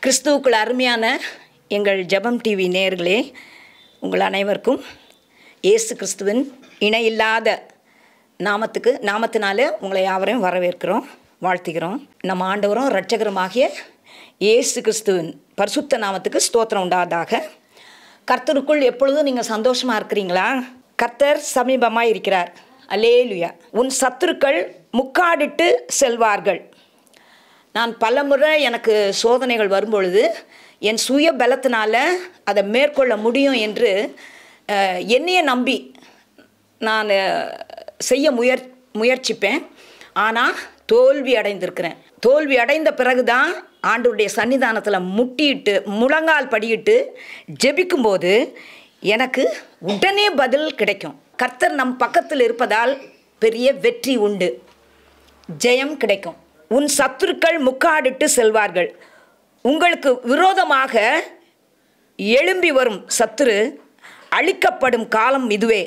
கிறிஸ்துவுக்குள் அருமையான எங்கள் ஜெபம் டிவி நேயர்களே, உங்கள் அனைவருக்கும் இயேசு கிறிஸ்துவின் இணையில்லாத நாமத்தினால உங்களை யாவரையும் வரவேற்கிறோம், வாழ்த்துகிறோம். நம்ம ஆண்டவரும் இரட்சகருமாகிய இயேசு கிறிஸ்துவின் பரிசுத்த நாமத்துக்கு ஸ்தோத்திரம் உண்டாதாக. கர்த்தருக்குள் எப்பொழுதும் நீங்கள் சந்தோஷமாக இருக்கிறீங்களா? கர்த்தர் சமீபமாக இருக்கிறார். அல்லேலூயா. உன் சத்துருக்கள் முக்காடிட்டு செல்வார்கள். நான் பலமுறை எனக்கு சோதனைகள் வரும்பொழுது என் சுய பலத்தினால் அதை மேற்கொள்ள முடியும் என்று என்னையே நம்பி நான் செய்ய முயற்சிப்பேன். ஆனால் தோல்வி அடைந்திருக்கிறேன். தோல்வி அடைந்த பிறகு தான் ஆண்டவருடைய சன்னிதானத்தில் முட்டிட்டு முழங்கால் படியிட்டு ஜெபிக்கும்போது எனக்கு உடனே பதில் கிடைக்கும். கர்த்தர் நம் பக்கத்தில் இருப்பதால் பெரிய வெற்றி உண்டு, ஜெயம் கிடைக்கும். உன் சத்துருக்கள் முக்காடிட்டு செல்வார்கள். உங்களுக்கு விரோதமாக எழும்பி வரும் சத்துரு அழிக்கப்படும் காலம் இதுவே.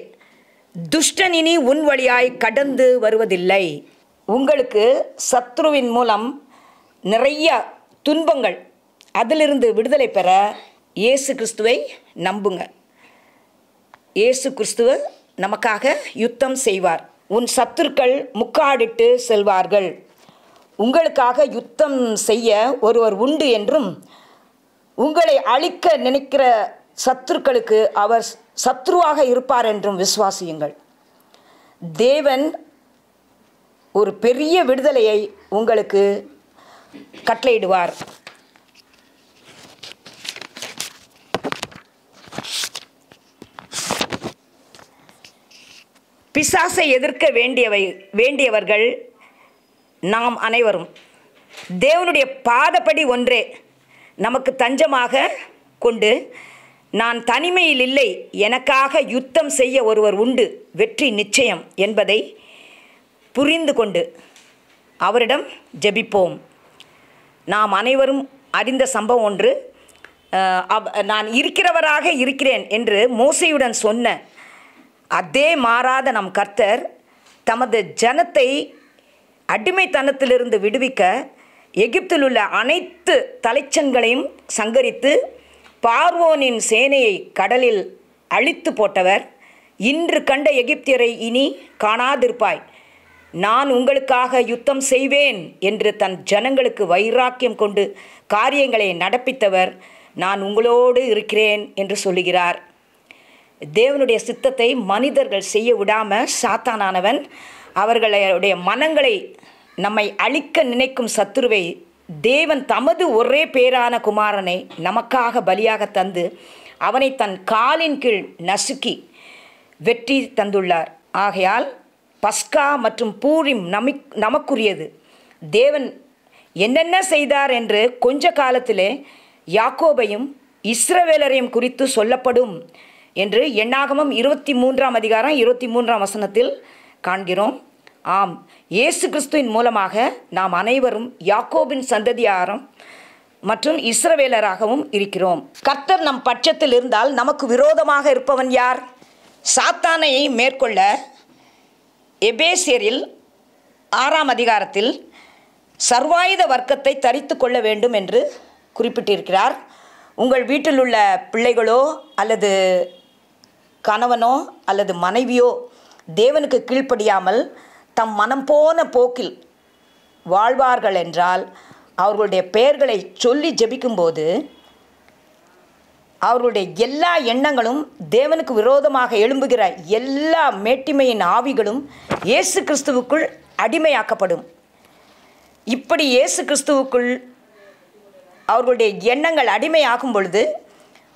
துஷ்டனினி உன் வழியாய் கடந்து வருவதில்லை. உங்களுக்கு சத்துருவின் மூலம் நிறைய துன்பங்கள், அதிலிருந்து விடுதலை பெற இயேசு கிறிஸ்துவை நம்புங்க. இயேசு கிறிஸ்துவ நமக்காக யுத்தம் செய்வார். உன் சத்துருக்கள் முக்காடிட்டு செல்வார்கள். உங்களுக்காக யுத்தம் செய்ய ஒருவர் உண்டு என்றும், உங்களை அழிக்க நினைக்கிற சத்துருக்களுக்கு அவர் சத்ருவாக இருப்பார் என்றும் விசுவாசியுங்கள். தேவன் ஒரு பெரிய விடுதலையை உங்களுக்கு கட்டளையிடுவார். பிசாசை எதிர்க்க வேண்டியவர்கள் நாம் அனைவரும். தேவனுடைய பாதப்படி ஒன்றே நமக்கு தஞ்சமாக கொண்டு, நான் தனிமையில் இல்லை, எனக்காக யுத்தம் செய்ய ஒருவர் உண்டு, வெற்றி நிச்சயம் என்பதை புரிந்து கொண்டு அவரிடம் ஜெபிப்போம். நாம் அனைவரும் அறிந்த சம்பவம் ஒன்று. நான் இருக்கிறவராக இருக்கிறேன் என்று மோசேயுடன் சொன்ன அதே மாறாத நம் கர்த்தர் தமது ஜனத்தை அடிமைத்தனத்திலிருந்து விடுவிக்க எகிப்தில் உள்ள அனைத்து தலைச்சன்களையும் சங்கரித்து பார்வோனின் சேனையை கடலில் அழித்து போட்டவர். இன்று கண்ட எகிப்தியரை இனி காணாதிருப்பாய், நான் உங்களுக்காக யுத்தம் செய்வேன் என்று தன் ஜனங்களுக்கு வைராக்கியம் கொண்டு காரியங்களை நடப்பித்தவர் நான் உங்களோடு இருக்கிறேன் என்று சொல்லுகிறார். தேவனுடைய சித்தத்தை மனிதர்கள் செய்ய விடாமல் சாத்தானானவன் அவர்களுடைய மனங்களை நம்மை அழிக்க நினைக்கும் சத்துருவை தேவன் தமது ஒரே பேரான குமாரனை நமக்காக பலியாக தந்து அவனை தன் காலின் கீழ் நசுக்கி வெற்றி தந்துள்ளார். ஆகையால் பஸ்கா மற்றும் பூரிம் நமக்குரியது. தேவன் என்னென்ன செய்தார் என்று கொஞ்ச காலத்திலே யாக்கோபையும் இஸ்ரவேலரையும் குறித்து சொல்லப்படும் என்று எண்ணாகமம் 23ஆம் அதிகாரம் 23ஆம் வசனத்தில் காண்கிறோம். ஆம், இயேசு கிறிஸ்துவின் மூலமாக நாம் அனைவரும் யாக்கோபின் சந்ததியாரும் மற்றும் இஸ்ரவேலராகவும் இருக்கிறோம். கர்த்தர் நம் பட்சத்தில் இருந்தால் நமக்கு விரோதமாக இருப்பவன் யார்? சாத்தானை மேற்கொள்ள எபேசியரில் 6ஆம் அதிகாரத்தில் சர்வாயுத வர்க்கத்தை தரித்து கொள்ள வேண்டும் என்று குறிப்பிட்டிருக்கிறார். உங்கள் வீட்டில் உள்ள பிள்ளைகளோ அல்லது கணவனோ அல்லது மனைவியோ தேவனுக்கு கீழ்ப்படியாமல் தம் மனம் போன போக்கில் வாழ்வார்கள் என்றால், அவர்களுடைய பெயர்களை சொல்லி ஜெபிக்கும்போது அவர்களுடைய எல்லா எண்ணங்களும் தேவனுக்கு விரோதமாக எழும்புகிற எல்லா மேட்டிமையின் ஆவிகளும் இயேசு கிறிஸ்துவுக்குள் அடிமையாக்கப்படும். இப்படி இயேசு கிறிஸ்துவுக்குள் அவர்களுடைய எண்ணங்கள் அடிமையாகும் பொழுது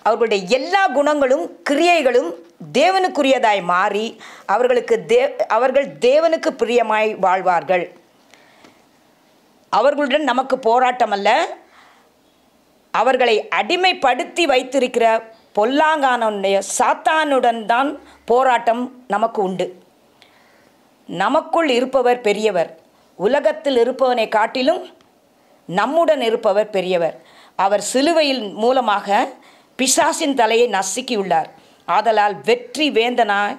அவர்களுடைய எல்லா குணங்களும் கிரியைகளும் தேவனுக்குரியதாய் மாறி அவர்கள் தேவனுக்கு பிரியமாய் வாழ்வார்கள். அவர்களுடன் நமக்கு போராட்டம் அல்ல, அவர்களை அடிமைப்படுத்தி வைத்திருக்கிற பொல்லாங்கானுடைய சாத்தானுடன் தான் போராட்டம் நமக்கு உண்டு. நமக்குள் இருப்பவர் பெரியவர். உலகத்தில் இருப்பவனை காட்டிலும் நம்முடன் இருப்பவர் பெரியவர். அவர் சிலுவையின் மூலமாக பிசாசின் தலையை நசுக்கியுள்ளார். ஆதலால் வெற்றி வேந்தனாய்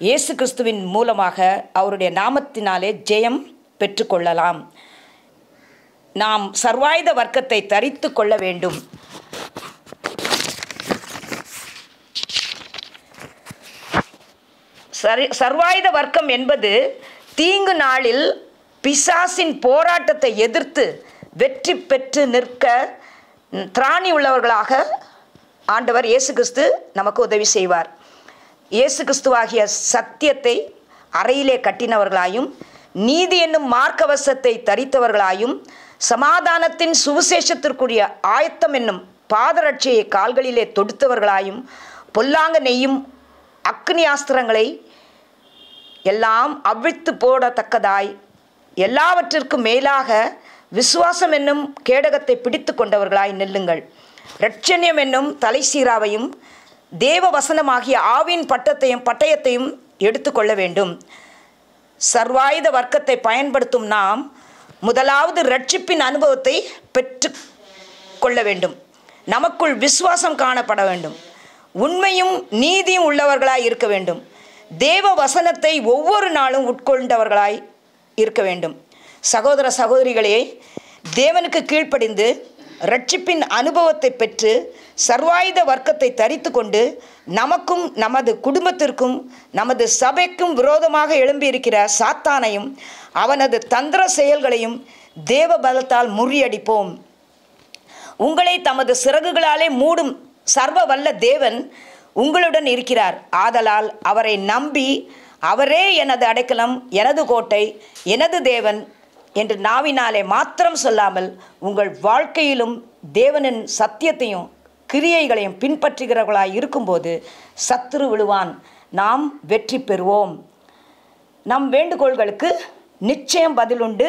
இயேசு கிறிஸ்துவின் மூலமாக அவருடைய நாமத்தினாலே ஜெயம் பெற்றுக்கொள்ளலாம். நாம் சர்வாயுத வர்க்கத்தை தரித்து கொள்ள வேண்டும். சர்வாயுத வர்க்கம் என்பது தீங்கு நாளில் பிசாசின் போராட்டத்தை எதிர்த்து வெற்றி பெற்று நிற்க திராணி உள்ளவர்களாக ஆண்டவர் இயேசு கிறிஸ்து நமக்கு உதவி செய்வார். இயேசு கிறிஸ்துவாகிய சத்தியத்தை அறையிலே கட்டினவர்களாயும் நீதி என்னும் மார்க்கவசத்தை தரித்தவர்களாயும் சமாதானத்தின் சுவிசேஷத்திற்குரிய ஆயத்தம் என்னும் பாதரட்சியை கால்களிலே தொடுத்தவர்களாயும் பொல்லாங்க நெய்யும் அக்னி ஆஸ்திரங்களை எல்லாம் அவிழ்த்து போடத்தக்கதாய் எல்லாவற்றிற்கும் மேலாக விசுவாசம் என்னும் கேடகத்தை பிடித்து கொண்டவர்களாய் நில்லுங்கள். இரட்சண்யம் என்னும் தலைசீராவையும் தேவ வசனமாகிய ஆவின் பட்டயத்தையும் எடுத்துக்கொள்ள வேண்டும். சர்வாயுத வர்க்கத்தை பயன்படுத்தும் நாம் முதலாவது இரட்சிப்பின் அனுபவத்தை பெற்று கொள்ள வேண்டும். நமக்குள் விசுவாசம் காணப்பட வேண்டும். உண்மையும் நீதியும் உள்ளவர்களாய் இருக்க வேண்டும். தேவ வசனத்தை ஒவ்வொரு நாளும் உட்கொண்டவர்களாய் இருக்க வேண்டும். சகோதர சகோதரிகளே, தேவனுக்கு கீழ்ப்படிந்து இரட்சிப்பின் அனுபவத்தை பெற்று சர்வாயுத வர்க்கத்தை தரித்து கொண்டு நமக்கும் நமது குடும்பத்திற்கும் நமது சபைக்கும் விரோதமாக எழும்பியிருக்கிற சாத்தானையும் அவனது தந்திர செயல்களையும் தேவ பலத்தால் முறியடிப்போம். உங்களை தமது சிறகுகளாலே மூடும் சர்வ வல்ல தேவன் உங்களுடன் இருக்கிறார். ஆதலால் அவரை நம்பி அவரே எனது அடைக்கலம், எனது கோட்டை, எனது தேவன் என்று நாவினாலே மாத்திரம் சொல்லாமல் உங்கள் வாழ்க்கையிலும் தேவனின் சத்தியத்தையும் கிரியைகளையும் பின்பற்றுகிறவர்களாய் இருக்கும்போது சத்துரு விழுவான். நாம் வெற்றி பெறுவோம். நம் வேண்டுகோள்களுக்கு நிச்சயம் பதிலுண்டு.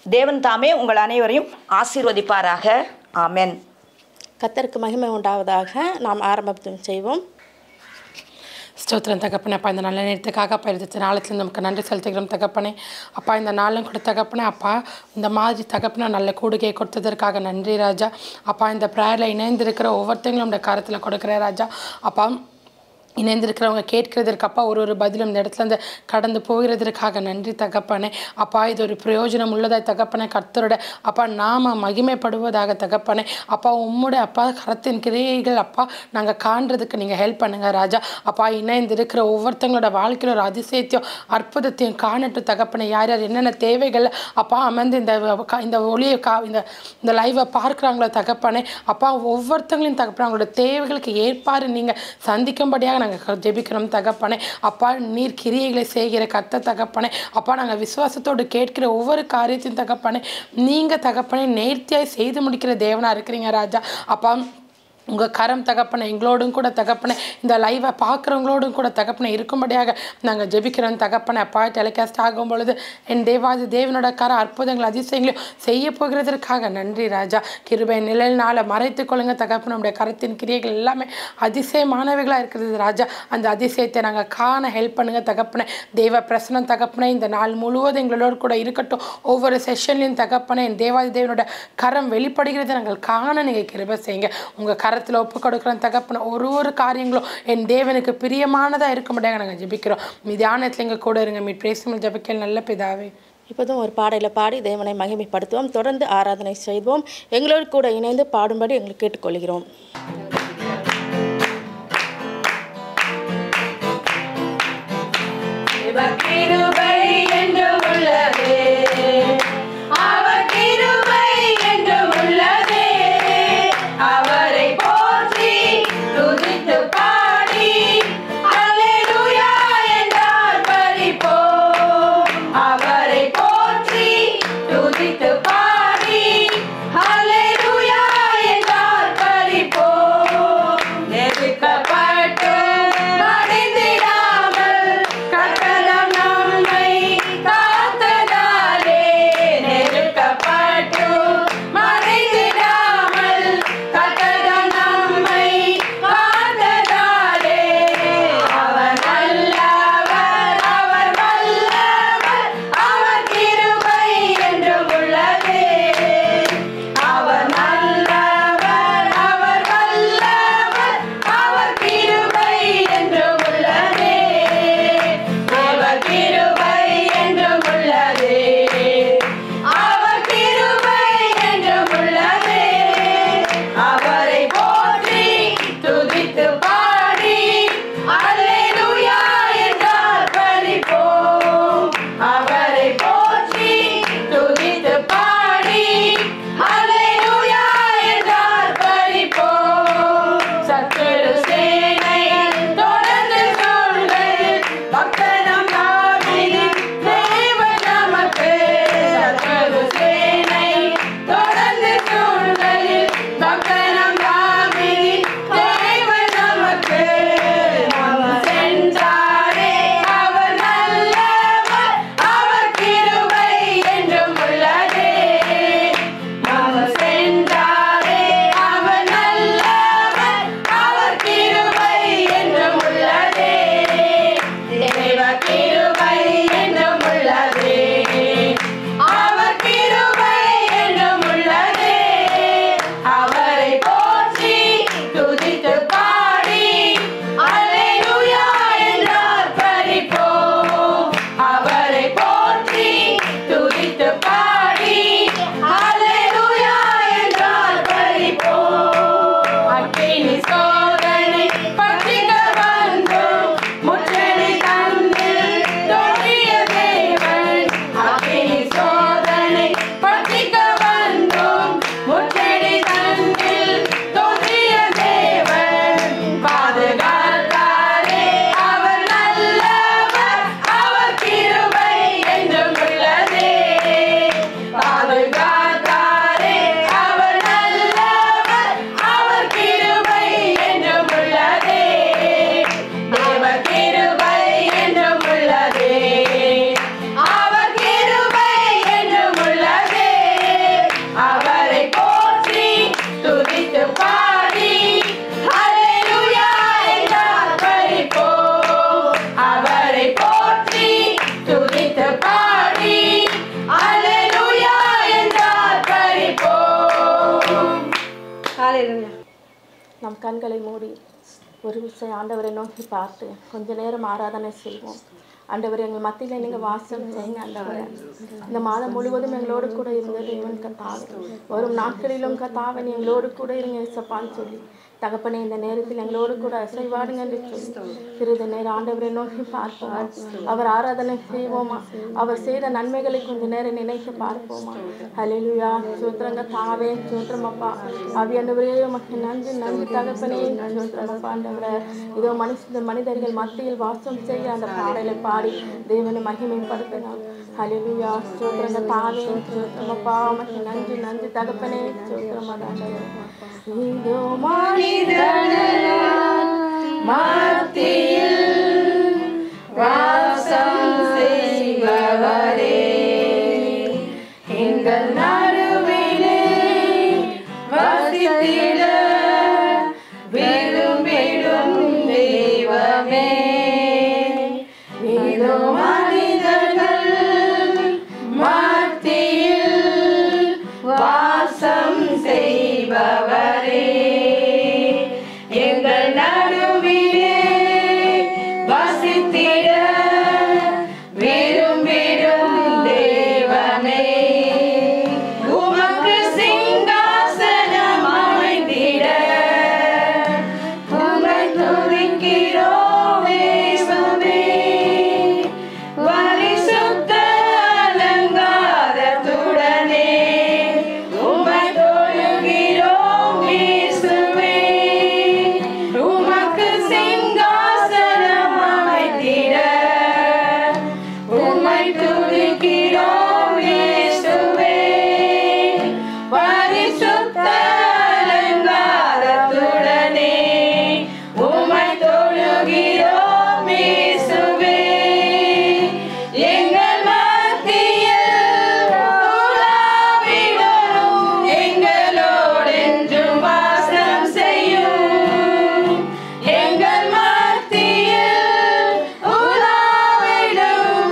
தேவன் தாமே உங்கள் அனைவரையும் ஆசீர்வதிப்பாராக. ஆமென். கர்த்தருக்கு மகிமை உண்டாவதாக. நாம் ஆரம்பம் செய்வோம். ஸ்தோத்திரம் தகப்பனே. அப்பா, இந்த நல்ல நேரத்துக்காக அப்பா இருந்துச்சு நாளத்தில் நமக்கு நன்றி செலுத்துகிறோம் தகப்பனே. அப்பா, இந்த நாளும் கூட தகப்பனே அப்பா இந்த மாதிரி தகப்பனை நல்ல கூடுகையை கொடுத்ததற்காக நன்றி ராஜா. அப்பா, இந்த ப்ரேயரில் இணைந்திருக்கிற ஒவ்வொருத்தங்களும் இந்த கருத்தில் கொடுக்குற ராஜா. அப்பா, இணைந்திருக்கிறவங்க கேட்கிறதற்கு அப்பா ஒரு பதிலும் இந்த இடத்துல இருந்து கடந்து போகிறதற்காக நன்றி தகப்பனே. அப்பா, இது ஒரு பிரயோஜனம் உள்ளதாக தகப்பனே. கர்த்தரோட அப்பா நாம மகிமைப்படுவதாக தகப்பனே. அப்பா, உம்முடைய அப்பா கரத்தின் கிரியைகள் அப்பா நாங்கள் காண்றதுக்கு நீங்கள் ஹெல்ப் பண்ணுங்க ராஜா. அப்பா, இணைந்திருக்கிற ஒவ்வொருத்தங்களோட வாழ்க்கையில் ஒரு அதிசயத்தையும் அற்புதத்தையும் காணட்டும் தகப்பனே. யார் யார் என்னென்ன தேவைகள் அப்பா அமர்ந்து இந்த ஒளியை இந்த லைவை பார்க்குறாங்களோ தகப்பனே. அப்பா, ஒவ்வொருத்தங்களையும் தகப்பனே அவங்களோட தேவைகளுக்கு ஏற்பாடு நீங்கள் சந்திக்கும்படியாக நாங்கள் ஜெபிக்கிறோம் தகப்பனே. அப்பா, நீர் கிரியைகளை செய்கிற கர்த்தர் தகப்பனே. அப்பா, நாங்கள் விசுவாசத்தோடு கேட்கிற ஒவ்வொரு காரியத்தையும் தகப்பனே நீங்கள் தகப்பனே நேர்த்தியாய் செய்து முடிக்கிற தேவனாக இருக்கிறீங்க ராஜா. அப்பா, உங்கள் கரம் தகப்பனை எங்களோடும் கூட தகப்பனை இந்த லைவை பார்க்குறவங்களோடும் கூட தகப்பனை இருக்கும்படியாக நாங்கள் ஜெபிக்கிறோம் தகப்பனை. அப்பா, டெலிகாஸ்ட் ஆகும் பொழுது என் தேவாதி தேவனோட கரம் அற்புதங்கள் அதிசயங்களையும் செய்ய போகிறதற்காக நன்றி ராஜா. கிருபை நிழல்னால மறைத்து கொள்ளுங்க தகப்பனை. நம்முடைய கரத்தின் கிரியைகள் எல்லாமே அதிசயமானவைகளாக இருக்கிறது ராஜா. அந்த அதிசயத்தை நாங்கள் காண ஹெல்ப் பண்ணுங்க தகப்பனை. தேவ பிரசனம் தகப்பனை இந்த நாள் முழுவதும் எங்களோடு கூட இருக்கட்டும். ஒவ்வொரு செஷன்லையும் தகப்பனை என் தேவாதி தேவனோட கரம் வெளிப்படுகிறத நாங்கள் காண நீங்கள் கிருபை செய்யுங்க. உங்கள் கரத்தில் ஒப்பு கொடுக்குறோம் தகப்பனை. ஒரு காரியங்களும் என் தேவனுக்கு பிரியமானதாக இருக்கும்படியாக நாங்கள் ஜெபிக்கிறோம். தியானத்தில் எங்கள் கூட இருங்க. மீட் பிரேசிமல் ஜெபிக்கல் நல்ல பிதாவே. இப்போதும் ஒரு பாடலை பாடி தேவனை மகிமைப்படுத்துவோம். தொடர்ந்து ஆராதனை செய்வோம். எங்களோடு கூட இணைந்து பாடும்படி எங்களுக்கு கேட்டுக்கொள்கிறோம். Never ஹalleluya. நம் கண்களை மூடி ஒரு விஷயம் ஆண்டவரை நோக்கி பார்த்து கொஞ்ச நேரம் ஆராதனை செய்வோம். ஆண்டவரே, எங்கள் மத்தியில் நீங்கள் வாசம் செய்யுங்க. ஆண்டவரே, இந்த மாதம் முழுவதும் எங்களோடு கூட இருந்த தேவன் கர்த்தாவே, வரும் நாட்களிலும் கர்த்தாவே எங்களோடு கூட இருங்க இயேசப்பான்னு சொல்லி தகப்பனே, இந்த நேரத்தில் எங்களோடு கூட அசைவாடுங்க என்று சொல்லி சிறிது நேரம் ஆண்டவரை நோக்கி பார்ப்போமா, அவர் ஆராதனை செய்வோமா, அவர் செய்த நன்மைகளை கொஞ்ச நேரம் நினைத்து பார்ப்போமா. ஹல்லேலூயா. சோத்திரங்க தாவே, சோத்திரம் அப்பா. ஆவியானவரே, உமக்கு நன்றி நன்றி தகப்பனே, சோத்திரம் அப்பா. ஆண்டவரே, இதோ மனிதர்கள் மத்தியில் வாசம் செய்ய அந்த பாடலை பாடி தேவனை மகிமைப்படுத்தினார். ஹல்லேலூயா. சோத்திரங்க தாவே, சோத்திரம் அப்பா. உமக்கு நன்றி நன்றி தகப்பனே, சோத்திரம் ஆண்டவரே. இதோ மத்தியில் வாசம் செய்பவரே, எங்கள் நடுவிலே வசித்திட விரும்பிடும் தெய்வமே. இதோ மனிதர்கள் மத்தியில் வாசம் செய்பவரே, எங்கள் நடுவிலே வசித்திட விரும்பிடும் தெய்வமே. உமக்கு சிங்காசனம் அமைந்திட உம்மை துதிக்கிறோம் இயேசுவே. பரிசுத்த அலங்காரத்துடனே உம்மை தொழுகிறோம் இயேசுவே. உமக்கு சிங்காசனம் அமைத்திட உம்மை துதிக்கிறோம் இயேசுவே. பரிசுத்த அலங்காரத்துடனே உம்மை தொழுகிறோம் இயேசுவே. எங்கள் மத்தியில் உலாவிடும் எங்களோடென்றும் வாசம் செய்யும். எங்கள் மத்தியில் உலாவிடும்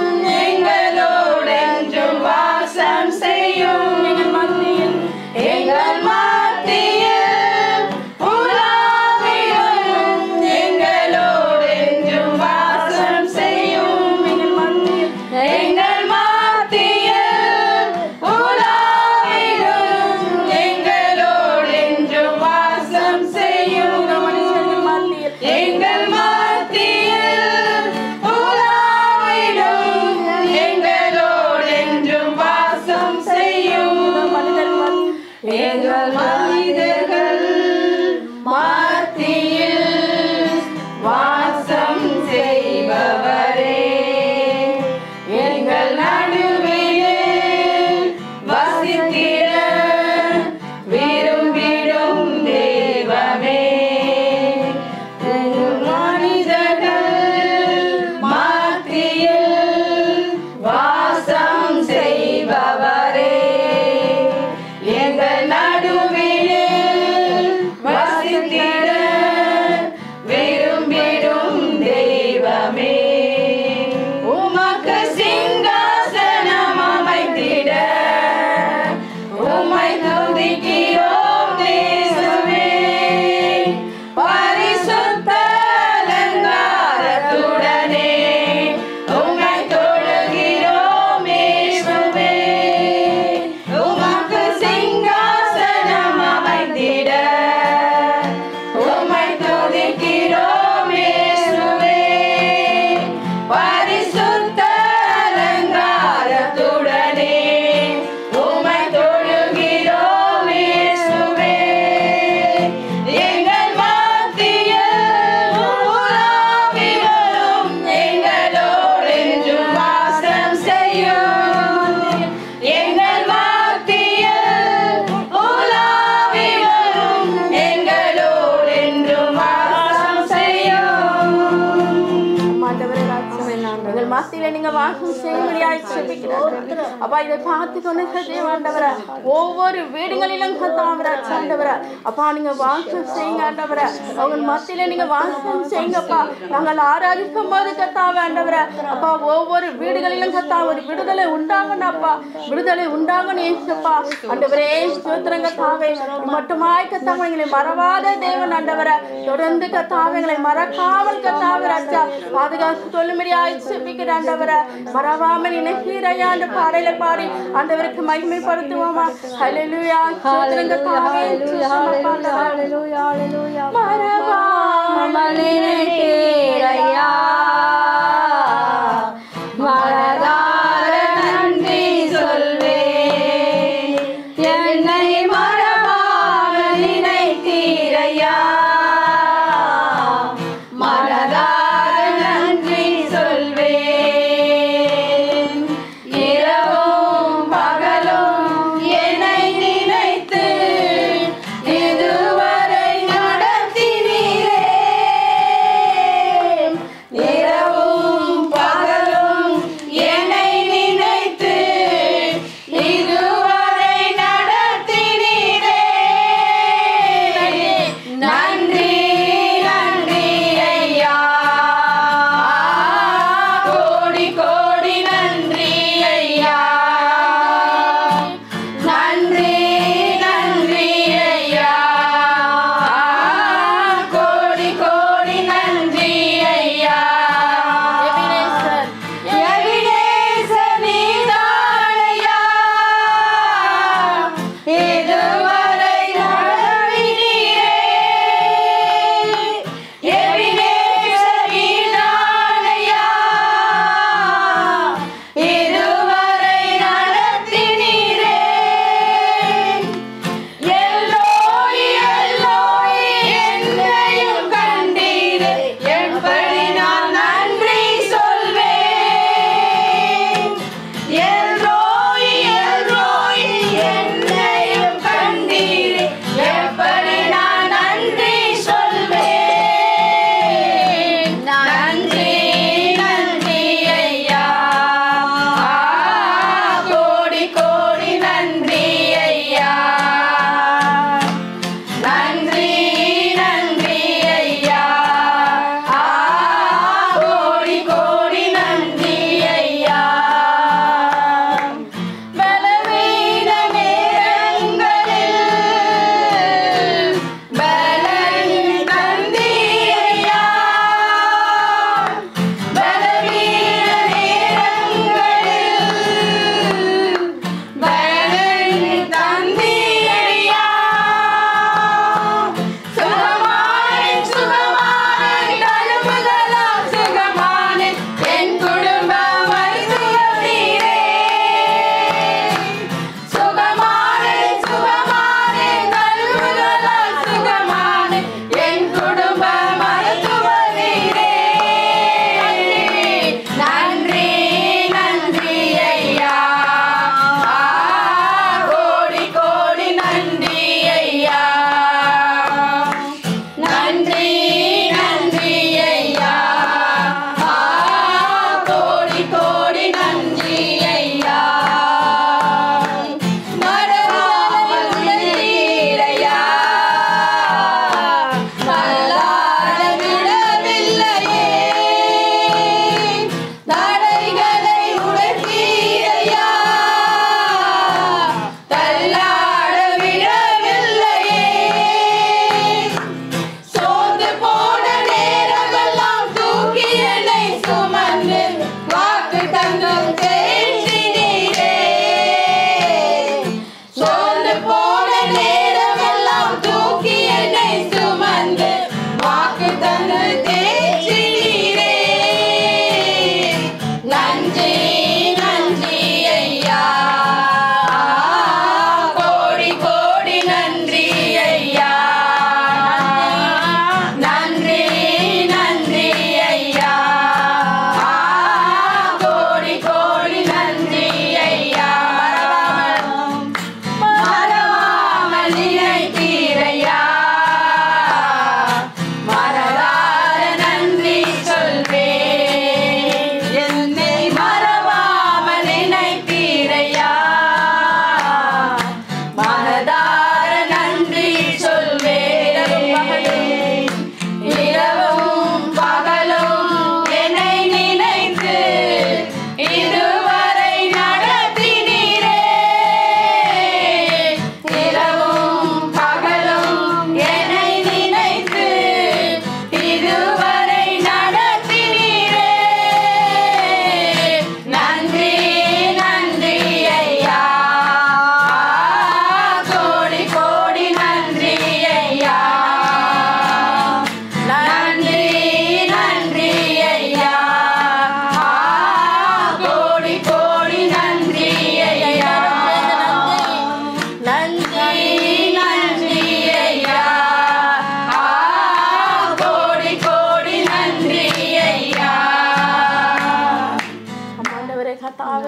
எங்களோடென்றும் வாசம் செய்யும். எங்கள் மத்தியில் உலாவிடும் எங்களோடென்றும் வாசம் செய்யும். எங்கள் மத்தியில் உலாவிடும் எங்களோடென்றும் வாசம் செய்யும். எங்கள் மத்தியில் உலாவிடும் எங்களோடென்றும் வாசம் செய்யும். எங்கள் மனிதர்கள் மத்தியில் வாசம் செய்பவரே, எங்கள் நடுவிலே வசித்திட விரும்பிடும் தெய்வமே. மனிதர்கள் மத்தியில் வாசம் செய்பவரே, எங்கள் நடுவிலே வசித்திட விரும்பிடும் தெய்வமே. உமக்கு சிங்காசனம் அமைத்திட உம்மை துதிக்கிறோம் இயேசுவே. பரிசுத்த அலங்காரத்துடனே உம்மை தொழுகிறோம் இயேசுவே. உமக்கு சிங்காசனம் அமைத்திட உம்மை துதிக்கிறோம் இயேசுவே. பரிசுத்த அலங்காரத்துடனே உம்மை தொழுகிறோம் இயேசுவே. எங்கள் மத்தியில் உலாவி வரும் எங்களோடென்றும் வாசம் செய்யும். எங்கள் மத்தியில் உலாவி வரும் எங்கள் மத்தியில நீங்க வாசம் செய்யும்படியாய் ஜெபிக்கிறோம் அப்பா. இதை பார்த்து கொண்டு தேவாண்டவரே ஒவ்வொரு வீடுகளிலும் கத்தாவர ஆண்டவரே அப்பா நீங்க வாசம் செய்யுங்க ஆண்டவரே. அவங்க மத்தியில நீங்க வாசம் செய்யுங்கப்பா. நாங்கள் ஆராதிக்கும் போது கத்தாவ ஆண்டவரே அப்பா ஒவ்வொரு வீடுகளிலும் கத்தா ஒரு விடுதலை உண்டாங்கன்னாப்பா, விடுதலை உண்டாங்கன்னு ஏசப்பா ஆண்டவரே. ஸ்தோத்திரங்க தாவே மட்டுமாய் கத்தாவ எங்களை மறவாத தேவன் ஆண்டவரே. தொடர்ந்து கத்தாவ எங்களை மறக்காமல் கத்தாவ ராஜா பாதுகாத்து கொள்ளும்படியாய் ஜெபிக்கிற ஆண்டவரே. மறவாமல் நினைக்கிறையா அந்த பாடலை பாடி ஆண்டவருக்கு மகிமைப்படுத்துவோமா. ஹல்லேலூயா ஸ்தோத்திரங்க தாவே ஹல்லேலூயா ஹல்லேலூயா. மறவாமல் நினைக்கிறையா மனதார நன்றி சொல்வேன். என்னை மறவாமல் நினைத்தீரையா மனதார நன்றி சொல்வேன். இரவும் பகலும் என்னை நினைத்து இதுவரை நடத்தினீரே. இரவும் பகலும் என்னை நினைத்து இதுவரை நடத்தினீரே.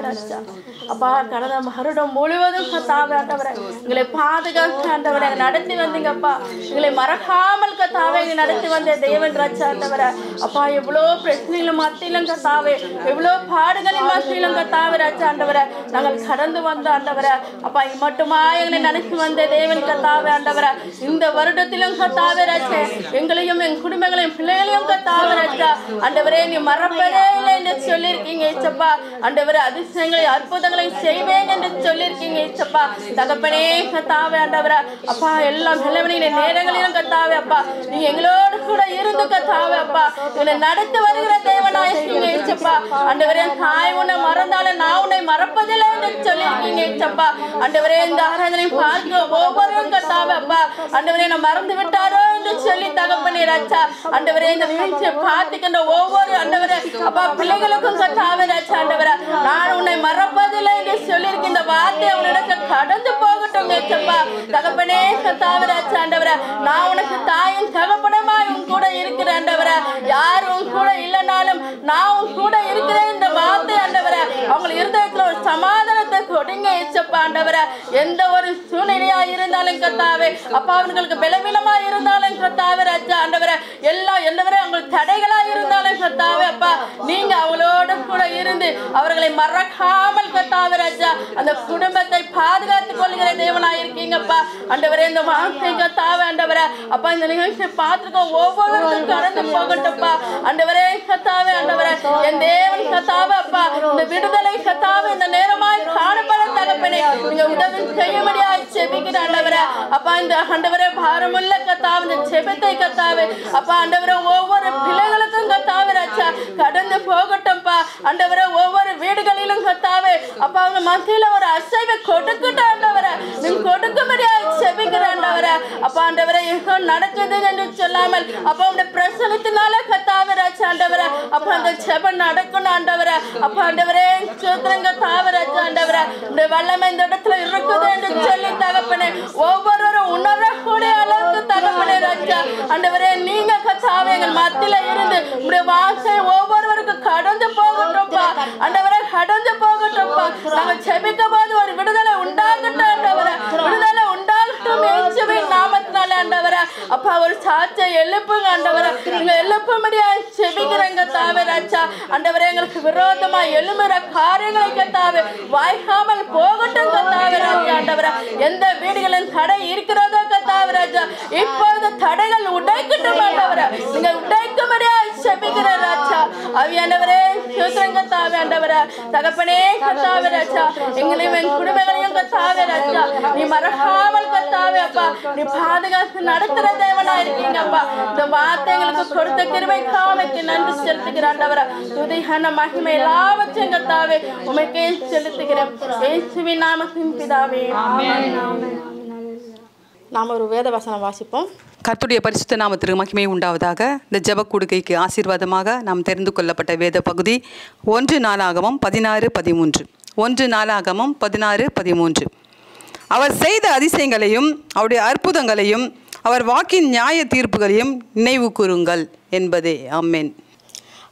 ராஜா. அப்பா கடந்த வருடம் முழுவதும் கத்தாவே ஆண்டவரே எங்களை பாதுகாக்க ஆண்டவரே நடத்தி வந்தீங்கப்பா. எங்களை மறக்காமல் கத்தாவே எங்களை நடத்தி வந்த தேவன் ராஜா ஆண்டவரே. அப்பா எவ்வளோ பிரச்சனைகளும் மத்தியிலும் கத்தாவே, எவ்வளோ பாடுகளின் மத்தியிலும் கத்தாவே ராஜா ஆண்டவரே நாங்கள் கடந்து வந்த ஆண்டவரே. அப்பா மட்டுமா எங்களை நடத்தி வந்த தேவன் கத்தாவே ஆண்டவரே. இந்த வருடத்திலும் கத்தாவே ராஜா எங்களையும் என் குடும்பங்களையும் பிள்ளைகளையும் கத்தாவே ராஜா ஆண்டவரே நீ மறப்பதே இல்லை என்று சொல்லியிருக்கீங்க ஏசப்பா. ஆண்டவரே அதிசயங்களை அற்புதங்களை செய்வேன் என்று சொல்லியிருக்கீங்க ஏசப்பா. தகப்பனே கத்தாவே ஆண்டவரே. அப்பா எல்லாம் நிலவனின் நேரங்களிலும் கத்தாவே அப்பா நீங்க எங்களோடு கூட இருந்து கத்தாவே அப்பா எங்களை நடத்தி வருகிற தேவனாய் இருக்கீங்க ஏசப்பா. ஆண்டவரே தாய் உன்னை மறந்தாலும் நான் உன்னை மறப்பதில்லை என்று சொல்லியிருக்கீங்க ஏசப்பா. ஆண்டவரே இந்த ஆராதனை பார்க்க ஒவ்வொருவரும் கத்தாவே அப்பா ஆண்டவரே நான் மறந்து விட்டாரோ என்று சொல்லி தகப்பனே ராஜா ஆண்டவரே இந்த வீட்டை பார்த்துக்கின்ற ஒவ்வொரு ஆண்டவரே அப்பா பிள்ளைகளுக்கும் கத்தாவே ராஜா ஆண்டவரே நான் உன்னை மறப்பதில்லை என்று சொல்லியிருக்க இந்த வார்த்தை அவனிடத்தில் கடந்து போகட்டும் ஏசப்பா. தகப்பனே கத்தாவே ராஜா ஆண்டவரே நான் உனக்கு தாயும் தகப்பனமாய் உன் கூட இருக்கிற ஆண்டவரே. யார் உன் கூட இல்லைனாலும் நான் உன் கூட இருக்கிறேன் இந்த வார்த்தை ஆண்டவரே அவங்க இருதயத்துல ஒரு சமாதானத்தை கொடுங்க ஏசப்பா ஆண்டவரே. எந்த ஒரு சூழ்நிலையா இருந்தாலும் கத்தாவே அப்பா அவங்களுக்கு பலவீனமா இருந்தாலும் கத்தாவே ராஜா ஆண்டவரே எல்லாம் என்னவரே அவங்களுக்கு தடைகளா இருந்தாலும் கத்தாவே அப்பா நீங்க அவங்களோட கூட இருந்து அவர்களை மறக்காமல் கத்தாவே ராஜா அந்த குடும்பத்தை பாதுகாத்துக் கொள்கிற தேவனாய் இருக்கீங்கப்பா ஆண்டவரே. இந்த வார்த்தை கத்தாவே ஆண்டவரே அப்பா இந்த நிகழ்ச்சியை பார்த்துக்கோ ஒவ்வொருவருக்கும் கடந்து போகட்டும்ப்பா ஆண்டவரே கத்தாவே ஆண்டவரே. என் தேவன் கத்தாவே அப்பா இந்த விடுதலை கத்தாவே இந்த நேரமாய் காணப்பட தகப்பனே நீங்க உதவி செய்யும்படியாய் செபிக்கிற ஆண்டவரே. அப்பா இந்த ஆண்டவரே பாரமுள்ள கத்தாவே இந்த செபத்தை கத்தாவே அப்பா ஆண்டவரே ஒவ்வொரு பிள்ளைகளுக்கும் கத்தாவே ராஜா கடந்து போகட்டும்ப்பா ஆண்டவரே. ஒவ்வொரு வீடுகளிலும் கத்தாவே அப்பா அவங்க மத்தியில ஒரு அசைவை கொடுக்கட்டும் ஆண்டவரே. நீங்க கொடுக்கும்படியாய் செபிக்கிற ஆண்டவரே. அப்பா ஆண்டவரே நடக்குது என்று சொல்லாமல் அப்பா உங்க பிரசனத்தினால கத்தாவே ராஜா ஆண்டவரே அப்பா அந்த செபம் நடக்கணும் ஆண்டவரே. அப்பா ஆண்டவரே சோத்திரங்க தாவே ராஜா ஆண்டவரே உங்க வல்லமை இந்த இடத்துல இருக்குது என்று சொல்லி தகப்பனே ஒவ்வொருவரும் உணரக்கூடிய அளவுக்கு தகப்பனே ராஜா ஆண்டவரே நீங்க கத்தாவே எங்கள் மத்தியில இருந்து உங்களுடைய வாசை ஒவ்வொருவருக்கும் கடந்து போகட்டும்ப்பா ஆண்டவரே கடந்து போகட்டும்ப்பா. நாங்கள் செபிக்கும் போது ஒரு விடுதலை உண்டாகட்டும் ஆண்டவரே. விடுதலை உண்டாகட்டும் இயேசுவின் நாமத்தினால ஆண்டவரே. அப்பா ஒரு சாட்சியை எழுப்புங்க ஆண்டவரே. நீங்க எழுப்பும்படியா செபிக்கிறங்க தாவே ராஜா ஆண்டவரே. எங்களுக்கு விரோதமா எழும்புற காரியங்களை கத்தாவே வாய்க்காமல் போகட்டும் கத்தாவே ராஜா ஆண்டவரே. எந்த வீடுகளின் தடை இருக்கிறதோ கத்தாவே ராஜா இப்பொழுது தடைகள் உடைக்கட்டும் ஆண்டவரே. நீங்க உடைக்கும்படியா செபிக்கிற ராஜா ஆவியானவரே சோத்திரங்க தாவே ஆண்டவரே. தகப்பனே கத்தாவே ராஜா எங்களையும் என் குடும்பங்களையும் கத்தாவே ராஜா நீ மறக்காமல் கத்தாவே அப்பா நீ பாதுகாத்து நடத்துற தேவனா இருக்கீங்கப்பா. இந்த வார்த்தை எங்களுக்கு கொடுத்த கிருபைக்காக நன்றி செலுத்துகிறேன் ஆண்டவரே. துதியான மகிமை எல்லாவற்றையும் கத்தாவே உமக்கே செலுத்துகிறேன் இயேசுவின் நாமத்தின் பிதாவே ஆமென். நாம் ஒரு வேத வசனம் வாசிப்போம். கர்த்தருடைய பரிசுத்த நாமத்திற்கு மகிமை உண்டாவதாக. இந்த ஜெப கொடுக்கைக்கு ஆசீர்வாதமாக நாம் தெரிந்து கொள்ளப்பட்ட வேத பகுதி 1 நாளாகமம் 16:13. 1 நாளாகமம் 16:13. அவர் செய்த அதிசயங்களையும் அவருடைய அற்புதங்களையும் அவர் வாக்கின் நியாய தீர்ப்புகளையும் நினைவு கூறுங்கள் என்பதே. ஆமென்.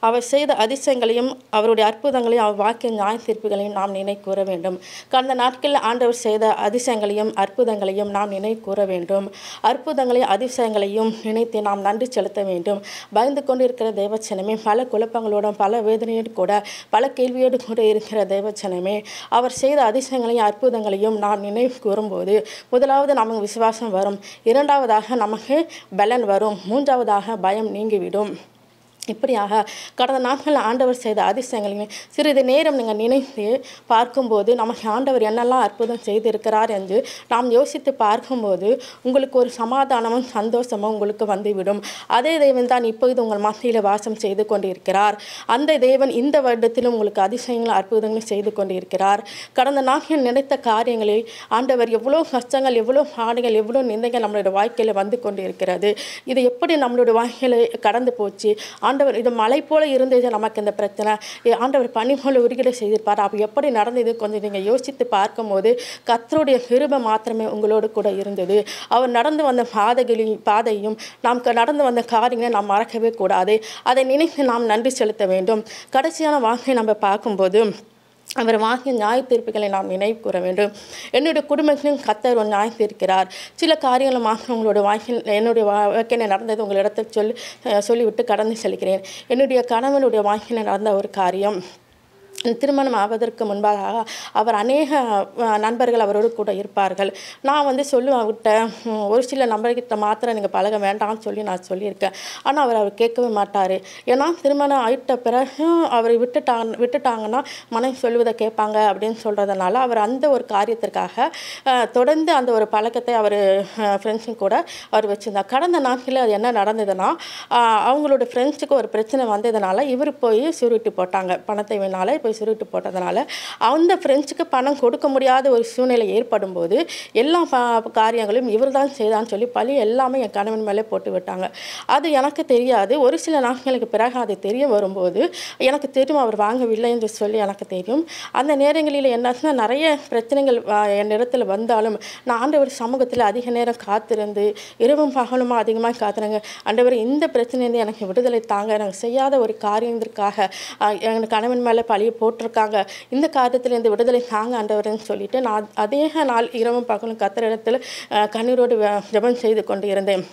அவர் செய்த அதிசயங்களையும் அவருடைய அற்புதங்களையும் அவர் வாக்கிய நியாய தீர்ப்புகளையும் நாம் நினைவு கூற வேண்டும். கடந்த நாட்களில் ஆண்டவர் செய்த அதிசயங்களையும் அற்புதங்களையும் நாம் நினைவு கூற வேண்டும். அற்புதங்களையும் அதிசயங்களையும் நினைத்து நாம் நன்றி செலுத்த வேண்டும். பயந்து கொண்டிருக்கிற தேவச்சனமே, பல குழப்பங்களோடும் பல வேதனையோடு கூட பல கேள்வியோடு கூட இருக்கிற தேவச்சனமே, அவர் செய்த அதிசயங்களையும் அற்புதங்களையும் நாம் நினைவு கூறும்போது முதலாவது நமக்கு விசுவாசம் வரும், இரண்டாவதாக நமக்கு பலன் வரும், மூன்றாவதாக பயம் நீங்கிவிடும். இப்படியாக கடந்த நாட்களில் ஆண்டவர் செய்த அதிசயங்களையும் சிறிது நேரம் நீங்கள் நினைத்து பார்க்கும்போது நமக்கு ஆண்டவர் என்னெல்லாம் அற்புதம் செய்திருக்கிறார் என்று நாம் யோசித்து பார்க்கும்போது உங்களுக்கு ஒரு சமாதானமும் சந்தோஷமும் உங்களுக்கு வந்துவிடும். அதே தேவன் தான் இப்போது உங்கள் மத்தியில் வாசம் செய்து கொண்டிருக்கிறார். அந்த தேவன் இந்த வருடத்திலும் உங்களுக்கு அதிசயங்களும் அற்புதங்களும் செய்து கொண்டிருக்கிறார். கடந்த நாட்களில் நினைத்த காரியங்களில் ஆண்டவர் எவ்வளோ கஷ்டங்கள், எவ்வளோ பாடுகள், எவ்வளோ நிந்தைகள் நம்மளுடைய வாழ்க்கையில் வந்து கொண்டிருக்கிறது. இது எப்படி நம்மளுடைய வாழ்க்கையில் கடந்து போச்சு? ஆண்டவர் இது மலை போல இருந்தது நமக்கு இந்த பிரச்சனை, ஆண்டவர் பனி போல உருகிட செய்திருப்பார். அப்போ எப்படி நடந்தது கொஞ்சம் நீங்கள் யோசித்து பார்க்கும்போது கர்த்தருடைய கிருபை மாத்திரமே உங்களோடு கூட இருந்தது. அவர் நடந்து வந்த பாதையும் நாம் நடந்து வந்த காரியங்களை நாம் மறக்கவே கூடாது. அதை நினைத்து நாம் நன்றி செலுத்த வேண்டும். கடைசியான வாக்கை நம்ம பார்க்கும்போது அவர் வாங்கிய நியாய தீர்ப்புகளை நாம் நினைவு கூற வேண்டும். என்னுடைய குடும்பத்திலும் கர்த்தர் ஒரு நியாயம் தீர்க்கிறார். சில காரியங்களை மாத்திரம் உங்களோட வாழ்க்கையில் என்னுடைய வாழ்க்கையில் நடந்தது உங்களிடத்தில் சொல்லிவிட்டு கடந்து செல்கிறேன். என்னுடைய கணவனுடைய வாழ்க்கையில் நடந்த ஒரு காரியம், திருமணம் ஆவதற்கு முன்பாக அவர் அநேக நண்பர்கள் அவரோடு கூட இருப்பார்கள். நான் சொல்லுவேன் விட்டேன், ஒரு சில நண்பர்கிட்ட மாத்திரம் நீங்கள் பழக வேண்டாம்னு சொல்லி நான் சொல்லியிருக்கேன். ஆனால் அவர் கேட்கவே மாட்டார். ஏன்னா திருமணம் ஆயிட்ட பிறகு அவரை விட்டுட்டாங்கன்னா மனைவி சொல்லுவதை கேட்பாங்க அப்படின்னு சொல்கிறதுனால அவர் அந்த ஒரு காரியத்திற்காக தொடர்ந்து அந்த ஒரு பழக்கத்தை அவர் ஃப்ரெண்ட்ஸும் கூட அவர் வச்சுருந்தார். கடந்த நாட்களில் அது என்ன நடந்ததுன்னா, அவங்களோட ஃப்ரெண்ட்ஸுக்கு ஒரு பிரச்சனை வந்ததுனால இவர் போய் சுருட்டி போட்டாங்க. பணத்தை வேணால போய் சுருட்டு போட்டதுனால அந்த ஃப்ரெண்ட்ஸுக்கு பணம் கொடுக்க முடியாத ஒரு சூழ்நிலை ஏற்படும் போது எல்லா காரியங்களும் இவர் தான் செய்தான்னு சொல்லி பழி எல்லாமே என் கணவன் மேலே போட்டு விட்டாங்க. அது எனக்கு தெரியாது. ஒரு சில நாட்களுக்கு பிறகு அது தெரிய வரும்போது எனக்கு தெரியும் அவர் வாங்கவில்லை என்று சொல்லி எனக்கு தெரியும். அந்த நேரங்களில் என்னாச்சுன்னா நிறைய பிரச்சனைகள் என்னிடத்தில் வந்தாலும் நான் ஆண்டவர் சமூகத்தில் அதிக நேரம் காத்திருந்து இரவும் பகலுமா அதிகமாக காத்துறேங்க. ஆண்டவர் இந்த பிரச்சனையிலேருந்து எனக்கு விடுதலை தாங்க, எனக்கு செய்யாத ஒரு காரியத்திற்காக என் கணவன் மேலே பழியை போட்டிருக்காங்க, இந்த காரியத்திலேருந்து விடுதலை தாங்க ஆண்டவர்னு சொல்லிட்டு நான் அதே நாள் இரவும் பகலும் கர்த்தரிடத்தில் கண்ணீரோடு ஜெபம் செய்து கொண்டு இருந்தேன்.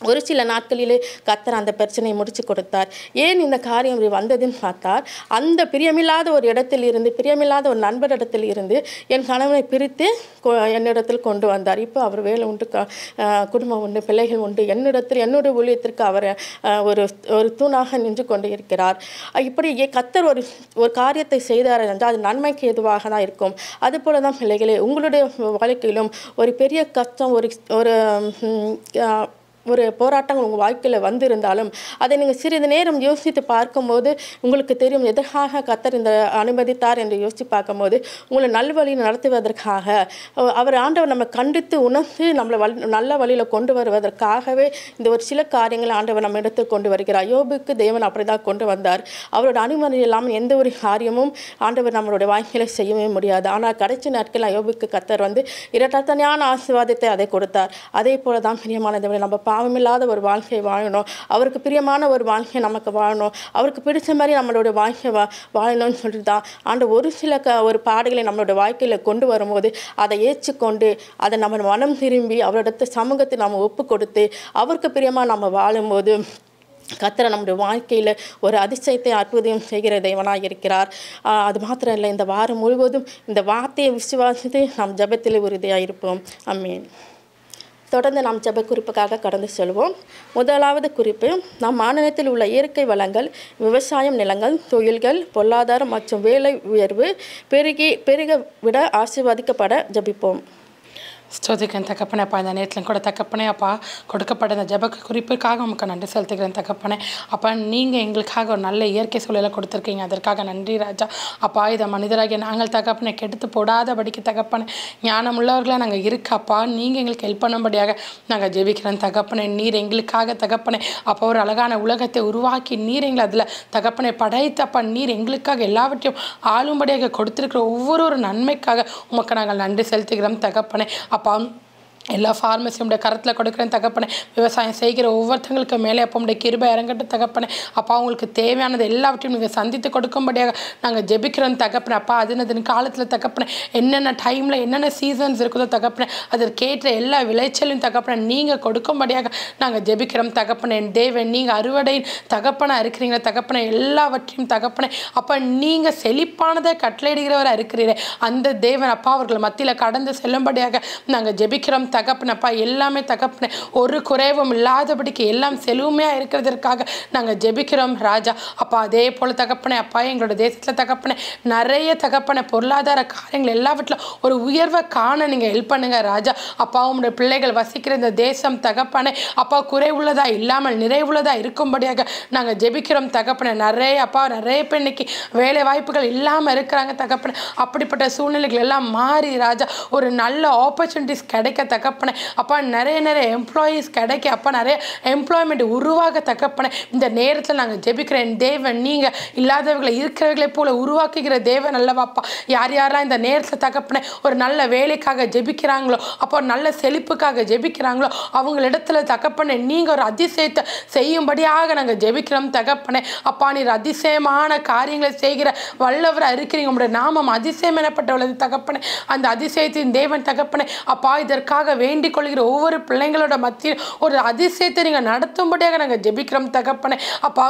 ஒரு சில நாட்களிலே கர்த்தர் அந்த பிரச்சனையை முடிச்சு கொடுத்தார். ஏன் இந்த காரியம் வந்ததுன்னு பார்த்தார், அந்த பிரியமில்லாத ஒரு இடத்தில் இருந்து, பிரியமில்லாத ஒரு நண்பரிடத்தில் இருந்து என் கணவனை பிரித்து என்னிடத்தில் கொண்டு வந்தார். இப்போ அவர் வேலை உண்டு, குடும்பம் உண்டு, பிள்ளைகள் உண்டு, என்னுடைய ஊழியத்திற்கு அவர் ஒரு தூணாக நின்று கொண்டு இருக்கிறார். இப்படி கர்த்தர் ஒரு காரியத்தை செய்தார் என்றால் அது நன்மைக்கு எதுவாக தான் இருக்கும். அதுபோல தான் பிள்ளைகளே உங்களுடைய வாழ்க்கையிலும் ஒரு பெரிய கஷ்டம், ஒரு போராட்டம் உங்கள் வாழ்க்கையில் வந்திருந்தாலும் அதை நீங்கள் சிறிது நேரம் யோசித்து பார்க்கும்போது உங்களுக்கு தெரியும் எதற்காக கர்த்தர் இந்த அனுமதித்தார் என்று யோசித்து பார்க்கும்போது உங்களை நல்வழியில் நடத்துவதற்காக அவர் ஆண்டவர் நம்ம கண்டித்து உணர்ந்து நம்மளை நல்ல வழியில் கொண்டு வருவதற்காகவே இந்த ஒரு சில காரியங்களை ஆண்டவர் நம்ம எடுத்து கொண்டு வருகிறார். யோபுக்கு தேவன் அப்படி தான் கொண்டு வந்தார். அவரோட அனுமதி இல்லாமல் எந்த ஒரு காரியமும் ஆண்டவர் நம்மளுடைய வாழ்க்கையில் செய்யவே முடியாது. ஆனால் கடைசி நாட்களில் யோபுக்கு கர்த்தர் இரட்டத்தனையான ஆசீர்வாதத்தை அதை கொடுத்தார். அதே போல தான் பிரியமானதை நம்ம பாவமில்லாத ஒரு வாழ்க்கையை வாழணும், அவருக்கு பிரியமான ஒரு வாழ்க்கையை நமக்கு வாழணும், அவருக்கு பிடிச்ச மாதிரி நம்மளோட வாழ்க்கை வாழணும்னு சொல்லிட்டு தான் ஆண்டு ஒரு சில ஒரு பாடுகளை நம்மளோட வாழ்க்கையில் கொண்டு வரும்போது அதை ஏற்றுக்கொண்டு அதை நம்ம மனம் திரும்பி அவரிடத்து சமூகத்தை நம்ம ஒப்பு கொடுத்து அவருக்கு பிரியமாக நம்ம வாழும்போது கர்த்தர் நம்முடைய வாழ்க்கையில் ஒரு அதிசயத்தை அற்புதம் செய்கிற தேவனாக இருக்கிறார். அது மாத்திரம் இல்லை, இந்த வாரம் முழுவதும் இந்த வார்த்தையை விசுவாசித்து நாம் ஜெபத்தில் உறுதியாக இருப்போம். ஆமென். தொடர்ந்து நாம் ஜெப குறிப்புக்காக கடந்து செல்வோம். முதலாவது குறிப்பு, நம் மாநிலத்தில் உள்ள இயற்கை வளங்கள், விவசாயம் நிலங்கள், தொழில்கள், பொருளாதாரம் மற்றும் வேலை உயர்வு பெருக விட ஆசீர்வதிக்கப்பட ஜெபிப்போம். ஸ்தோத்திரிக்கிறேன் தகப்பனே. அப்பா இந்த நேரத்தில் கூட தகப்பனே அப்பா கொடுக்கப்பட்ட இந்த ஜெப குறிப்புக்காக உங்களுக்கு நன்றி செலுத்துகிறேன் தகப்பனே. அப்பா நீங்கள் எங்களுக்காக ஒரு நல்ல இயற்கை சூழலை கொடுத்துருக்கீங்க, அதற்காக நன்றி ராஜா. அப்பா இதை மனிதராகிய நாங்கள் தகப்பனை கெடுத்து போடாதபடிக்கு தகப்பனே ஞானம் உள்ளவர்களாக நாங்கள் இருக்கப்பா நீங்கள் எங்களுக்கு ஹெல்ப் பண்ணும்படியாக நாங்கள் ஜெபிக்கிறோம் தகப்பனே. நீர் எங்களுக்காக தகப்பனே அப்போ ஒரு அழகான உலகத்தை உருவாக்கி நீர் எங்களை அதில் தகப்பனை படைத்தப்பா நீர் எங்களுக்காக எல்லாவற்றையும் ஆளும்படியாக கொடுத்துருக்கிற ஒவ்வொரு நன்மைக்காக உமக்கு நாங்கள் நன்றி செலுத்துகிறோம் தகப்பனே. அப்பா எல்லா ஃபார்மசியோட கரத்தில் கொடுக்குறேன் தகப்பனே. விவசாயம் செய்கிற ஒவ்வொருத்தங்களுக்கு மேலே அப்போ உடைய கிருபை இறங்கட்டும் தகப்பனே. அப்பா அவங்களுக்கு தேவையானது எல்லாவற்றையும் நீங்கள் சந்தித்து கொடுக்கும்படியாக நாங்கள் ஜெபிக்கிறோம் தகப்பனே. அப்பா அதுன்னு காலத்தில் தகப்பனே என்னென்ன டைமில் என்னென்ன சீசன்ஸ் இருக்குதோ தகப்பனே அதற்கேற்ற எல்லா விளைச்சலையும் தகப்பனே நீங்கள் கொடுக்கும்படியாக நாங்கள் ஜெபிக்கிறோம் தகப்பனே. தேவன் நீங்கள் அறுவடையின் தகப்பனாக இருக்கிறீங்க தகப்பனே. எல்லாவற்றையும் தகப்பனே அப்பா நீங்கள் செழிப்பானதை கட்டளையிடுகிறவராக இருக்கிறீரே அந்த தேவன் அப்பா அவர்கள் மத்தியில் கடந்து செல்லும்படியாக நாங்கள் ஜெபிக்கிறோம் தகப்பனப்பா. எல்லாமே தகப்பனே ஒரு குறைவும் இல்லாதபடிக்கு எல்லாம் செழுமையாக இருக்கிறதற்காக நாங்கள் ஜெபிக்கிறோம் ராஜா. அப்பா அதே போல் தகப்பனே அப்பா எங்களோட தேசத்தில் தகப்பனே நிறைய தகப்பனே பொருளாதார காரியங்கள் எல்லாவற்றிலும் ஒரு உயர்வை காண நீங்கள் ஹெல்ப் பண்ணுங்க ராஜா. அப்பா உங்களுடைய பிள்ளைகள் வசிக்கிற இந்த தேசம் தகப்பனே அப்பா குறைவுள்ளதா இல்லாமல் நிறைவுள்ளதா இருக்கும்படியாக நாங்கள் ஜெபிக்கிறோம் தகப்பனே. நிறைய பேர் இன்னைக்கு வேலை வாய்ப்புகள் இல்லாமல் இருக்கிறாங்க தகப்பனே. அப்படிப்பட்ட சூழ்நிலைகள் எல்லாம் மாறி ராஜா ஒரு நல்ல ஆப்பர்ச்சுனிட்டிஸ் கிடைக்க தகப்பனே. அப்பா நிறைய எம்ப்ளாயீஸ் கிடைக்க, அப்பா நிறைய எம்ப்ளாய்மெண்ட் உருவாக தகப்பனே. இந்த நேரத்தில் நாங்கள் ஜெபிக்கிறேன் தேவன், நீங்கள் இல்லாதவர்களை இருக்கிறவர்களை போல உருவாக்குகிற தேவன் அல்லவாப்பா. யாரெல்லாம் இந்த நேரத்தில் தகப்பனே ஒரு நல்ல வேலைக்காக ஜெபிக்கிறாங்களோ, அப்போ நல்ல செழிப்புக்காக ஜெபிக்கிறாங்களோ, அவங்களிடத்துல தகப்பனே நீங்கள் ஒரு அதிசயத்தை செய்யும்படியாக நாங்கள் ஜெபிக்கிறோம் தகப்பனே. அப்பா நீர் அதிசயமான காரியங்களை செய்கிற வல்லவராக இருக்கிறீங்க. உங்களுடைய நாமம் அதிசயம் எனப்பட்டுள்ளது தகப்பனே. அந்த அதிசயத்தின் தேவன் தகப்பனே. அப்பா இதற்காக வேண்டிக் கொள்கிற ஒவ்வொரு பிள்ளைங்களோட மத்தியில் ஒரு அதிசயத்தை நீங்கள் நடத்தும்படியாக நாங்கள் ஜெபிக்கிறோம் தகப்பனே. அப்பா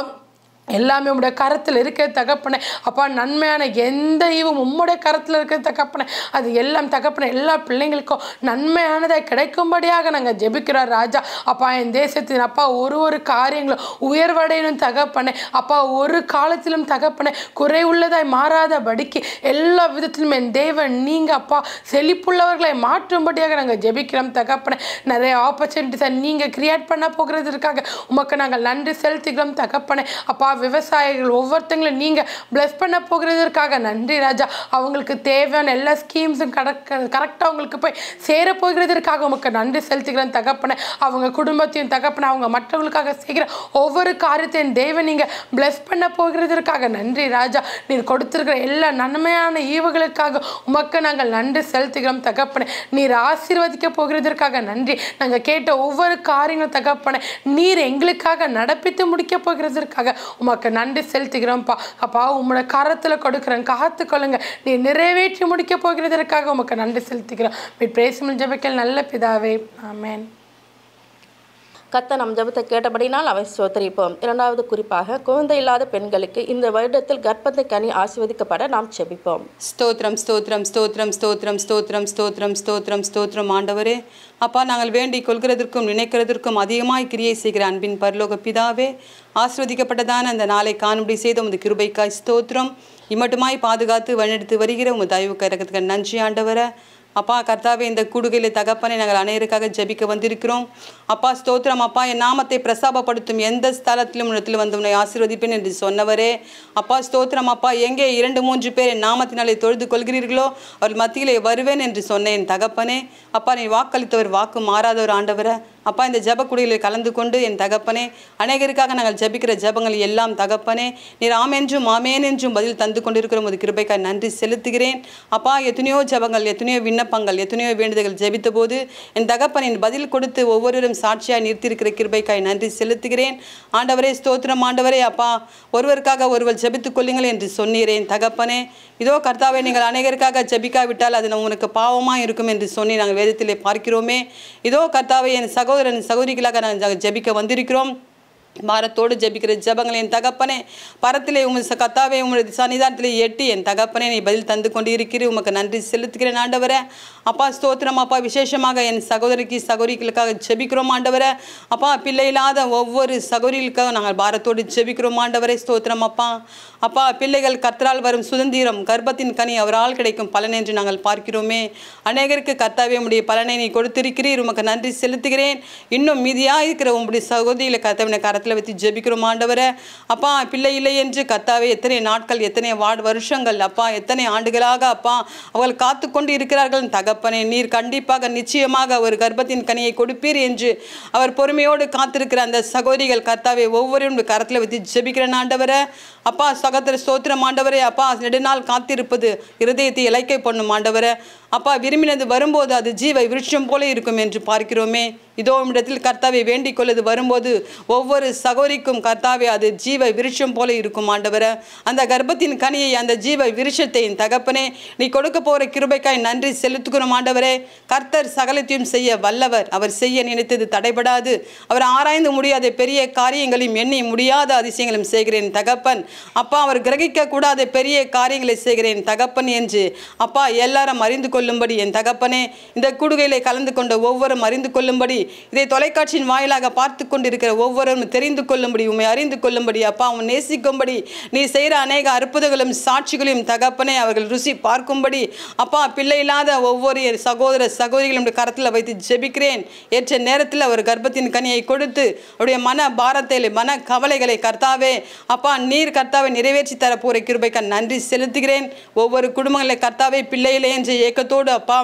எல்லாமே உம்முடைய கரத்தில் இருக்கிற தகப்பனே. அப்பா நன்மையான எந்த ஈவும் உம்முடைய கரத்தில் இருக்கிற தகப்பனே. அது எல்லாம் தகப்பனே எல்லா பிள்ளைங்களுக்கும் நன்மையானதை கிடைக்கும்படியாக நாங்கள் ஜெபிக்கிறோம் ராஜா. அப்பா என் தேசத்தின் அப்பா ஒரு காரியங்களும் உயர்வடையணும் தகப்பனே. அப்பா ஒரு காலத்திலும் தகப்பனே குறை உள்ளதாய் மாறாதபடிக்கு எல்லா விதத்திலும் என் தேவன் நீங்கள் அப்பா செழிப்புள்ளவர்களை மாற்றும்படியாக நாங்கள் ஜெபிக்கிறோம் தகப்பனே. நிறைய ஆப்பர்ச்சுனிட்டிஸை நீங்கள் கிரியேட் பண்ண போகிறதுக்காக உமக்கு நாங்கள் நன்றி செலுத்துகிறோம் தகப்பனே. அப்பா விவசாயிகள் ஒவ்வொருத்தங்களும் நீங்கள் பிளஸ் பண்ண போகிறதற்காக நன்றி ராஜா. அவங்களுக்கு தேவையான எல்லா ஸ்கீம்ஸும் கரெக்டாக அவங்களுக்கு போய் சேர போகிறதற்காக உமக்கு நன்றி செலுத்துகிறேன் தகப்பனே. அவங்க குடும்பத்தையும் தகப்பனே அவங்க மற்றவங்களுக்காக செய்கிற ஒவ்வொரு காரியத்தையும் தேவன் நீங்கள் பிளஸ் பண்ண போகிறதற்காக நன்றி ராஜா. நீர் கொடுத்திருக்கிற எல்லா நன்மையான ஈவுகளுக்காக உமக்கு நாங்கள் நன்றி செலுத்துகிறோம் தகப்பனே. நீர் ஆசீர்வதிக்க போகிறதற்காக நன்றி. நாங்கள் கேட்ட ஒவ்வொரு காரியங்களும் தகப்பனே நீர் எங்களுக்காக நடப்பித்து முடிக்க போகிறதற்காக உமக்கு நன்றி செலுத்துகிறோம்ப்பா. அப்பா உங்களோட கரத்தில் கொடுக்குறேன், காத்துக்கொள்ளுங்க. நீ நிறைவேற்றி முடிக்க போகிறதற்காக உமக்கு நன்றி செலுத்துகிறோம். பிரேசிமல் ஜெபிக்கல் நல்ல பிதாவே, ஆமென். கர்த்தர் நம் ஜெபத்தை கேட்டபடினால் அவை ஸ்தோத்திரிப்போம். இரண்டாவது குறிப்பாக குழந்தை இல்லாத பெண்களுக்கு இந்த வருடத்தில் கர்ப்பத்தை கனி ஆசீர்வதிக்கப்பட நாம் ஜெபிப்போம். ஸ்தோத்திரம் ஸ்தோத்திரம் ஸ்தோத்திரம் ஸ்தோத்திரம் ஸ்தோத்திரம் ஸ்தோத்திரம் ஸ்தோத்திரம் ஸ்தோத்திரம் ஆண்டவரே. அப்பா நாங்கள் வேண்டிக் கொள்கிறதற்கும் நினைக்கிறதற்கும் அதிகமாய் கிரியை செய்கிற அன்பின் பரலோக பிதாவே, ஆசீர்வதிக்கப்பட்டதான அந்த நாளை காணும்படி செய்த உமது கிருபைக்காய் ஸ்தோத்திரம். இம்மட்டுமாய் பாதுகாத்து வழிநடத்தி வருகிற உமது தயவு கரகத்துக்கு நன்றி ஆண்டவரே. அப்பா கர்த்தாவே இந்த கூடுகையிலே தகப்பனை நாங்கள் அனைவருக்காக ஜெபிக்க வந்திருக்கிறோம். அப்பா ஸ்தோத்திரம். அப்பா என் நாமத்தை பிரசாபப்படுத்தும் எந்த ஸ்தலத்திலும் இடத்தில் வந்து உன்னை ஆசீர்வதிப்பேன் என்று சொன்னவரே. அப்பா ஸ்தோத்திரம். அப்பா எங்கே 2-3 பேர் என் நாமத்தினாலே தொழுது கொள்கிறீர்களோ அவர்கள் மத்தியிலே வருவேன் என்று சொன்னேன் தகப்பனே. அப்பா நீ வாக்களித்தவர் வாக்கு மாறாதவர் ஆண்டவரே. அப்பா இந்த ஜெபக்குடியில் கலந்து கொண்டு என் தகப்பனே அநேகருக்காக நாங்கள் ஜெபிக்கிற ஜெபங்கள் எல்லாம் தகப்பனே நீர் ஆமென்றும் ஆமேன் என்றும் பதில் தந்து கொண்டிருக்கிற உமது கிருபைக்காய் நன்றி செலுத்துகிறேன். அப்பா எத்தனையோ ஜெபங்கள், எத்தனையோ விண்ணப்பங்கள், எத்தனையோ வேண்டுதல்கள் ஜெபித்த போது என் தகப்பனின் பதில் கொடுத்து ஒவ்வொருவரும் சாட்சியாக நிறுத்தியிருக்கிற கிருபைக்காய் நன்றி செலுத்துகிறேன் ஆண்டவரே. ஸ்தோத்திரம் ஆண்டவரே. அப்பா ஒருவருக்காக ஒருவர் ஜெபித்துக் கொள்ளுங்கள் என்று சொன்னீரேன் தகப்பனே. இதோ கர்த்தாவே நீங்கள் அநேகருக்காக ஜெபிக்காவிட்டால் அது உனக்கு பாவமாக இருக்கும் என்று சொல்லி நாங்கள் வேதத்திலே பார்க்கிறோமே. இதோ கர்த்தாவே என் சகோதரன் சகோதரிகளாக நாங்கள் ஜெபிக்க வந்திருக்கிறோம். பாரத்தோடு ஜெபிக்கிற ஜெபங்களை என் தகப்பனே பரத்திலே உமது கர்த்தாவே உமது சன்னிதானத்திலே எட்டி என் தகப்பனே நீ பதில் தந்து கொண்டு இருக்கிறீர். உமக்கு நன்றி செலுத்துகிறேன் ஆண்டவரே. அப்பா ஸ்தோத்திரம். அப்பா விசேஷமாக என் சகோதரிகளுக்காக ஜெபிக்கிறோம் ஆண்டவரே. அப்பா பிள்ளை இல்லாத ஒவ்வொரு சகோதரிகளுக்காக நாங்கள் பாரத்தோடு ஜெபிக்கிறோம் ஆண்டவரே. ஸ்தோத்திரம். அப்பா பிள்ளைகள் கர்த்தரால் வரும் சுதந்திரம், கர்ப்பத்தின் கனி அவரால் கிடைக்கும் பலன் என்று நாங்கள் பார்க்கிறோமே. அநேகருக்கு கர்த்தாவே உம்முடைய பலனை நீ கொடுத்திருக்கிறீர். உமக்கு நன்றி செலுத்துகிறேன். இன்னும் மீதியாக இருக்கிற உம்முடைய சகோதரிகளை கர்த்தாவினை கரத்தில் வைத்து ஜெபிக்கிறோம் ஆண்டவரே. அப்பா பிள்ளை இல்லை என்று கர்த்தாவே எத்தனை நாட்கள், எத்தனை வருஷங்கள், அப்பா எத்தனை ஆண்டுகளாக அப்பா அவர்கள் காத்து கொண்டு இருக்கிறார்கள் தகப்பனே. நீர் கண்டிப்பாக நிச்சயமாக ஒரு கர்ப்பத்தின் கனியை கொடுப்பீர் என்று அவர் பொறுமையோடு காத்திருக்கிற அந்த சகோதரிகள் கர்த்தாவே ஒவ்வொருவரும் கரத்தில் வைத்து ஜெபிக்கிறேன் ஆண்டவரே. அப்பா சகோதர ஸ்தோத்திரம் ஆண்டவரே. அப்பா நெடுநாள் காத்திருப்பது இருதயத்தை இலக்கை பண்ணும் ஆண்டவரே. அப்பா விரும்பினது வரும்போது அது ஜீவ விருட்சம் போல இருக்கும் என்று பார்க்கிறோமே. இதோ இடத்தில் கர்த்தாவை வேண்டிக் கொள்ளது வரும்போது ஒவ்வொரு சகோதரிக்கும் கர்த்தாவே அது ஜீவ விருட்சம் போல இருக்கும் ஆண்டவரே. அந்த கர்ப்பத்தின் கனியை, அந்த ஜீவ விருட்சத்தை தகப்பனே நீ கொடுக்க போகிற கிருபைக்காய் நன்றி செலுத்துகிறோம் ஆண்டவரே. கர்த்தர் சகலத்தையும் செய்ய வல்லவர். அவர் செய்ய நினைத்தது தடைபடாது. அவர் ஆராய்ந்து முடியாத பெரிய காரியங்களையும் எண்ணி முடியாத அதிசயங்களையும் செய்கிறேன் தகப்பன். அப்பா அவர் கிரகிக்க கூடாத பெரிய காரியங்களை செய்கிறேன் தகப்பன் என்று அப்பா எல்லாரும் அறிந்து கொள்ளும்படி என் தகப்பனே இந்த கூடுகையிலே கலந்து கொண்ட ஒவ்வொரும் அறிந்து கொள்ளும்படி, இதை தொலைக்காட்சியின் வாயிலாக பார்த்து கொண்டிருக்கிற ஒவ்வொருவரும் தெரிந்து கொள்ளும்படி, உண்மை அறிந்து கொள்ளும்படி, அப்பா உன் நேசிக்கும்படி, நீ செய்கிற அநேக அற்புதங்களும் சாட்சிகளையும் தகப்பனே அவர்கள் ருசி பார்க்கும்படி அப்பா பிள்ளை இல்லாத ஒவ்வொரு சகோதர சகோதரிகளும் கரத்தில் வைத்து ஜெபிக்கிறேன். ஏற்ற நேரத்தில் அவர் கர்ப்பத்தின் கனியை கொடுத்து அவருடைய மன பாரத்தை, மன கவலைகளை கர்த்தாவே அப்பா நீர் கர்த்தாவை நிறைவேற்றி தர போகிற கிருபைக்கு நன்றி செலுத்துகிறேன். ஒவ்வொரு குடும்பங்களை கர்த்தாவே பிள்ளைகளே என்ற ஏக்கத்தோடு அப்பா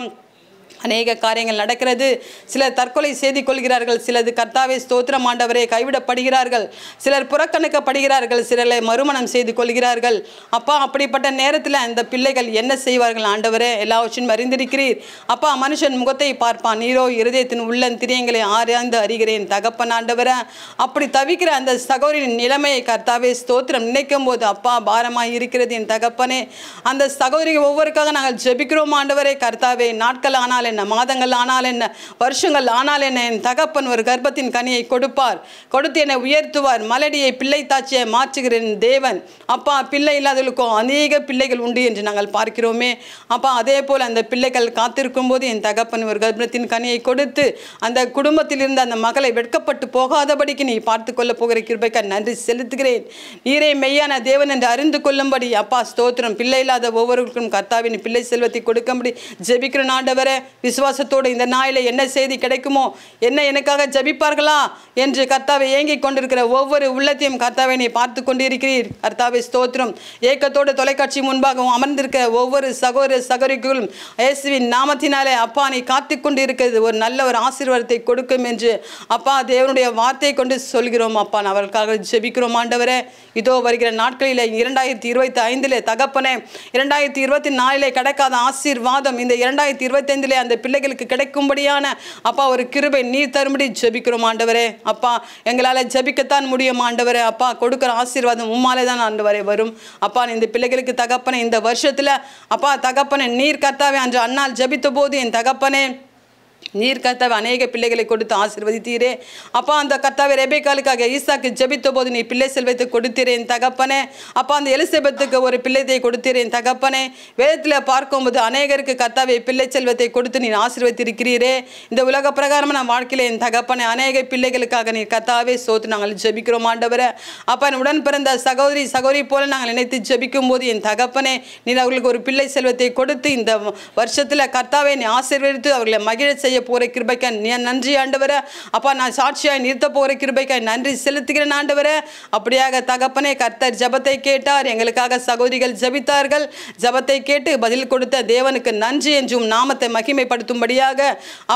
அநேக காரியங்கள் நடக்கிறது. சிலர் தற்கொலை செய்து கொள்கிறார்கள். சிலது கர்த்தாவே ஸ்தோத்திரம் ஆண்டவரே கைவிடப்படுகிறார்கள். சிலர் புறக்கணிக்கப்படுகிறார்கள். சிலரை மறுமணம் செய்து கொள்கிறார்கள். அப்பா, அப்படிப்பட்ட நேரத்தில் அந்த பிள்ளைகள் என்ன செய்வார்கள் ஆண்டவரே? எல்லாவற்றையும் அறிந்திருக்கிறீர். அப்பா, மனுஷன் முகத்தை பார்ப்பான், நீரோ இருதயத்தின் உள்ளந்திரியங்களை ஆராய்ந்து அறிகிறேன் தகப்பன் ஆண்டவரே. அப்படி தவிக்கிற அந்த சகோதரின் நிலைமையை கர்த்தாவே ஸ்தோத்திரம் நினைக்கும் போது அப்பா பாரமாய் இருக்கிறது என் தகப்பனே. அந்த சகோதரி ஒவ்வொருக்காக நாங்கள் ஜெபிக்கிறோம் ஆண்டவரே. கர்த்தாவே, நாட்கள் ஆனால் என்ன, மாதங்கள் ஆனால் என்ன, வருஷங்கள் ஆனால் என்ன, என் தகப்பன் ஒரு கர்ப்பத்தின் கனியை கொடுப்பார், கொடுத்து என்னை உயர்த்துவார். மலடியை பிள்ளை தாட்சியை மாற்றுகிறேன் தேவன். அப்பா, பிள்ளை இல்லாதவர்களுக்கும் அநேக பிள்ளைகள் உண்டு என்று நாங்கள் பார்க்கிறோமே. அப்பா, அதே போல் அந்த பிள்ளைகள் காத்திருக்கும் போது என் தகப்பன் ஒரு கர்ப்பத்தின் கனியை கொடுத்து அந்த குடும்பத்தில் இருந்த அந்த மகளை வெட்கப்பட்டு போகாதபடிக்கு நீ பார்த்து கொள்ள போகிற கிருபைக்கு நன்றி செலுத்துகிறேன். நீரே மெய்யான தேவன் என்று அறிந்து கொள்ளும்படி அப்பா ஸ்தோத்திரம். பிள்ளை இல்லாத ஒவ்வொருவருக்கும் கர்த்தாவின் பிள்ளை செல்வத்தை கொடுக்கும்படி ஜெபிக்கிற ஆண்டவரே. விசுவாசத்தோடு இந்த நாளில் என்ன செய்தி கிடைக்குமோ, என்ன எனக்காக ஜெபிப்பார்களா என்று கர்த்தாவை ஏங்கிக் கொண்டிருக்கிற ஒவ்வொரு உள்ளத்தையும் கர்த்தாவை நீ பார்த்து கொண்டிருக்கிறீர். கர்த்தாவை ஸ்தோத்திரம். ஏக்கத்தோடு தொலைக்காட்சி முன்பாகவும் அமர்ந்திருக்க ஒவ்வொரு சகோதர சகோதரிகளும் இயேசுவின் நாமத்தினாலே அப்பா நீ காத்து கொண்டு இருக்கிறது ஒரு நல்ல ஒரு ஆசீர்வாதத்தை கொடுக்கும் என்று அப்பா தேவனுடைய வார்த்தையை கொண்டு சொல்கிறோம். அப்பா, அவர்களுக்காக ஜெபிக்கிறோம் ஆண்டவரே. இதோ வருகிற நாட்களில் 2025 தகப்பனே, 2024 கிடைக்காத ஆசீர்வாதம் இந்த 2025 அந்த பிள்ளைகளுக்கு கிடைக்கும்படியான அப்பா ஒரு கிருபை நீர் தரும்படி ஜெபிக்கிறோம் ஆண்டவரே. அப்பா, எங்களால் ஜெபிக்கத்தான் முடியும் ஆண்டவரே. அப்பா, கொடுக்குற ஆசீர்வாதம் உம்மாலே தான் ஆண்டவரே வரும். அப்பா, இந்த பிள்ளைகளுக்கு தகப்பனே இந்த வருஷத்தில் அப்பா தகப்பனே நீர் கர்த்தாவே அன்று அண்ணால் ஜெபித்த போது என் தகப்பனே நீர் கர்த்தாவே அநேக பிள்ளைகளை கொடுத்து ஆசீர்வதித்தீரே. அப்பா, அந்த கர்த்தாவே ரெபேக்காளுக்காக ஈசாக்கு ஜெபித்த போது நீ பிள்ளை செல்வத்தை கொடுத்தீரேன் தகப்பனே. அப்பா, அந்த எலிசபெத்துக்கு ஒரு பிள்ளையை கொடுத்தீரேன் தகப்பனே. வேதத்தில் பார்க்கும்போது அநேகருக்கு கர்த்தாவே பிள்ளை செல்வத்தை கொடுத்து நீ ஆசீர்வதித்திருக்கிறீரே. இந்த உலக பிரகாரமான வாழ்க்கையில் என் தகப்பனே அநேக பிள்ளைகளுக்காக நீ கர்த்தாவே சோத்து நாங்கள் ஜெபிக்கிறோம் ஆண்டவரே. அப்பா, உடன் பிறந்த சகோதரி போல நாங்கள் நினைத்து ஜெபிக்கும் போது என் தகப்பனே நீர் அவர்களுக்கு ஒரு பிள்ளை செல்வத்தை கொடுத்து இந்த வருஷத்தில் கர்த்தாவே நீ ஆசீர்வதித்து அவர்களை மகிழ செய்ய போகிற கிருபைக்காய் நன்றி ஆண்டவரே. அப்பா, நான் சாட்சியாய் நிறுத்த போகிற கிருபைக்காய் நன்றி செலுத்துகிறேன் ஆண்டவரே. அப்படியாக தகப்பனே கர்த்தர் ஜெபத்தை கேட்டார். எங்களுக்காக சகோதரிகள் ஜெபித்தார்கள். ஜெபத்தை கேட்டு பதில் கொடுத்த தேவனுக்கு நன்றி என்றும் நாமத்தை மகிமைப்படுத்தும்படியாக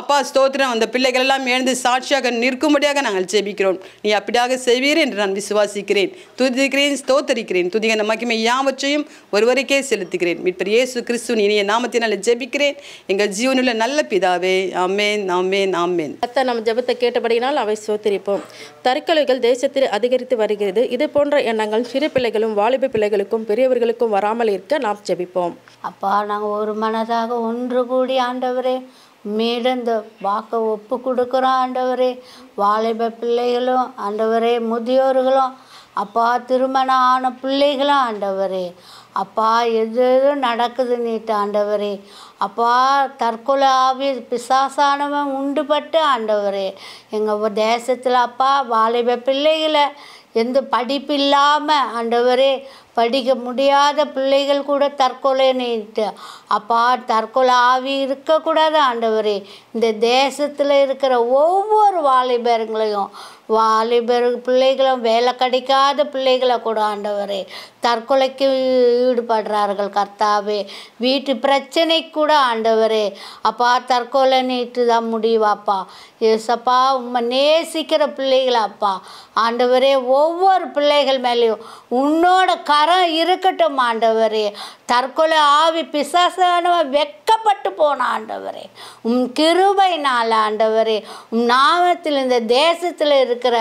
அப்பா ஸ்தோத்திரம். அந்த பிள்ளைகள் எல்லாம் எழுந்து சாட்சியாக நிற்கும்படியாக நாங்கள் ஜெபிக்கிறோம். நீ அப்படியாக செய்வீர் என்று நான் விசுவாசிக்கிறேன், துதிக்கிறேன், ஸ்தோத்தரிக்கிறேன். துதிகிற மகிமை யாவற்றையும் ஒருவருக்கே செலுத்துகிறேன். மீட்பர் இயேசு கிறிஸ்துவின் இனிய நாமத்தினால் ஜெபிக்கிறேன் எங்கள் ஜீவனுள்ள நல்ல பிதாவே. ஆமென், ஆமென், ஆமென். கர்த்தர் நம் ஜெபத்தை கேட்டபடியினால் அவை ஸ்தோத்திரிப்போம். தற்கொலைகள் தேசத்தில் அதிகரித்து வருகிறது. இது போன்ற எண்ணங்கள் சிறு பிள்ளைகளும் வாலிப பிள்ளைகளுக்கும் பெரியவர்களுக்கும் வராமல் இருக்க நாம் ஜெபிப்போம். அப்பா, நாங்கள் ஒரு மனதாக ஒன்று கூடி ஆண்டவரே மீண்டும் இந்த வாக்கை ஒப்பு கொடுக்குறோம் ஆண்டவரே. வாலிப பிள்ளைகளும் ஆண்டவரே, முதியோர்களும் அப்பா, திருமணம் ஆன பிள்ளைகளும் ஆண்டவரே, அப்பா எது நடக்குது நீட்டு ஆண்டவரே. அப்பா, தற்கொலை ஆவி பிசாசானவன் உண்டுபட்டு ஆண்டவரே எங்கள் தேசத்தில் அப்பா வாலிப பிள்ளைகளை எந்த படிப்பு இல்லாமல் ஆண்டவரே படிக்க முடியாத பிள்ளைகள் கூட தற்கொலை நீட்டு அப்பா தற்கொலை ஆவி இருக்கக்கூடாது ஆண்டவரே. இந்த தேசத்தில் இருக்கிற ஒவ்வொரு வாலிபர்களையும் பிள்ளைகளும் வேலை கிடைக்காத பிள்ளைகளை கூட ஆண்டவரே தற்கொலைக்கு ஈடுபடுறார்கள் கர்த்தாவே. வீட்டு பிரச்சனை கூட ஆண்டவரே அப்பா தற்கொலை நீட்டு தான் முடிவாப்பா. ஏசப்பா உம்மை நேசிக்கிற பிள்ளைகளாப்பா ஆண்டவரே, ஒவ்வொரு பிள்ளைகள் மேலேயும் உன்னோட கரம் இருக்கட்டும் ஆண்டவரே. தற்கொலை ஆவி பிசாசானவன் வெட்கப்பட்டு போன ஆண்டவரே, கிருபையினால் ஆண்டவரே நாமத்தில் இந்த தேசத்தில் இருக்கிற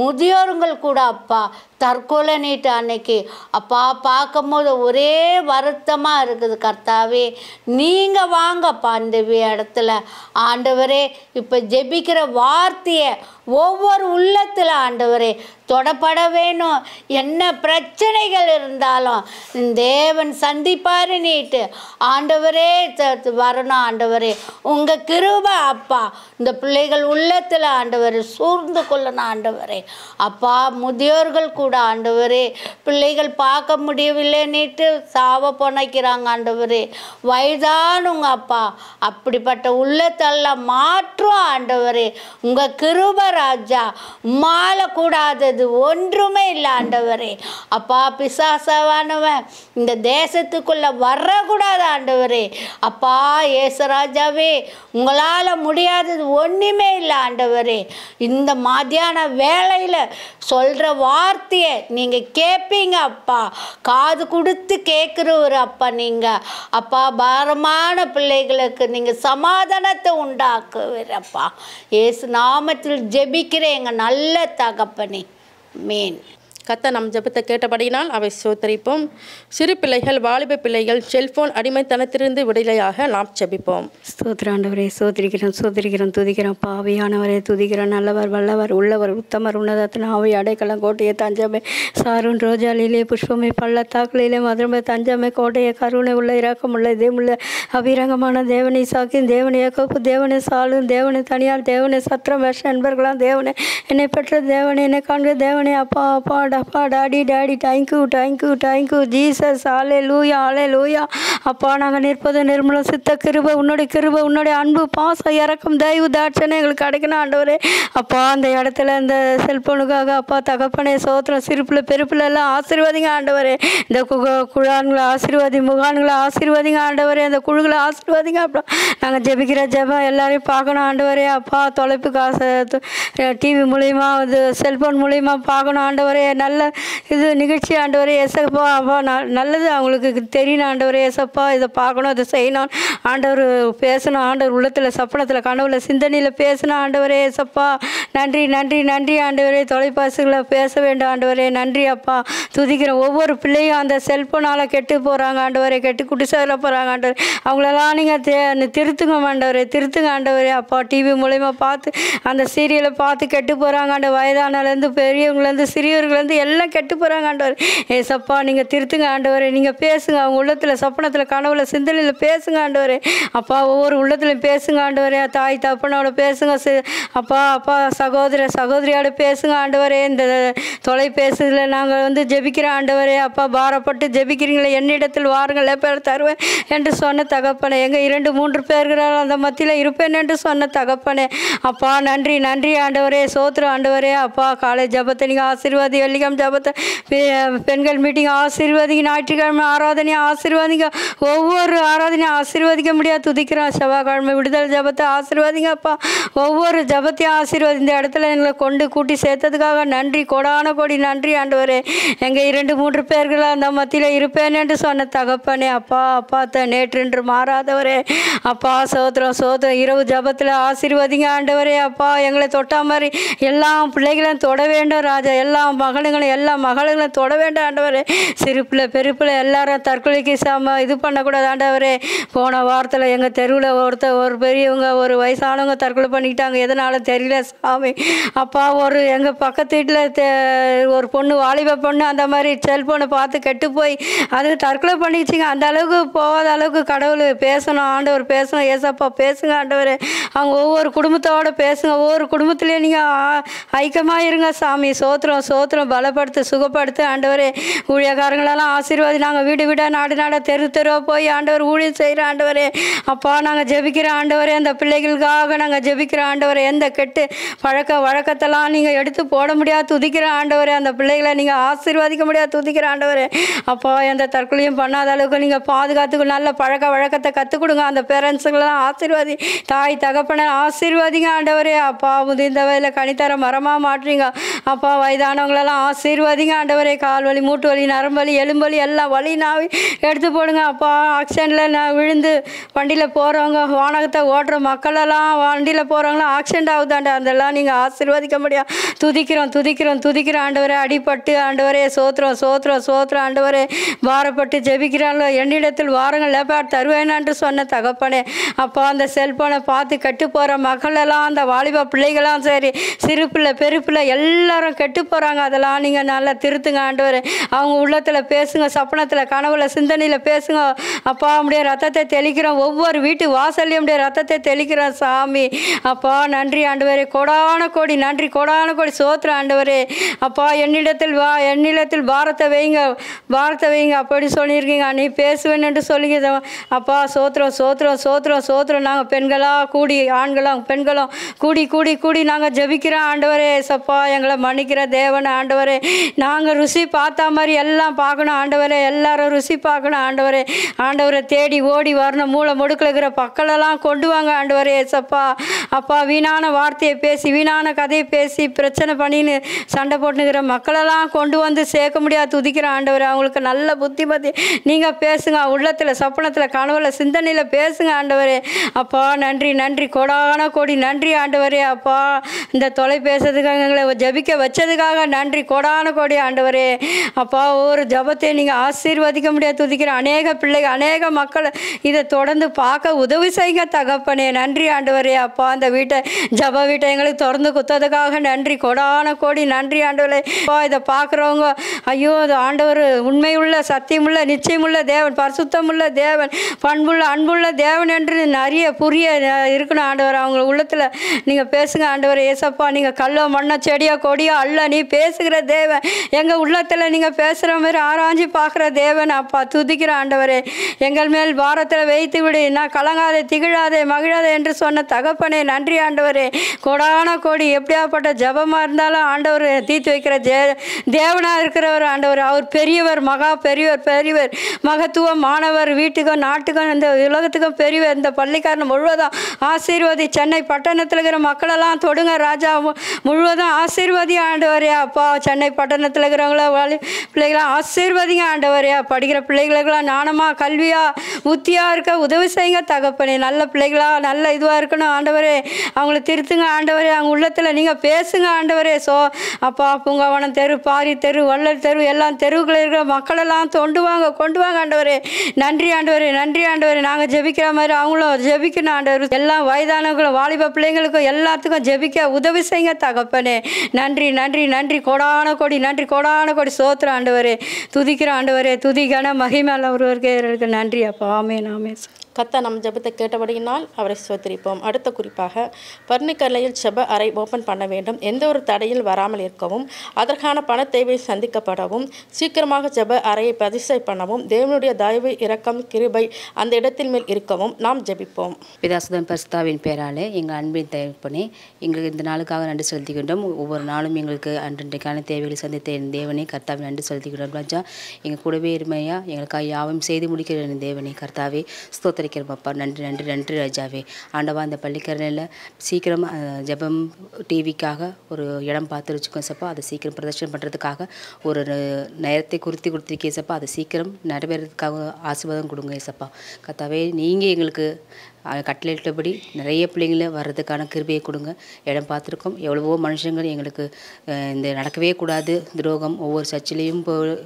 முதியோர்கள் கூட அப்பா தற்கொலை நீட்டு அன்னைக்கு அப்பா பார்க்கும் போது ஒரே வருத்தமாக இருக்குது கர்த்தாவே. நீங்கள் வாங்கப்பா இந்த இடத்துல ஆண்டவரே. இப்போ ஜெபிக்கிற வார்த்தையை ஒவ்வொரு உள்ளத்தில் ஆண்டவரே தொடப்பட வேணும். என்ன பிரச்சனைகள் இருந்தாலும் தேவன் சந்திப்பார் நீட்டு ஆண்டவரே வரணும் ஆண்டவரே. உங்கள் கிருபை அப்பா இந்த பிள்ளைகள் உள்ளத்தில் ஆண்டவரே சூழ்ந்து கொள்ளணும் ஆண்டவரே. அப்பா முதியோர்கள் கூட ஆண்டவரே பிள்ளைகள் பார்க்க முடியவில்லை நீட்டு சாவ புனைக்கிறாங்க ஆண்டவரே. வயதானுங்க அப்பா அப்படிப்பட்ட உள்ளத்தெல்லாம் மாற்றும் ஆண்டவரே. உங்கள் கிருபை ராஜா, உம்மால கூடாதது ஒன்றுமே இல்லை ஆண்டவரே. அப்பா, பிசாசவானவன் இந்த தேசத்துக்குள்ள வரக்கூடாது ஆண்டவரே. அப்பா ஏசராஜாவே, உங்களால் முடியாதது ஒன்றுமே இல்லை ஆண்டவரே. இந்த மத்தியான வேளையில் சொல்கிற வார்த்தையை நீங்கள் கேட்பீங்க அப்பா, காது கொடுத்து கேட்குறவர் அப்பா. நீங்கள் அப்பா பாரமான பிள்ளைகளுக்கு நீங்கள் சமாதானத்தை உண்டாக்குவீரப்பா. இயேசு நாமத்தில் ஜெபிக்கிறேன் எங்கள் நல்ல தகப்பனே. ஆமென். கர்த்தர் நம் ஜெபத்தை கேட்டபடியினால் அவை ஸ்தோத்திரிப்போம். சிறு பிள்ளைகள், வாலிப பிள்ளைகள் செல்போன் அடிமைத்தனத்திலிருந்து விடுதலையாக நாம் ஜெபிப்போம். ஸ்தோத்திர ஆண்டவரே, சோதரிக்கிறோம் சோதரிக்கிறோம் துதிக்கிறோம். பாவியானவரே துதிக்கிறோம். நல்லவர் வல்லவர் உள்ளவர் உத்தமர் உன்னதத்தின் ஆவி அடைக்கலம் கோட்டையை தஞ்சமே சாரும் ரோஜாலிலே புஷ்பமே பள்ளத்தாக்கிலே மதுரமே தஞ்சமே கோட்டையை கருணை உள்ள இரக்கமுள்ள இதயமுள்ள அபிரங்கமான தேவனை சாக்கின் தேவனை கோப்பு தேவனை சாலும் தேவனை தனியார் தேவனை சத்திரம் வருஷ நண்பர்களாம் தேவனை என்னை பெற்ற தேவனை என்னை காண்கிற தேவனை அப்பா அப்பா அப்பா daddy daddy thank you thank you thank you Jesus. Hallelujah hallelujah. அப்பா, நாங்கள் நிற்பது நிர்மலம் சித்த கிருபை, உன்னுடைய கிருபை, உன்னுடைய அன்பு பாசம் இறக்கம் தயவு தாட்சணை எங்களுக்கு கிடைக்கணும் ஆண்டவரே. அப்பா, அந்த இடத்துல இந்த செல்போனுக்காக அப்பா தகப்பனே சோத்திரம். சிறுப்பில் பெருப்பில் எல்லாம் ஆசீர்வாதிங்க ஆண்டவரே. இந்த குழான்களை ஆசீர்வாதி, முகான்களை ஆசீர்வாதிங்க ஆண்டவரே. அந்த குழுக்களை ஆசீர்வாதிங்க. அப்பா, நாங்கள் ஜெபிக்கிற ஜெபம் எல்லாரையும் பார்க்கணும் ஆண்டவரே. அப்பா, தொலைப்பு காசு டிவி மூலிமா இது செல்ஃபோன் மூலிமா பார்க்கணும் ஆண்டவரே. நல்ல இது நிகழ்ச்சி ஆண்டவரே. ஏசப்பா அப்பா நல்லது அவங்களுக்கு தெரியணும் ஆண்டவரே. ஏசப்பா இதை பார்க்கணும், இதை செய்யணும் ஆண்டவர். பேசணும் ஆண்டவர். உள்ளத்தில் சப்பனத்தில் கனவுல சிந்தனையில் பேசணும் ஆண்டவரே. ஏசப்பா நன்றி நன்றி நன்றி ஆண்டவரே. தொலைபேசிகளை பேச வேண்டும் ஆண்டவரே. நன்றி அப்பா. துதிக்கிறோம். ஒவ்வொரு பிள்ளையும் அந்த செல்ஃபோனால் கெட்டு போகிறாங்க ஆண்டவரே. கெட்டு குடிசையில் போகிறாங்க ஆண்டவர். அவங்களெல்லாம் நீங்கள் திருத்துங்க ஆண்டவரே. திருத்துங்க ஆண்டவரே. அப்பா, டிவி மூலயமா பார்த்து அந்த சீரியலை பார்த்து கெட்டு போகிறாங்க ஆண்டவர். வயதானலேருந்து பெரியவங்கலேருந்து சிறியவர்களேருந்து எல்லாம் கெட்டு போகிறாங்க ஆண்டவர். ஏசப்பா நீங்கள் திருத்துங்க ஆண்டவரே. நீங்கள் பேசுங்க. அவங்க உள்ளத்தில் சப்பனத்தில் கனவுல சிந்தனையில் பேசுங்க ஆண்டவரே. அப்பா, ஒவ்வொரு உள்ளத்துலையும் பேசுங்க ஆண்டவரே. தாய் தப்பனோட பேசுங்க அப்பா. அப்பா, சகோதர சகோதரியோட பேசுங்க ஆண்டவரே. இந்த தொலைபேசியில் நாங்கள் ஜெபிக்கிறோம் ஆண்டவரே. அப்பா, பாரப்பட்டு ஜெபிக்கிறீங்களே, என்னிடத்தில் வாருங்கள் பேர் தருவேன் என்று சொன்ன தகப்பனே. எங்கள் 2-3 பேர்களால் அந்த மத்தியில் இருப்பேன் என்று சொன்ன தகப்பனே. அப்பா, நன்றி நன்றி ஆண்டவரே. சோத்திரம் ஆண்டவரே. அப்பா, காலை ஜபத்தை நீங்கள் ஆசீர்வாதி, வெள்ளிக்கிழமை ஜபத்தை பெண்கள் மீட்டிங் ஆசீர்வாதிங்க, ஞாயிற்றுக்கிழமை ஆராதனை ஆசீர்வாதிங்க, ஒவ்வொரு ஆராதனையும் ஆசீர்வதிக்க முடியாது துதிக்கிறோம். செவ்வாய்க்கிழமை விடுதலை ஜபத்தை ஆசீர்வாதிங்க அப்பா. ஒவ்வொரு ஜபத்தையும் ஆசீர்வாதி. இந்த இடத்துல எங்களை கொண்டு கூட்டி சேர்த்ததுக்காக நன்றி, கோடான கோடி நன்றி ஆண்டவரே. எங்கள் 2-3 பேர்களாக அந்த மத்தியில் இருப்பேன் என்று சொன்ன தகப்பனே. அப்பா அப்பா நேற்று என்று மாறாதவரே. அப்பா, சோத்திரம் சோத்திரம். இரவு ஜபத்தில் ஆசீர்வதிங்க ஆண்டவரே. அப்பா, எங்களை தொட்டா மாதிரி எல்லா பிள்ளைகளையும் தொட வேண்டும் ராஜா. எல்லா மகளுங்களும் தொட வேண்டும் ஆண்டவரே. சிறுப்பில் பெருப்பில் எல்லாரும் தற்கொலைக்கு இது பண்ணக்கூடாது ஆண்டவரே. போன வாரத்தில் எங்கள் தெருவில் ஒரு பெரியவங்க, ஒரு வயசானவங்க தற்கொலை பண்ணிக்கிட்டாங்க. எதனால தெரியல சாமி. அப்பா, எங்கள் பக்கத்து வீட்டில் ஒரு பொண்ணு, வாலிப பொண்ணு, அந்த மாதிரி செல்ஃபோனை பார்த்து கெட்டு போய் அது தற்கொலை பண்ணிச்சிங்க. அந்த அளவுக்கு போகாத அளவுக்கு கடவுள் பேசணும் ஆண்டவர், பேசணும். ஏசப்பா பேசுங்க ஆண்டவரே. அவங்க ஒவ்வொரு குடும்பத்தோடு பேசுங்க. ஒவ்வொரு குடும்பத்துலேயும் நீங்கள் ஐக்கியமாக இருங்க சாமி. சோத்திரம் சோத்திரம். பலப்படுத்து, சுகப்படுத்து ஆண்டவரே. ஊழியக்காரங்களெல்லாம் ஆசீர்வாதி. நாங்கள் வீடு வீடாக நாடு நாடாக தெரு தெருவாக போய் ஆண்டவர் ஊழியம் செய்கிற ஆண்டவரே. அப்பா, நாங்கள் ஜெபிக்கிற ஆண்டவரே. அந்த பிள்ளைகளுக்காக நாங்கள் ஜெபிக்கிற ஆண்டவரே. எந்த கெட்டு வழக்கத்தெல்லாம் நீங்கள் எடுத்து போட முடியாது துதிக்கிற ஆண்டவரே. அந்த பிள்ளைகளை நீங்கள் ஆசீர்வாதிக்க முடியாது துதிக்கிற ஆண்டவரே. அப்பா, எந்த தற்கொலையும் பண்ணாத அளவுக்கு நீங்கள் பாதுகாத்துக்கு நல்ல வழக்கத்தை கற்றுக் கொடுங்க. அந்த பேரண்ட்ஸுங்களெல்லாம் ஆசீர்வாதி. தாய் தகப்பனை ஆசீர்வாதிங்க ஆண்டவரே. அப்பா, முதிர்ந்த வயதில் கனித்தர மரமாக மாற்றுறீங்க அப்பா. வயதானவங்களெல்லாம் ஆசீர்வாதிங்க ஆண்டவரே. கால் வலி, மூட்டு வலி, நரம்பு வலி, எலும்பு வலி எல்லாம் வலி நாவி எடுத்து போடுங்க அப்பா. ஆக்சிடென்ட்டில் விழுந்து வண்டியில் போகிறவங்க, வானகத்தை ஓட்டுற மக்களெல்லாம் வண்டியில் போகிறவங்களாம் ஆக்சிடென்ட் ஆகுதாண்டா. அதெல்லாம் நீங்கள் ஆசீர்வதிக்க முடியாது. துதிக்கிறோம் துதிக்கிறோம் துதிக்கிறோம் ஆண்டவரே. அடிப்பட்டு ஆண்டவரே. சோத்திரம் சோத்திரம் சோத்திரம் ஆண்டவரே. பாரப்பட்டு ஜெபிக்கிறாங்களோ என்னிடத்தில் வாருங்கள் லேப்பாட் தருவேனான்று சொன்ன தகப்பனே. அப்பா, அந்த செல்ஃபோனை பார்த்து கெட்டு போகிற மக்களெல்லாம், அந்த வாலிப பிள்ளைகளாம் சரி, சிறு பிள்ளை பெரு பிள்ளை எல்லாரும் கெட்டு போகிறாங்க. அதெல்லாம் நீங்கள் நல்லா திருத்துங்க ஆண்டவரே. அவங்க உள்ளத்தில் பேசுங்க, சப்பனத்தில் கனவுல சிந்தனையில் பேசுங்க அப்பா. உடைய ரத்தத்தை தெளிக்கிறோம், ஒவ்வொரு வீட்டு வாசல்லையும் உடைய ரத்தத்தை தெளிக்கிறோம் சாமி. அப்பா நன்றி ஆண்டவரே, கோடான கோடி நன்றி, கோடான கோடி சோத்திரம் ஆண்டவரே. அப்பா என்னிடத்தில் பாரத்தை வைங்க அப்படி சொல்லியிருக்கீங்க. நீ பேசுவேன் என்று சொல்லுங்க அப்பா. சோத்திரம் சோத்திரம் சோத்திரம் சோத்திரம். நாங்கள் பெண்களாக கூடி ஆண்களும் பெண்களும் கூடி கூடி கூடி நாங்கள் ஜெபிக்கிறோம் ஆண்டவரே. சப்பா எங்களை மன்னிக்கிற தேவன் ஆண்டவரே. நாங்கள் ருசி பார்த்தா மாதிரி எல்லாம் பார்க்கணும் ஆண்டவரே, எல்லாரும் ருசி பார்க்கணும் ஆண்டவரே. ஆண்டவரை தேடி ஓடி வரணும், மூளை முடுக்கில் இருக்கிற பக்களெல்லாம் கொண்டு வாங்க ஆண்டவரே. சப்பா அப்பா வீணான வார்த்தையை பேசி வீணான கதையை பேசி பிரச்சனை பண்ணின்னு சண்டை போட்டுக்கிற மக்களெல்லாம் கொண்டு வந்து சேர்க்க முடியாது துதிக்கிற ஆண்டவரே. அவங்களுக்கு நல்ல புத்திமதி நீங்கள் பேசுங்க, உள்ளத்தில் சப்பனத்தில் கனவுல சிந்தனையில் பேசுங்க ஆண்டவரே. அப்பா நன்றி நன்றி, கோடான கோடி நன்றி ஆண்டவரே. அப்பா இந்த தொலைபேசுறதுக்காக எங்களை ஜபிக்க வச்சதுக்காக நன்றி, கோடான கோடி ஆண்டவரே. அப்பா ஒரு ஜபத்தை நீங்கள் ஆசீர்வதிக்க முடியாது துதிக்கிற அநேக பிள்ளைகள் அநேக மக்கள் இதை தொடர்ந்து பார்க்க உதவி செய்யுங்க தகப்பனே. நன்றி ஆண்டவரே. அப்பா அந்த ஜப வீட்டை எங்களுக்கு திறந்து குத்ததுக்காக நன்றி, கோடான கோடி நன்றி ஆண்டவரே. அப்பா இதை பார்க்குறவங்க ஐயோ அது ஆண்டவர் உண்மையுள்ள சத்தியமுள்ள நிச்சயமுள்ள தேவன், பரிசுத்தமுள்ள தேவன், பண்புள்ள அன்புள்ள தேவன் என்று நிறைய புரிய இருக்கணும் ஆண்டவர். அவங்க உள்ளத்தில் நீங்கள் பேசுங்க ஆண்டவர். ஏசப்பா நீங்கள் கல்லோ மண்ணோ செடியோ கொடியோ அல்ல, நீ பேசுகிற தேவன். எங்கள் உள்ளத்தில் நீங்கள் பேசுகிற மாதிரி ஆராய்ச்சி பார்க்குற தேவன். அப்பா துதிக்கிற ஆண்டவரே. எங்கள் மேல் பாரத்தில் வைத்து விடு, நான் கலங்காதே திகழாதே மகிழாதே என்று சொன்ன தகப்பனே நன்றி ஆண்டவரே. கோடான கோடி எப்படியாப்பட்ட ஜபமாக இருந்தாலும் ஆண்டவர் தீர்த்து வைக்கிற தேவனாக இருக்கிறவர் ஆண்டவர். அவர் பெரியவர், மகா பெரியவர் மகத்துவம் மாணவர், வீட்டுக்கும் நாட்டுக்கும் இந்த உலகத்துக்கும் பெரியவர். இந்த பள்ளிக்காரன் முழுவதும் ஆசீர்வதி, சென்னை பட்டணத்தில் இருக்கிற மக்களெல்லாம் தொடுங்க ராஜா, முழுவதும் ஆசீர்வதி ஆண்டவரே. அப்பா சென்னை பட்டணத்தில் இருக்கிறவங்கள பிள்ளைகளாம் ஆசீர்வதிங்க ஆண்டவரே. படிக்கிற பிள்ளைகளுக்கெல்லாம் ஞானமாக கல்வியாக புத்தியாக இருக்க உதவி செய்யுங்க தகப்பனே. நல்ல பிள்ளைகளாக நல்ல இதுவாக இருக்கணும் ஆண்டவரே. அவங்கள திருத்துங்க ஆண்டவரே. அவங்க உள்ளத்தில் நீங்கள் பேசுங்க ஆண்டவரே. அப்பா பூங்காவனம் தெரு, பாரி தெரு, வள்ளல் தெரு, எல்லாம் தெருவுகளில் இருக்கிற மக்களெல்லாம் கொண்டு வாங்க ஆண்டவரே. நன்றி ஆண்டவரே, நன்றி ஆண்டவரே. நாங்கள் ஜெபிக்கிற மாதிரி அவங்களும் ஜெபிக்கணும் ஆண்டவர். எல்லாம் வயதானவங்களும் வாலிப பிள்ளைங்களுக்கும் எல்லாத்துக்கும் ஜெபிக்க உதவி செய்யுங்க தகப்பனே. நன்றி நன்றி நன்றி, கோடான கோடி நன்றி, கோடான கோடி சோத்திரம் ஆண்டவரே. துதிக்கிற ஆண்டவரே. துதிக்கான மகிமையால் ஒருவருக்கு நன்றி அப்பா. ஆமென் ஆமென். கர்த்தர் நம் ஜெபத்தை கேட்டபடியினால் அவரை ஸ்தோத்திரிப்போம். அடுத்த குறிப்பாக பர்ணிக்கல்லையில் ஜெப அறை ஓப்பன் பண்ண வேண்டும், எந்த ஒரு தடையில் வராமல் இருக்கவும், அதற்கான பண தேவை சந்திக்கப்படவும், சீக்கிரமாக ஜெப அறையை பதிசை பண்ணவும், தேவனுடைய தயவு இரக்கம் கிருபை அந்த இடத்தில் மேல் இருக்கவும் நாம் ஜெபிப்போம். பிதாசுதன் பரிசுத்தாவின் பேராலே எங்கள் அன்பின் தயப்பனே எங்களுக்கு இந்த நாளுக்காக நன்றி செலுத்திக்கின்றோம். ஒவ்வொரு நாளும் எங்களுக்கு அன்றைக்கான தேவைகளை சந்தித்த என் தேவனை கர்த்தாவை நன்றி செலுத்திக்கின்றோம் ராஜா. எங்கள் கூடவே இருமையா எங்களுக்காக யாவும் செய்து முடிக்கிற என் தேவனை கர்த்தாவே ஸ்தோத்திரிக்கிறோம் அப்பா. நன்றி நன்றி நன்றி ராஜாவே. ஆண்டவா இந்த பள்ளிக்கரணையில் சீக்கிரம் ஜெபம் டிவிக்காக ஒரு இடம் பார்த்து வச்சுக்கோங்க சப்பா. அதை சீக்கிரம் பிரதர்ஷனம் பண்ணுறதுக்காக ஒரு நேரத்தை கொடுத்துருக்கே சப்பா. அதை சீக்கிரம் நிறைவேறதுக்காக ஆசீர்வாதம் கொடுங்க சப்பா. கர்த்தாவே நீங்கள் எங்களுக்கு கட்டளையிட்டபடி நிறைய பிள்ளைங்கள வர்றதுக்கான கிருபையை கொடுங்க. இடம் பார்த்துருக்கோம், எவ்வளவோ மனுஷங்கள் எங்களுக்கு இந்த நடக்கவே கூடாது துரோகம், ஒவ்வொரு சர்ச்சிலையும்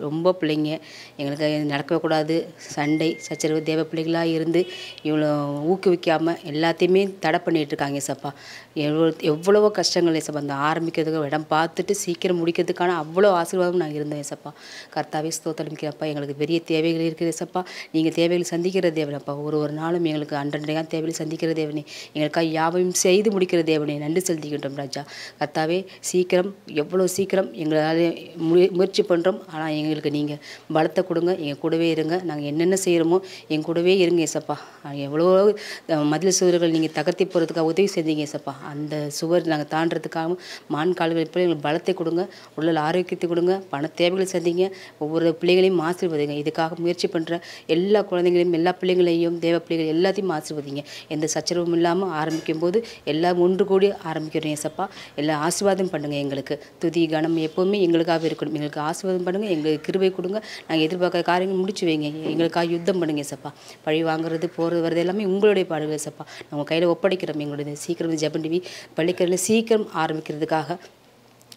ரொம்ப பிள்ளைங்க எங்களுக்கு நடக்கவே கூடாது சண்டை சச்சரவு, தேவ பிள்ளைகளாக இருந்து இவ்வளோ ஊக்குவிக்காமல் எல்லாத்தையுமே தடை பண்ணிகிட்ருக்காங்க சப்பா. எவ்வளவோ கஷ்டங்கள் சப்பா. அந்த ஆரம்பிக்கிறதுக்கு இடம் பார்த்துட்டு சீக்கிரம் முடிக்கிறதுக்கான அவ்வளோ ஆசீர்வாதம் நாங்கள் இருந்தோம் சப்பா. கர்த்தாவே ஸ்தோத்திரிக்கிறப்பா. எங்களுக்கு பெரிய தேவைகள் இருக்குது சப்பா. நீங்கள் தேவைகளை சந்திக்கிற தேவனப்பா. ஒரு நாளும் எங்களுக்கு அன்றன்றைய தேவையை சந்திக்கிற தேவனே, எங்களுக்காக யாவையும் செய்து முடிக்கிற தேவனே நன்றி செலுத்திக்கின்றோம் ராஜா. கர்த்தாவே சீக்கிரம் எவ்வளோ சீக்கிரம் எங்களால் முயற்சி பண்ணுறோம். ஆனால் எங்களுக்கு நீங்கள் பலத்தை கொடுங்க, எங்கள் கூடவே இருங்க. நாங்கள் என்னென்ன செய்கிறோமோ எங்கள் கூடவே இருங்க ஏசப்பா. எவ்வளோ மதில் சுவர்கள் நீங்கள் தகர்த்தி போகிறதுக்காக உதவி செஞ்சீங்க ஏசப்பா. அந்த சுவர் நாங்கள் தாண்டறதுக்காகவும் மான் கால்கள் போய் எங்களுக்கு பலத்தை கொடுங்க, உடல் ஆரோக்கியத்தை கொடுங்க, பண தேவைகளை சந்திங்க, ஒவ்வொரு பிள்ளைகளையும் ஆசீர்வதிங்க. இதுக்காக முயற்சி பண்ணுற எல்லா குழந்தைங்களையும் எல்லா பிள்ளைங்களையும் தேவ பிள்ளைகள் எல்லாத்தையும் ஆசீர்வதிங்க. எந்த சச்சரவும் இல்லாமல் ஆரம்பிக்கும் போது எல்லாம் ஒன்று கூடி ஆரம்பிக்கிறோம் ஏசப்பா. எல்லாம் ஆசீர்வாதம் பண்ணுங்கள். எங்களுக்கு துதி கனம் எப்போவுமே எங்களுக்காக இருக்கணும். எங்களுக்கு ஆசீர்வாதம் பண்ணுங்கள், எங்களுக்கு கிருபை கொடுங்க. நாங்கள் எதிர்பார்க்குற காரியங்கள் முடிச்சு வைங்க. எங்களுக்காக யுத்தம் பண்ணுங்க ஏசப்பா. பழி வாங்குறது போகிறது வர்றது எல்லாமே உங்களுடைய பாடுகள் ஏசப்பா. நாங்கள் கையில் ஒப்படைக்கிறோம். எங்களுடைய சீக்கிரம் ஜெபம் டிவி பள்ளிக்கரையில் சீக்கிரம் ஆரம்பிக்கிறதுக்காக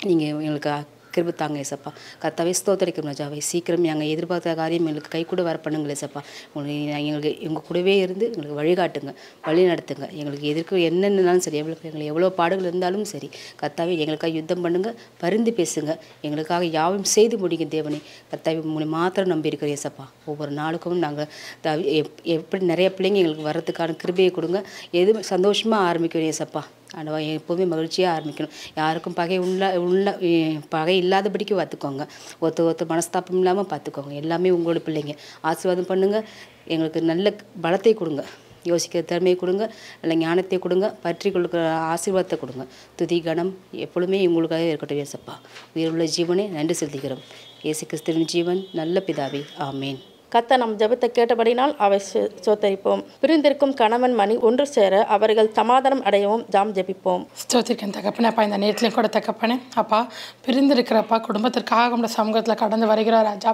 நீங்கள் எங்களுக்கு கிருபை தாங்க ஏசப்பா. கர்த்தாவே ஸ்தோத்திரிக்கிறோம் ராஜாவே. சீக்கிரம் நாங்கள் எதிர்பார்த்த காரியம் எங்களுக்கு கை கூட வர பண்ணுங்க ஏசப்பா. எங்களுக்கு எங்கள் கூடவே இருந்து எங்களுக்கு வழிகாட்டுங்க, வழி நடத்துங்க. எங்களுக்கு எதிர்க்க என்னென்னாலும் சரி, எங்களுக்கு எவ்வளோ பாடுகள் இருந்தாலும் சரி, கர்த்தாவே எங்களுக்காக யுத்தம் பண்ணுங்க, பரிந்து பேசுங்க, எங்களுக்காக யாவும் செய்து முடிங்க தேவனே. கர்த்தாவே உங்களை மாத்திரம் நம்பி இருக்கிற ஏசப்பா. ஒவ்வொரு நாளுக்கும் நாங்கள் எப்படி நிறைய பிள்ளைங்க எங்களுக்கு வர்றதுக்கான கிருபையை கொடுங்க. எது சந்தோஷமாக ஆரம்பிக்கணும் ஏசப்பா. ஆண்டவா எப்போவுமே மகிழ்ச்சியாக ஆரம்பிக்கணும். யாருக்கும் பகை இல்லாதபடிக்கு பார்த்துக்கோங்க. ஒருத்தர் மனஸ்தாபம் இல்லாமல் பார்த்துக்கோங்க. எல்லாமே உங்களோட பிள்ளைங்க. ஆசீர்வாதம் பண்ணுங்கள். எங்களுக்கு நல்ல பலத்தை கொடுங்க, யோசிக்கிற திறமையை கொடுங்க, நல்ல ஞானத்தை கொடுங்க, பற்றி கொடுக்குற ஆசீர்வாதத்தை கொடுங்க. துதி கணம் எப்பொழுதுமே உங்களுக்காக இருக்கட்டும் ஏசப்பா. உயிருள்ள ஜீவனே நன்றி செலுத்துகிறோம். இயேசு கிறிஸ்துவின் ஜீவன் நல்ல பிதாவே, ஆமேன். கர்த்தர் நம் ஜெபத்தை கேட்டபடினால் அவை சோத்தரிப்போம். பிரிந்திருக்கும் கணவன் மணி ஒன்று சேர அவர்கள் சமாதானம் அடையவும் ஜாம் ஜெபிப்போம். ஸ்தோத்திரிக்கேன் தகப்பனே. அப்பா இந்த நேரத்துலையும் கூட தகப்பனே அப்பா பிரிந்திருக்கிறப்பா குடும்பத்திற்காக உங்களோட சமூகத்தில் கடந்து வருகிறார் ராஜா.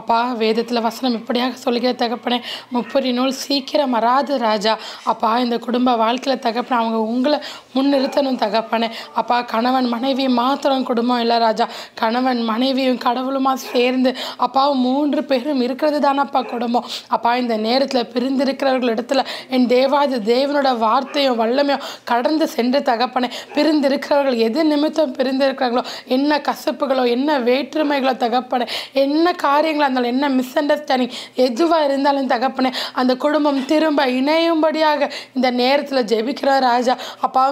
அப்பா வேதத்தில் வசனம் இப்படியாக சொல்லுகிற தகப்பனே, முப்பரி நூல் சீக்கிரம் வராது ராஜா. அப்பா இந்த குடும்ப வாழ்க்கையில் தகப்பனே அவங்க உங்களை முன்னிறுத்தணும் தகப்பனே. அப்பா கணவன் மனைவி மாத்திரம் குடும்பம் இல்லை ராஜா. கணவன் மனைவியும் கடவுளுமா சேர்ந்து அப்பா 3 பேரும் இருக்கிறது தானப்பா குடும்பம். அப்பா இந்த நேரத்தில் பிரிந்திருக்கிறவர்கள் இடத்துல என் தேவனோட வார்த்தையும் வல்லமையும் கடந்து சென்று தகப்பனே, பிரிந்திருக்கிறவர்கள் எது நிமித்தம் பிரிந்திருக்கிறார்களோ, என்ன கசப்புகளோ என்ன வேற்றுமைகளோ தகப்பனே, என்ன காரியங்களோ இருந்தாலும், என்ன மிஸ் அண்டர்ஸ்டாண்டிங் எதுவாக இருந்தாலும் தகப்பனே, அந்த குடும்பம் திரும்ப இணையும்படியாக இந்த நேரத்தில் ஜெபிக்கிறார் ராஜா. அப்பா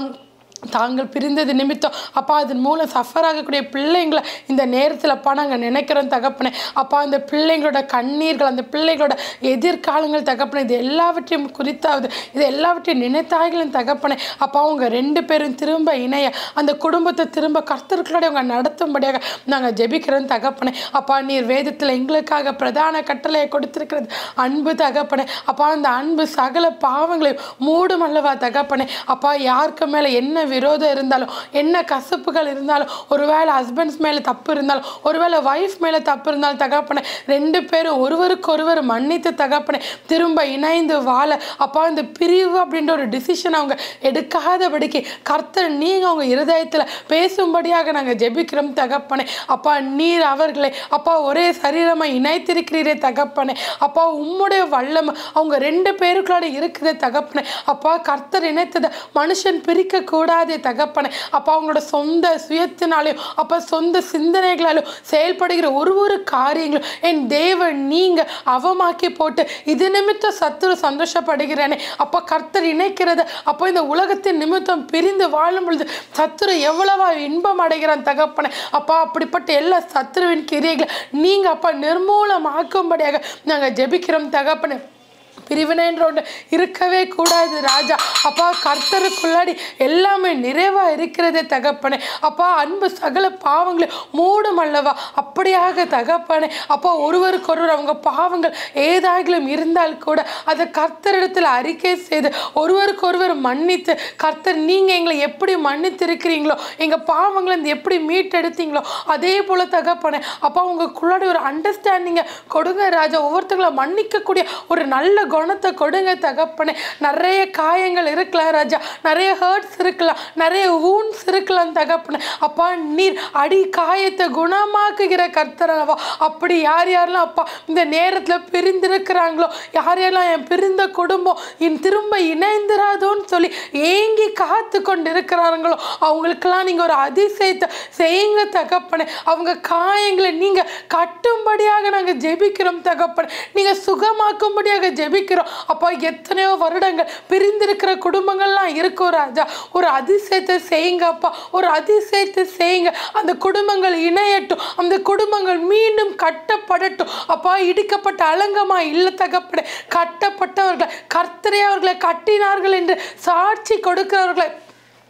தாங்கள் பிரிந்தது நிமித்தம் அப்பா அதன் மூலம் சஃபர் ஆகக்கூடிய பிள்ளைங்களை இந்த நேரத்தில் அப்பா நாங்கள் நினைக்கிறோம் தகப்பனே. அப்பா அந்த பிள்ளைங்களோட கண்ணீர்கள், அந்த பிள்ளைகளோட எதிர்காலங்கள் தகப்பனே, இது எல்லாவற்றையும் குறித்தாவது இது எல்லாவற்றையும் நினைத்தாய்களும் தகப்பனே. அப்பா அவங்க 2 பேரும் திரும்ப இணைய அந்த குடும்பத்தை திரும்ப கர்த்தர்களோட அவங்க நடத்தும்படியாக நாங்கள் ஜெபிக்கிறோம் தகப்பனே. அப்பா நீர் வேதத்தில் எங்களுக்காக பிரதான கட்டளையை கொடுத்திருக்கிறது அன்பு தகப்பனே. அப்பா அந்த அன்பு சகல பாவங்களையும் மூடும் அல்லவா தகப்பனே. அப்பா யாருக்கு மேலே என்ன விரோதம் இருந்தாலும், என்ன கசப்புகள் இருந்தாலும், ஒருவேளை ஹஸ்பண்ட்ஸ் மேலே தப்பு இருந்தாலும், ஒருவேளை ஒய்ஃப் மேலே தப்பு இருந்தாலும் தகப்பனே, 2 பேரும் ஒருவருக்கொருவர் மன்னித்து தகப்பனே திரும்ப இணைந்து வாழ அப்பா இந்த பிரிவு அப்படின்ற ஒரு டிசிஷன் அவங்க எடுக்காதபடிக்கு கர்த்தர் நீங்கள் அவங்க இருதயத்தில் பேசும்படியாக நாங்கள் ஜெபிக்கிறோம் தகப்பனே. அப்பா நீர் அவர்களை அப்பா ஒரே சரீரமாக இணைத்திருக்கிறீரே தகப்பனே. அப்பா உம்முடைய வல்லம் அவங்க 2 பேருக்குள்ளாட இருக்குதே தகப்பனே. அப்பா கர்த்தர் இணைத்ததை மனுஷன் பிரிக்கக்கூடாது தகப்பனே. அப்பா அவங்களோட சொந்த சுயத்தினாலையும் அப்பா சொந்த சிந்தனைகளாலும் செயல்படுகிற ஒரு காரியங்களும் என் தேவன் நீங்க அவமாக்கி போட்டு இது நிமித்தம் சத்துரு சந்தோஷப்படுகிறேனே. அப்பா கர்த்தர் இணைக்கிறத அப்போ இந்த உலகத்தின் நிமித்தம் பிரிந்து வாழும் பொழுது சத்துரு எவ்வளவா இன்பம் அடைகிறான் தகப்பனே. அப்பா அப்படிப்பட்ட எல்லா சத்துருவின் கிரியைகளை நீங்க அப்பா நிர்மூலமாக்கும்படியாக நாங்கள் ஜெபிக்கிறோம் தகப்பனே. பிரிவினைன்ற ஒன்று இருக்கவே கூடாது ராஜா. அப்பா கர்த்தருக்குள்ளாடி எல்லாமே நிறைவாக இருக்கிறதே தகப்பனே. அப்பா அன்பு சகல பாவங்களை மூடும் அல்லவா. அப்படியாக தகப்பனே அப்பா ஒருவருக்கொருவர் அவங்க பாவங்கள் ஏதாகிலும் இருந்தால் கூட அதை கர்த்தரிடத்தில் அறிக்கை செய்து ஒருவருக்கொருவர் மன்னித்து, கர்த்தர் நீங்கள் எங்களை எப்படி மன்னித்திருக்கிறீங்களோ, எங்கள் பாவங்களை எப்படி மீட்டெடுத்தீங்களோ அதே போல் தகப்பனே அப்பா உங்களுக்குள்ளாடி ஒரு அண்டர்ஸ்டாண்டிங்கை கொடுங்க ராஜா. ஒவ்வொருத்தங்களை மன்னிக்கக்கூடிய ஒரு நல்ல குணத்தை கொடுங்க தகப்பனே. நிறைய காயங்கள் இருக்கலாம் ராஜா, நிறைய ஹர்ட்ஸ் இருக்கலாம், நிறைய வூண்ட்ஸ் இருக்கலாம் தகப்பனே. அப்பா நீர் அடி காயத்தை குணமாக்குகிற கர்த்தரவா. அப்படி யாரெல்லாம் அப்பா இந்த நேரத்தில் பிரிந்திருக்கிறாங்களோ, யாரெல்லாம் என் பிரிந்த குடும்பம் திரும்ப இணைந்திராதோன்னு சொல்லி ஏங்கி காத்து கொண்டு இருக்கிறாங்களோ அவங்களுக்கெல்லாம் நீங்கள் ஒரு அதிசயத்தை செய்யுங்க தகப்பனே. அவங்க காயங்களை நீங்கள் கட்டும்படியாக நாங்கள் ஜெபிக்கிறோம் தகப்பனே. நீங்கள் சுகமாக்கும்படியாக ஜெபிக்கிறோம் அப்பா. எத்தனையோ வருடங்கள் பிரிந்திருக்கிற குடும்பங்கள்லாம் இருக்கும் ராஜா. ஒரு அதிசயத்தை செய்யுங்க அப்பா, ஒரு அதிசயத்தை செய்யுங்க. அந்த குடும்பங்கள் இணையட்டும், அந்த குடும்பங்கள் மீண்டும் கட்டப்படட்டும் அப்பா. இடிக்கப்பட்ட அலங்கமா இல்லை தகப்பனே, கட்டப்பட்டவர்களை கர்த்தரே அவர்களை கட்டினார்கள் என்று சாட்சி கொடுக்கிறவர்களை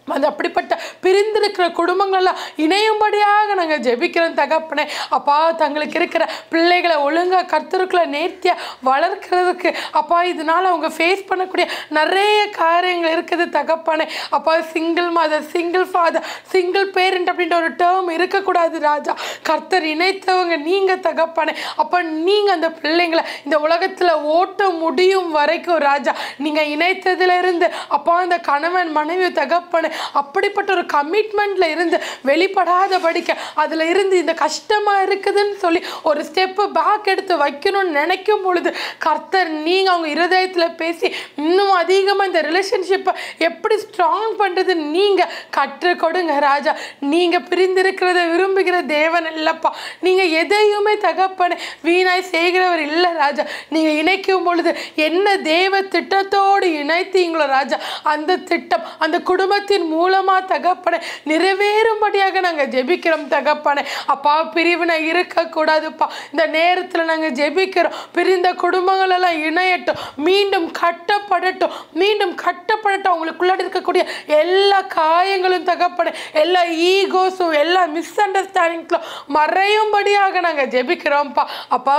அது அப்படிப்பட்ட பிரிந்திருக்கிற குடும்பங்கள்லாம் இணையும்படியாக நாங்கள் ஜெபிக்கிறோம் தகப்பனே. அப்பா தங்களுக்கு இருக்கிற பிள்ளைகளை ஒழுங்காக கர்த்தருக்குள்ள நேர்த்தியாக வளர்க்கிறதுக்கு அப்பா இதனால் அவங்க ஃபேஸ் பண்ணக்கூடிய நிறைய காரியங்கள் இருக்குது தகப்பனே. அப்பா single mother, single father, single parent அப்படின்ற ஒரு டேர்ம் இருக்கக்கூடாது ராஜா. கர்த்தர் இணைத்தவங்க நீங்கள் தகப்பனே. அப்போ நீங்கள் அந்த பிள்ளைங்களை இந்த உலகத்தில் ஓட்ட முடியும் வரைக்கும் ராஜா நீங்கள் இணைத்ததுலேருந்து அப்பா அந்த கணவன் மனைவி தகப்பனே அப்படிப்பட்ட ஒரு கமிட்மெண்ட்டில் இருந்து வெளிப்படாதபடிக்க அதில் இருந்து இந்த கஷ்டமாக இருக்குதுன்னு சொல்லி ஒரு ஸ்டெப்பு பேக் எடுத்து வைக்கணும்னு நினைக்கும் பொழுது கர்த்தர் நீங்கள் அவங்க இருதயத்தில் பேசி இன்னும் அதிகமாக இந்த ரிலேஷன்ஷிப்பை எப்படி ஸ்ட்ராங் பண்ணுறது நீங்கள் கற்றுக் கொடுங்க ராஜா. நீங்கள் பிரிந்திருக்கிறத விரும்புகிற தேவன் இல்லைப்பா. நீங்கள் எதையுமே தகப்பனே வீணாய் செய்கிறவர் இல்லை ராஜா. நீங்கள் இணைக்கும் பொழுது என்ன தேவ திட்டத்தோடு இணைத்தீங்களோ ராஜா, அந்த திட்டம் அந்த குடும்பத்தின் மூலமாக தகப்பனே நிறைவேறும்படியாக நாங்கள் ஜெபிக்கிறோம் தகப்பனே. அப்பா பிரிவினை இருக்கக்கூடாதுப்பா. இந்த நேரத்தில் நாங்கள் ஜெபிக்கிறோம், பிரிந்த குடும்பங்கள் எல்லாம் இணையட்டும், மீண்டும் கட்டப்படட்டும், மீண்டும் கட்டப்படட்டும். அவங்களுக்குள்ள இருக்கக்கூடிய எல்லா காயங்களும் தகப்பனே, எல்லா ஈகோஸும் எல்லா மிஸ் அண்டர்ஸ்டாண்டிங்ஸும் மறையும்படியாக நாங்கள் ஜெபிக்கிறோம்ப்பா. அப்பா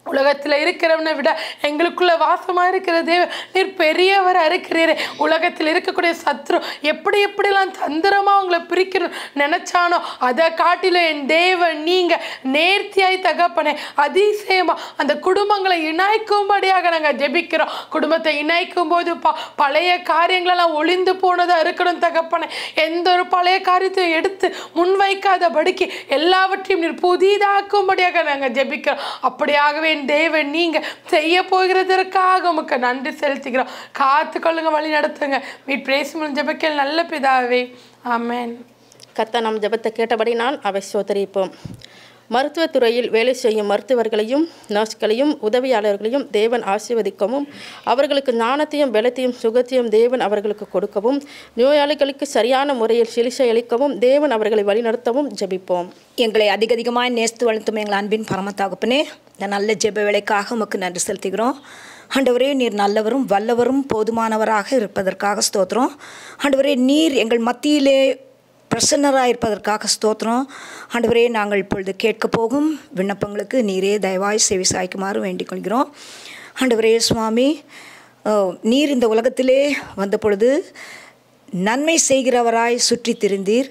உலகத்தில் இருக்கிறவனை விட எங்களுக்குள்ள வாசமாக இருக்கிற தேவன் நீர் பெரியவராக இருக்கிறீரே. உலகத்தில் இருக்கக்கூடிய சத்ரு எப்படிலாம் தந்திரமாக உங்களை பிரிக்கணும் நினச்சானோ அதை காட்டிலும் என் தேவன் நீங்கள் நேர்த்தியாய் தகப்பனே அதிசயமாக அந்த குடும்பங்களை இணைக்கும்படியாக நாங்கள் ஜெபிக்கிறோம். குடும்பத்தை இணைக்கும் போது பழைய காரியங்களெல்லாம் ஒளிந்து போனதாக இருக்கணும் தகப்பனே. எந்த ஒரு பழைய காரியத்தையும் எடுத்து முன்வைக்காதபடிக்கு எல்லாவற்றையும் நீர் புதிதாக்கும்படியாக நாங்கள் ஜெபிக்கிறோம். அப்படியாகவே தேவன் நீங்க செய்ய போகிறதற்காக உமக்கு நன்றி செலுத்துகிறோம். காத்துக்கொள்ளுங்க, வழி நடத்துங்க. மீட் பிரேசும் ஜெபக்கேள் நல்ல பிதாவே, ஆமென். கர்த்தர் நம் ஜெபத்தை கேட்டபடி நான் அவை சோதரிப்போம். மருத்துவத்துறையில் வேலை செய்யும் மருத்துவர்களையும் நர்ஸ்களையும் உதவியாளர்களையும் தேவன் ஆசீர்வதிக்கவும், அவர்களுக்கு ஞானத்தையும் பலத்தையும் சுகத்தையும் தேவன் அவர்களுக்கு கொடுக்கவும், நோயாளிகளுக்கு சரியான முறையில் சிகிச்சை அளிக்கவும் தேவன் அவர்களை வழிநடத்தவும் ஜெபிப்போம். எங்களை அதிகமாய் நேசித்து வளர்த்தும் எங்கள் அன்பின் பரமத்தாகப்பனே, இந்த நல்ல ஜெப வேலைக்காக உமக்கு நன்றி செலுத்துகிறோம். ஆண்டவரே நீர் நல்லவரும் வல்லவரும் போதுமானவராக இருப்பதற்காக ஸ்தோத்திரம். ஆண்டவரே நீர் எங்கள் மத்தியிலே பிரசன்னராக இருப்பதற்காக ஸ்தோத்திரம். ஆண்டவரே நாங்கள் இப்பொழுது கேட்க போகும் விண்ணப்பங்களுக்கு நீரே தயவாய் செவி சாய்க்குமாறு வேண்டிக் கொள்கிறோம். ஆண்டவரே சுவாமி, நீர் இந்த உலகத்திலே வந்த பொழுது நன்மை செய்கிறவராய் சுற்றி திரிந்தீர்.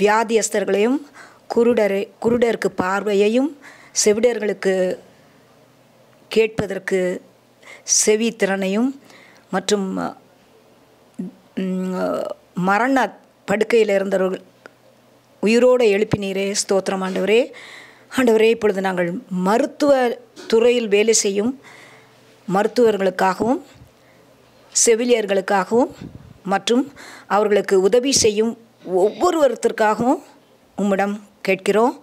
வியாதியஸ்தர்களையும் குருடருக்கு பார்வையையும் செவிடர்களுக்கு கேட்பதற்கு செவி திறனையும் மற்றும் மரண படுக்கையில் இருந்தவர்கள் உயிரோடு எழுப்பினீரே. ஸ்தோத்திரம் ஆண்டவரே. ஆண்டவரே இப்பொழுது நாங்கள் மருத்துவ துறையில் வேலை செய்யும் மருத்துவர்களுக்காகவும் செவிலியர்களுக்காகவும் மற்றும் அவர்களுக்கு உதவி செய்யும் ஒவ்வொருவருத்திற்காகவும் உம்மிடம் கேட்கிறோம்.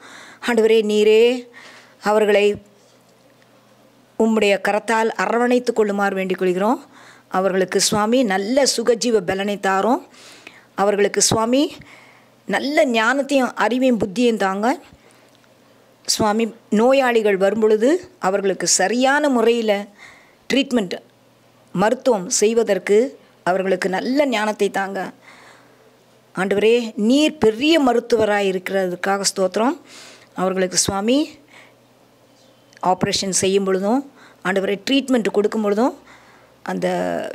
ஆண்டவரே நீரே அவர்களை உம்முடைய கரத்தால் அரவணைத்து கொள்ளுமாறு வேண்டிக் கொள்கிறோம். அவர்களுக்கு சுவாமி நல்ல சுகஜீவ பலனை தாரோம். அவர்களுக்கு சுவாமி நல்ல ஞானத்தையும் அறிவையும் புத்தியும் தாங்க சுவாமி. நோயாளிகள் வரும்பொழுது அவர்களுக்கு சரியான முறையில் ட்ரீட்மெண்ட் மருத்துவம் செய்வதற்கு அவர்களுக்கு நல்ல ஞானத்தை தாங்க. ஆண்டவரே நீர் பெரிய மருத்துவராக இருக்கிறதுக்காக ஸ்தோத்திரம். அவர்களுக்கு சுவாமி ஆப்ரேஷன் செய்யும் பொழுதும் ஆண்டவரே ட்ரீட்மெண்ட் கொடுக்கும் பொழுதும் அந்த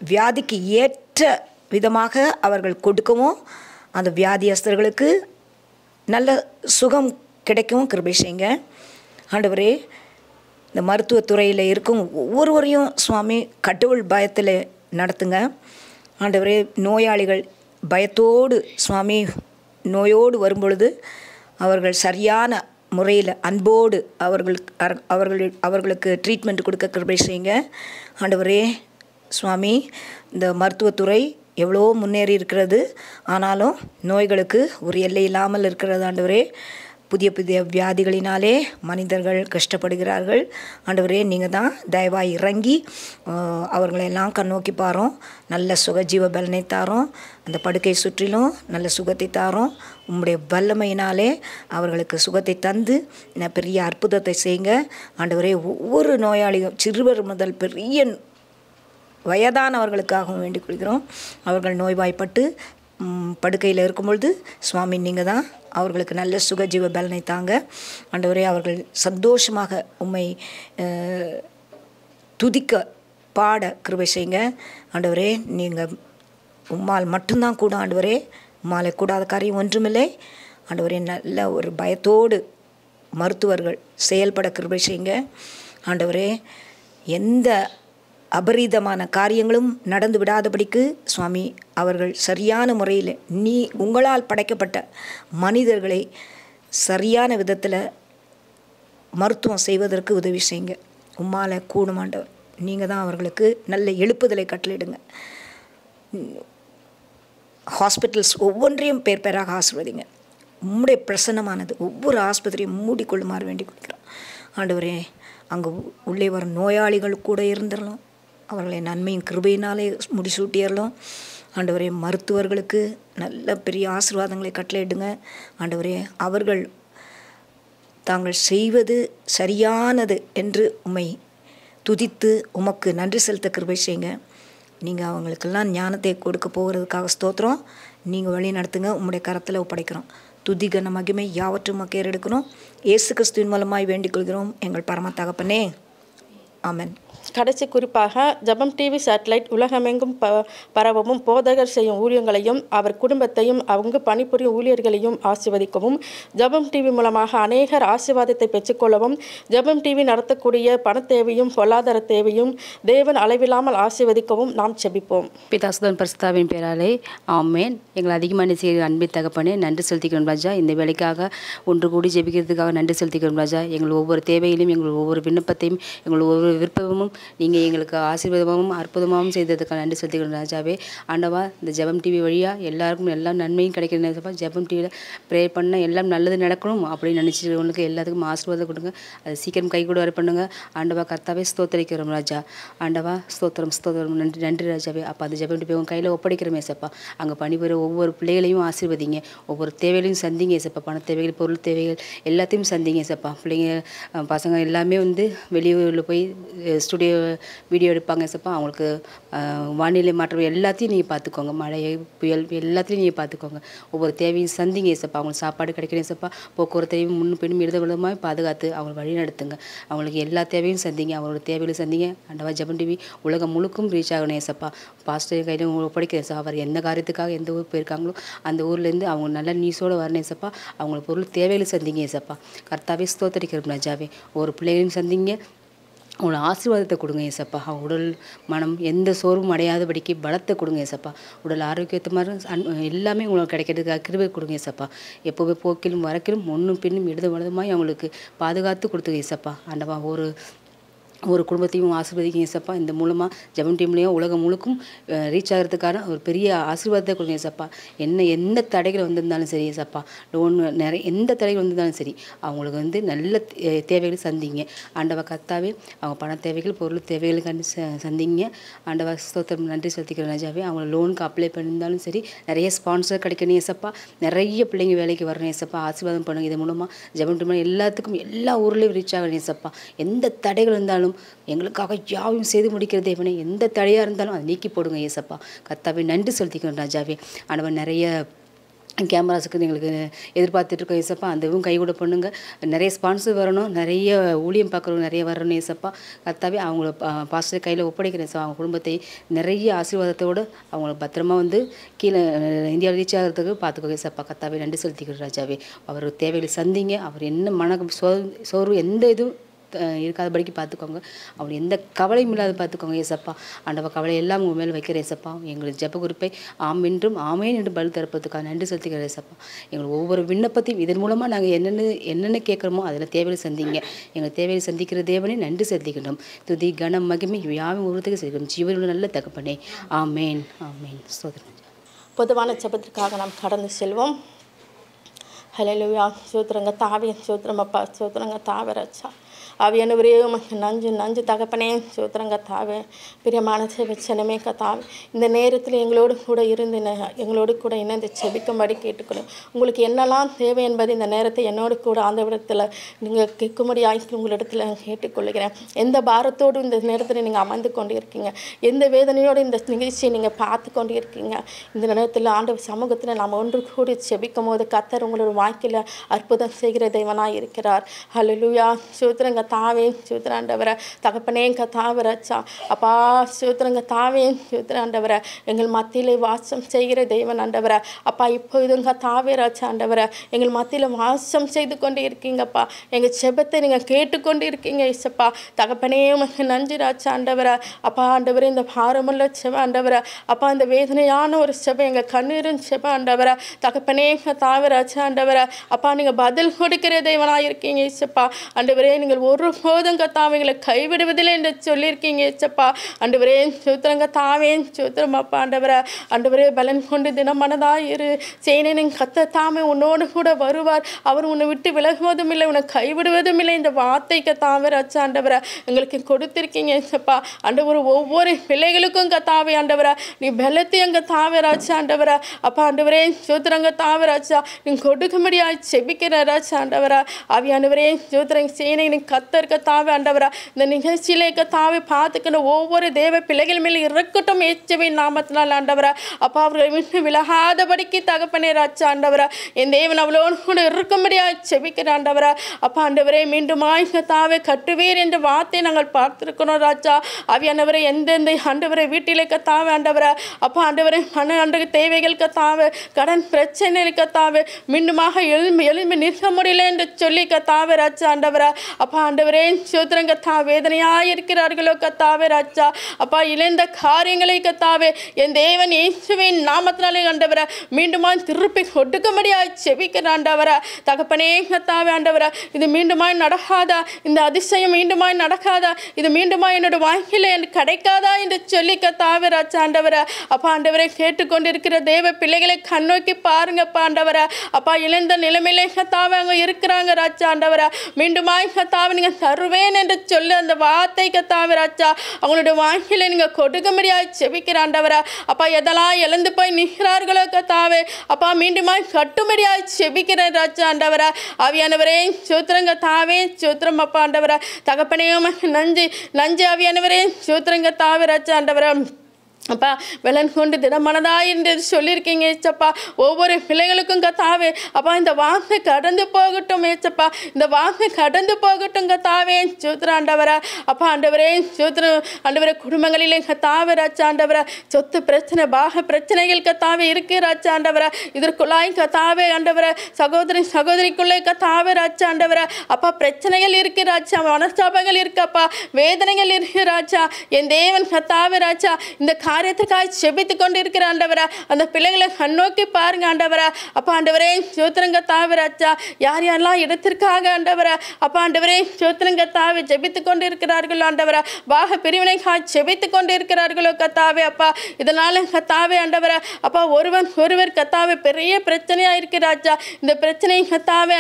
வியாதிக்கு ஏற்ற விதமாக அவர்கள் கொடுக்கவும் அந்த வியாதியஸ்தர்களுக்கு நல்ல சுகம் கிடைக்கவும் கிருபை செய்யுங்க. ஆண்டவரே இந்த மருத்துவத்துறையில் இருக்கும் ஒவ்வொருவரையும் சுவாமி கடவுள் பயத்தில் நடத்துங்க. ஆண்டவரே நோயாளிகள் பயத்தோடு சுவாமி நோயோடு வரும்பொழுது அவர்கள் சரியான முறையில் அன்போடு அவர்களுக்கு ட்ரீட்மெண்ட் கொடுக்க கிருபை செய்யுங்க. ஆண்டவரே சுவாமி இந்த மருத்துவத்துறை எவ்வளோ முன்னேறி இருக்கிறது, ஆனாலும் நோய்களுக்கு ஒரு எல்லை இல்லாமல் இருக்கிறது. ஆண்டவரே புதிய புதிய வியாதிகளினாலே மனிதர்கள் கஷ்டப்படுகிறார்கள். ஆண்டவரே நீங்கள் தான் தயவாய் இறங்கி அவர்களெல்லாம் கண்ணோக்கி பாரோம். நல்ல சுகஜீவ பலனை தாரோம். அந்த படுக்கை சுற்றிலும் நல்ல சுகத்தை தாரோம். உம்முடைய வல்லமையினாலே அவர்களுக்கு சுகத்தை தந்து பெரிய அற்புதத்தை செய்யுங்க. ஆண்டவரே ஒவ்வொரு நோயாளியும் சிறுவர் முதல் பெரிய வயதானவர்களுக்காகவும் வேண்டிக் கொள்கிறோம். அவர்கள் நோய்வாய்ப்பட்டு படுக்கையில் இருக்கும்பொழுது சுவாமி நீங்கள் தான் அவர்களுக்கு நல்ல சுகஜீவ பலனை தாங்க. ஆண்டவரே அவர்கள் சந்தோஷமாக உம்மை துதிக்க பாட கிருபை செய்யுங்க. ஆண்டவரே நீங்கள் உம்மால் மட்டும்தான் கூட. ஆண்டவரே உம்மாலே கூடாத காரியம் ஒன்றுமில்லை. ஆண்டவரே நல்ல ஒரு பயத்தோடு மருத்துவர்கள் செயல்பட கிருபை செய்யுங்க. ஆண்டவரே எந்த அபரீதமான காரியங்களும் நடந்து விடாதபடிக்கு சுவாமி அவர்கள் சரியான முறையில் உங்களால் படைக்கப்பட்ட மனிதர்களை சரியான விதத்தில் மருத்துவம் செய்வதற்கு உதவி செய்யுங்க. உம்மால் கூடுமாண்டவர். நீங்கள் தான் அவர்களுக்கு நல்ல எழுப்புதலை கட்டளையிடுங்க. ஹாஸ்பிட்டல்ஸ் ஒவ்வொன்றையும் பேர் பேராக ஆசீர்வதிங்க. உம்முடைய பிரசன்னமானது ஒவ்வொரு ஆஸ்பத்திரியும் மூடிக்கொள்ளுமாறு வேண்டிக் கொள்கிறோம் ஆண்டவரே. அங்கே உள்ளே வரும் நோயாளிகள் கூட இருந்துடலாம், அவர்களை நன்மையும் கிருபையினாலே முடிசூட்டியறலாம் ஆண்டவரே. மருத்துவர்களுக்கு நல்ல பெரிய ஆசீர்வாதங்களை கட்டளையிடுங்க ஆண்டவரே. அவர்கள் தாங்கள் செய்வது சரியானது என்று உம்மை துதித்து உமக்கு நன்றி செலுத்த கிருபை செய்யுங்க. நீங்கள் அவங்களுக்கெல்லாம் ஞானத்தை கொடுக்க போகிறதுக்காக ஸ்தோத்திரம். நீங்கள் வழி நடத்துங்க. உம்முடைய கரத்தில் ஒப்படைக்கிறோம். துதி கன மகிமை யாவற்றும் மக்கள் எடுக்கணும். இயேசு கிறிஸ்துவின் மூலமாய் வேண்டிக் கொள்கிறோம் எங்கள் பரம தகப்பனே, ஆமென். கடைசி குறிப்பாக ஜெபம் டிவி சேட்டலைட் உலகமெங்கும் பரவவும் போதகர் செய்யும் ஊழியங்களையும் அவர் குடும்பத்தையும் அங்கு பணிபுரியும் ஊழியர்களையும் ஆசீர்வதிக்கவும், ஜெபம் டிவி மூலமாக அநேகர் ஆசீர்வாதத்தை பெற்றுக்கொள்ளவும், ஜெபம் டிவி நடத்தக்கூடிய பண தேவையும் பொருளாதார தேவையும் தேவன் அளவில்லாமல் ஆசீர்வதிக்கவும் நாம் செபிப்போம். பிதாசுதன் பரிசுத்தாவின் பேராலே ஆமேன். எங்களை அதிகமான செய்கிற அன்பின் தகப்பனே நன்றி செலுத்திக்கிறோம் ராஜா. இந்த வேலைக்காக ஒன்று கூடி ஜெபிக்கிறதுக்காக நன்றி செலுத்திக்கிறோம் ராஜா. எங்கள் ஒவ்வொரு தேவையிலும் எங்கள் ஒவ்வொரு விண்ணப்பத்தையும் எங்கள் ஒவ்வொரு விருப்பமும் நீங்கள் எங்களுக்கு ஆசீர்வாதமாகவும் அற்புதமாகவும் செய்ததுக்காக நன்றி செலுத்திக்கிறோம் ராஜாவே. ஆண்டவா, இந்த ஜெபம் டிவி வழியாக எல்லாருக்கும் எல்லா நன்மையும் கிடைக்கிறப்ப ஜெபம் டிவியில் ப்ரே பண்ண எல்லாம் நல்லது நடக்கணும் அப்படின்னு நினச்சிக்கிறவங்களுக்கு எல்லாத்துக்கும் ஆசீர்வாதம் கொடுங்க. அது சீக்கிரம் கை கூட வர பண்ணுங்க ஆண்டவா. கர்த்தாவே ஸ்தோத்தரிக்கிறோம் ராஜா. ஆண்டவா ஸ்தோத்திரம் ஸ்தோத்திரம். நன்றி நன்றி ராஜாவே. அப்போ அந்த ஜெபம் டிவி உங்கள் கையில் ஒப்படைக்கிறோம் ஏசப்பா. அங்கே பணிபுரிய ஒவ்வொரு பிள்ளைகளையும் ஆசீர்வதிங்க. ஒவ்வொரு தேவைகளையும் சந்திங்க ஏசப்பா. பண தேவைகள் பொருள் தேவைகள் எல்லாத்தையும் சந்திங்க ஏசப்பா. பிள்ளைங்க பசங்க எல்லாமே வெளியூரில் போய் ஸ்டுடியோ வீடியோ எடுப்பாங்க ஏசப்பா. அவங்களுக்கு வானிலை மாற்றம் எல்லாத்தையும் நீங்கள் பார்த்துக்கோங்க. மழை புயல் எல்லாத்தையும் நீங்கள் பார்த்துக்கோங்க. ஒவ்வொரு தேவையும் சந்திங்க ஏசப்பா. அவங்களுக்கு சாப்பாடு கிடைக்கணும் ஏசப்பா. போக்குவரத்தையும் முன்னும் பின்னும் இருந்த விதமாக பாதுகாத்து அவங்களை வழி நடத்துங்க. அவங்களுக்கு எல்லா தேவையும் சந்திங்க. அவங்களோட தேவைகளை சந்திங்க ஆண்டவா. ஜெபம் டிவி உலகம் முழுக்கும் ரீச் ஆகணும் ஏசப்பா. பாஸ்டர் கையில் உங்களுக்கு ஒப்படைக்கிறேன் சார். அவர் எந்த காரியத்துக்காக எந்த ஊர் போயிருக்காங்களோ அந்த ஊர்லேருந்து அவங்க நல்ல நியூஸோடு வரணும் ஏசப்பா. அவங்களுக்கு பொருள் தேவைகளை சந்திங்க ஏசப்பா. கர்த்தாவே ஸ்தோத்தரிக்கிறோம் ராஜாவே. ஒரு பிள்ளைகளையும் சந்திங்க. அவங்கள ஆசீர்வாதத்தை கொடுங்க ஏசப்பா. உடல் மனம் எந்த சோர்வும் அடையாதபடிக்கு பலத்தை கொடுங்க ஏசப்பா. உடல் ஆரோக்கியத்தை மாதிரி எல்லாமே உங்களுக்கு கிடைக்கிறதுக்காக கிருபை கொடுங்க ஏசப்பா. எப்போவே போக்கிலும் வரக்கிலும் முன்னும் பின்னும் இடது வலதுமாய் அவங்களுக்கு பாதுகாத்து கொடுத்துங்க ஏசப்பா. ஆண்டவா, ஒரு குடும்பத்தையும் ஆசீர்வதிங்க ஏசப்பா. இந்த மூலமாக ஜெபம் டீம்லேயும் உலகம் முழுக்கும் ரீச் ஆகிறதுக்கான ஒரு பெரிய ஆசீர்வாதத்தை கொடுங்க ஏசப்பா. எந்த தடைகள் வந்திருந்தாலும் சரி ஏசப்பா, லோன் எந்த தடைகள் வந்திருந்தாலும் சரி, அவங்களுக்கு நல்ல தேவைகளை சந்திங்க ஆண்டவா. கர்த்தாவே, அவங்க பண தேவைகள் பொருள் தேவைகளுக்கு சந்திங்க ஆண்டவா. ஸ்தோத்திரம் நன்றி செலுத்திக்கிறேன் ராஜாவே. அவங்க லோனுக்கு அப்ளை பண்ணியிருந்தாலும் சரி, நிறைய ஸ்பான்சர் கிடைக்கணும் ஏசப்பா. நிறைய பிள்ளைங்க வேலைக்கு வரணும் ஏசப்பா. ஆசீர்வாதம் பண்ணுங்க. இது மூலமாக ஜெபம் டீம் எல்லாத்துக்கும் எல்லா ஊர்லேயும் ரீச் ஆகணும் ஏசப்பா. எந்த தடைகள் இருந்தாலும் எங்களுக்காக யாவையும் செய்து முடிக்கிற தேவனே. எந்த தடையாக இருந்தாலும் அதை நீக்கி போடுங்க ஏசப்பா. கர்த்தாவே நன்றி செலுத்திக்கிறோம் ராஜாவே. ஆண்டவன் நிறைய கேமராஸுக்கு எங்களுக்கு எதிர்பார்த்துட்ருக்கோம் ஏசப்பா. அந்தவும் கைகூட பண்ணுங்க. நிறைய ஸ்பான்சர் வரணும், நிறைய ஊழியம் பார்க்குறவங்க நிறைய வரணும் ஏசப்பா. கர்த்தாவே, அவங்கள பாஸ்டர் கையில் ஒப்படைக்கிறேன் சார். அவங்க குடும்பத்தை நிறைய ஆசீர்வாதத்தோடு அவங்கள பத்திரமா கீழே இந்தியாவில் ரீச் ஆகிறதுக்கு பார்த்துக்கோங்க ஏசப்பா. கர்த்தாவே நன்றி செலுத்திக்கிறோம் ராஜாவே. அவர் தேவைகளை சந்திங்க. அவர் என்ன சோர்வு எந்த இதுவும் இருக்காதபடிக்கு பார்த்துக்கோங்க. அவங்க எந்த கவலையும் இல்லாத பார்த்துக்கோங்க ஏசப்பா. ஆண்டவா, கவலை எல்லாம் உங்கள் மேலே வைக்கிற ஏசப்பா. எங்களுக்கு ஜெப குறிப்பை ஆம் என்றும் ஆமேன் என்று பதில் தரப்பதுக்காக நன்றி செலுத்திக்கிற ஏசப்பா. எங்கள் ஒவ்வொரு விண்ணப்பத்தையும் இதன் மூலமாக நாங்கள் என்னென்ன கேட்குறோமோ அதில் தேவையை சந்திங்க. எங்கள் தேவையை சந்திக்கிற தேவனே நன்றி செலுத்திக்கிட்டோம். துதி கனம் மகிமை யாவும் ஒருவத்துக்கு செய்கிறோம். ஜீவனுள்ள நல்ல தகப்பனே, ஆமேன் ஆமேன். சோதரன் பொதுவான ஜெபத்திற்காக நாம் கடந்து செல்வோம். ஹல்லேலூயா. சோத்திரங்க தாவே, சோத்திரமப்பா, சோத்திரங்க தாவரச்சா அவியனுவரே உமக்கு நஞ்சு தகப்பனே. சோத்திரங்க தாவே, பிரியமான செபிச்சனமே கத்தாவே, இந்த நேரத்தில் எங்களோடு கூட இருந்து எங்களோடு கூட இணைந்து செபிக்கும்படி கேட்டுக்கணும். உங்களுக்கு என்னெல்லாம் தேவை என்பது இந்த நேரத்தை என்னோடு கூட அந்த இடத்துல நீங்கள் கேட்கும்படியாகி உங்களிடத்தில் கேட்டுக்கொள்கிறேன். எந்த பாரத்தோடு இந்த நேரத்தில் நீங்கள் அமர்ந்து கொண்டு இருக்கீங்க, எந்த வேதனையோடு இந்த நிகழ்ச்சியை நீங்கள் பார்த்து கொண்டு இருக்கீங்க, இந்த நேரத்தில் ஆண்டவர் சமூகத்தில் நாம் ஒன்று கூடி செபிக்கும் போது கர்த்தர் உங்களோட வாழ்க்கையில் அற்புதம் செய்கிற தேவனாக இருக்கிறார். ஹல்லேலூயா. ஸ்தோத்திரங்க தாவே ஸ்தோத்திராண்டவரை தகப்பனே கத்தாவே ராஜா. அப்பா ஸ்தோத்திரங்க தாவே ஸ்தோத்திராண்டவரை எங்கள் மத்தியிலே வாசம் செய்கிற தேவன் ஆண்டவரை. அப்பா இப்போதுங்க தாவே ராஜா ஆண்டவரை எங்கள் மத்தியில் வாசம் செய்து கொண்டு இருக்கீங்கப்பா. எங்கள் செபத்தை நீங்கள் கேட்டுக்கொண்டு இருக்கீங்க இசப்பா. தகப்பனே உமக்கு நன்றி ராஜா ஆண்டவரை. அப்பா ஆண்டவரே இந்த பாரமுள்ள செப ஆண்டவரை. அப்பா இந்த வேதனையான ஒரு செப எங்கள் கண்ணீரின் செப ஆண்டவரை. தகப்பனே தாவே ராஜா ஆண்டவரை. அப்பா நீங்கள் பதில் கொடுக்கிற தேவனாக இருக்கீங்க இசப்பா. ஆண்டவரே நீங்கள் ஒருபோதும் கத்தாவை எங்களை கைவிடுவதில்லை என்று சொல்லியிருக்கீங்க இசப்பா. ஆண்டவரே சூத்திரங்க தாவே சூத்திரம் அப்பா ஆண்டவரை. ஆண்டவரே பலன் கொண்டு தினம் மனதாக இரு சேனையின் கத்த தாமே உன்னோடு கூட வருவார். அவர் உன்னை விட்டு விலகுவதும் இல்லை, உன்னை கைவிடுவதும் இல்லை. இந்த வார்த்தைக்கு தாவே ராஜா ஆண்டவரை எங்களுக்கு கொடுத்திருக்கீங்க இசப்பா. ஆண்டவர் ஒவ்வொரு பிள்ளைகளுக்கும் கத்தாவே ஆண்டவரை நீ பலத்தையும் தாவே ராஜா ஆண்டவரை. அப்பா ஆண்டவரே சூத்திரங்க தாவே ராஜா நீங்க கொடுக்கும்படியா செபிக்கிற ராஜா ஆண்டவரை. ஆவியானவரே சூத்திரங்க சேனையின் கத்தர் கத்தாவே ஆண்டவரை இந்த நிகழ்ச்சியிலே கத்தாவே பார்த்துக்கணும் ஒவ்வொரு தேவ பிள்ளைகள் மேலே இருக்கட்டும் ஏச்சவின் நாமத்தினால் ஆண்டவரை. அப்பா அவர்களை விட்டு விலகாதபடிக்கு தகப்பனே ராஜா ஆண்டவரை என் தேவன் அவளோடு கூட இருக்கும்படியா செபிக்கிற ஆண்டவரை. அப்பா ஆண்டவரே மீண்டுமாய் கத்தாவே கட்டுவீர் என்ற வார்த்தை நாங்கள் பார்த்திருக்கணும் ராஜா. ஆவியானவரை எந்தெந்த ஆண்டவரை வீட்டிலே கத்தாவே ஆண்டவரை. அப்பா ஆண்டவரை ஆண்டு தேவைகள் கத்தாவே கடன் பிரச்சனை கத்தாவே மீண்டுமாக எழும்பி நிற்க முடியல என்று சொல்லி கத்தாவே ராஜா ஆண்டவரை. அப்பா ஆண்டவரே சூத்திரம் கத்தா வேதனையாக இருக்கிறார்களோ கத்தாவே ராஜா. அப்பா இழந்த காரியங்களை கத்தாவே என் தேவன் இயேசுவின் நாமத்தினாலே ஆண்டவரை மீண்டுமா திருப்பி கொடுக்கும்படியாய் செபிக்கிற ஆண்டவரை. தகப்பனே கத்தாவே ஆண்டவரை இது மீண்டுமாய் நடக்காதா, இந்த அதிசயம் மீண்டுமாய் நடக்காதா, இது மீண்டுமா என்னோட வாழ்க்கையில் எனக்கு கிடைக்காதா என்று சொல்லி கத்தாவே ராஜா ஆண்டவரை. அப்பா ஆண்டவரை கேட்டுக்கொண்டிருக்கிற தேவ பிள்ளைகளை கண்ணோக்கி பாருங்கப்பா ஆண்டவரை. அப்பா இழந்த நிலைமையிலே கத்தாவே அங்கே இருக்கிறாங்க ராஜா ஆண்டவரை. மீண்டுமாய் கத்தாவே நீங்கள் தருவேன் என்று சொல்லி அந்த வார்த்தை கத்தாவே ராஜா அவங்களுடைய வாழ்க்கையில் நீங்கள் கொடுக்கும்படியாய் செபிக்கிற ஆண்டவரை. அப்பா எதெல்லாம் இழந்து போய் நிற்கிறார்களோ கத்தாவே அப்பா மீண்டுமாய் கட்டும்படியாய் செபிக்கிற ராஜா ஆண்டவரை. ஆவியானவரே சூத்திரங்க தாவே சூத்திரம் அப்பா ஆண்டவரை. தகப்பனே நஞ்சு நஞ்சு ஆவியானவரே சூத்திரங்க தாவே ராஜா ஆண்டவரை. அப்பா வெள்ளன் கொண்டு திடமனதாய் என்று சொல்லியிருக்கீங்க ஏச்சப்பா. ஒவ்வொரு பிள்ளைகளுக்கும் கத்தாவே அப்பா இந்த வார்த்தை கடந்து போகட்டும் ஏச்சப்பா. இந்த வார்த்தை கடந்து போகட்டும் கத்தாவே சூத்திர ஆண்டவரை. அப்பா ஆண்டவரே சூத்திர ஆண்டவரை குடும்பங்களிலே கத்தாவே ராஜா ஆண்டவரை. சொத்து பிரச்சனை பாக பிரச்சனைகள் கத்தாவே இருக்கு ராஜா ஆண்டவரை. இதற்குள்ளாய் கத்தாவே ஆண்டவரை சகோதரிக்குள்ளே கத்தாவே ராஜா ஆண்டவரை. அப்பா பிரச்சனைகள் இருக்கு ராஜா, மனஸ்தாபங்கள் இருக்கப்பா, வேதனைகள் இருக்கு ராஜா. என் தேவன் கத்தாவே ராஜா இந்த காரியத்துக்காய் செபித்து கொண்டு இருக்கிற ஆண்டவரை. அந்த பிள்ளைகளை கண்ணோக்கி பாருங்க ஆண்டவரை. அப்பா ஆண்டவரே சோத்திரங்க தாவே ராஜா யார் யாரெல்லாம் இடத்திற்காக ஆண்டவரை. அப்பா ஆண்டவரே சோத்திரங்க தாவே ஜெபித்து கொண்டு இருக்கிறார்களோ ஆண்டவரை. பாக பிரிவினைக்காய் செபித்து கொண்டு இருக்கிறார்களோ கத்தாவே. அப்பா இதனால கத்தாவே ஆண்டவரை. அப்பா ஒருவர் கத்தாவே பெரிய பிரச்சனையா இருக்கு ராஜா. இந்த பிரச்சனை கத்தாவே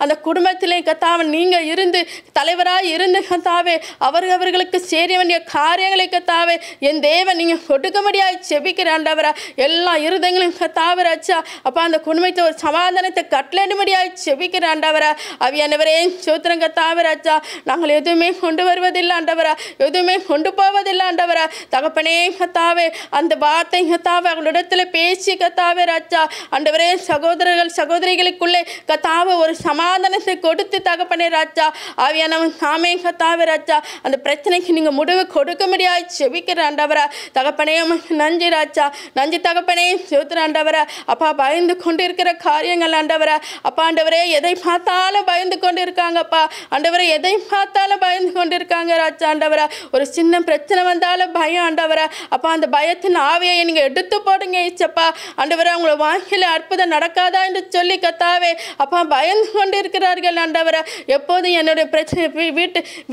அந்த குடும்பத்திலே கத்தாவே நீங்க இருந்து தலைவராய் இருந்து கத்தாவே அவர்களுக்கு சேர வேண்டிய காரியங்களை கத்தாவே என் தேவன் நீங்க கொடுக்கும்படியாய் செபிக்கிற ஆண்டவரை. எல்லா இருதயங்களையும் கத்தாவே ராஜா. அப்பா அந்த குடும்பத்தை ஒரு சமாதானத்தை கட்டளையிடும்படியாய் செபிக்கிற ஆண்டவரை. ஆவியானவரே சோத்திரம் கத்தாவே ராஜா. நாங்கள் எதுவுமே கொண்டு வருவதில்லை ஆண்டவரை, எதுவுமே கொண்டு போவதில்லை ஆண்டவரை. தகப்பனே கத்தாவே அந்த வார்த்தை கத்தாவே அவங்களிடத்துல பேசி கத்தாவே ராஜா ஆண்டவரே சகோதரிகளுக்குள்ளே கத்தாவே ஒரு சமாதானத்தை கொடுத்து தகப்பனே ராஜா. ஆவியானவன் தாமே கத்தாவே ராஜா அந்த பிரச்சனைக்கு நீங்க முடிவு கொடுக்கும்படியாய் செபிக்கிற ஆண்டவரை. தகப்பனே நன்றி ராஜா, நன்றி தகப்பனே சோத்திர ஆண்டவரை. அப்பா பயந்து கொண்டு இருக்கிற காரியங்கள் ஆண்டவரை. அப்பா ஆண்டவரே எதை பார்த்தாலும் பயந்து கொண்டு இருக்காங்கப்பா ஆண்டவரை. எதை பார்த்தாலும் பயந்து கொண்டு இருக்காங்க ராஜா ஆண்டவரை. ஒரு சின்ன பிரச்சனை வந்தாலும் பயம் ஆண்டவரை. அப்பா அந்த பயத்தின் ஆவியை நீங்க எடுத்து போடுங்க ஏச்சப்பா ஆண்டவரை. அவங்கள வாழ்க்கையில் அற்புதம் நடக்காதா என்று சொல்லி கத்தாவே அப்பா பயந்து கொண்டு இருக்கிறார்கள் ஆண்டவரை. எப்போதும் என்னுடைய பிரச்சனை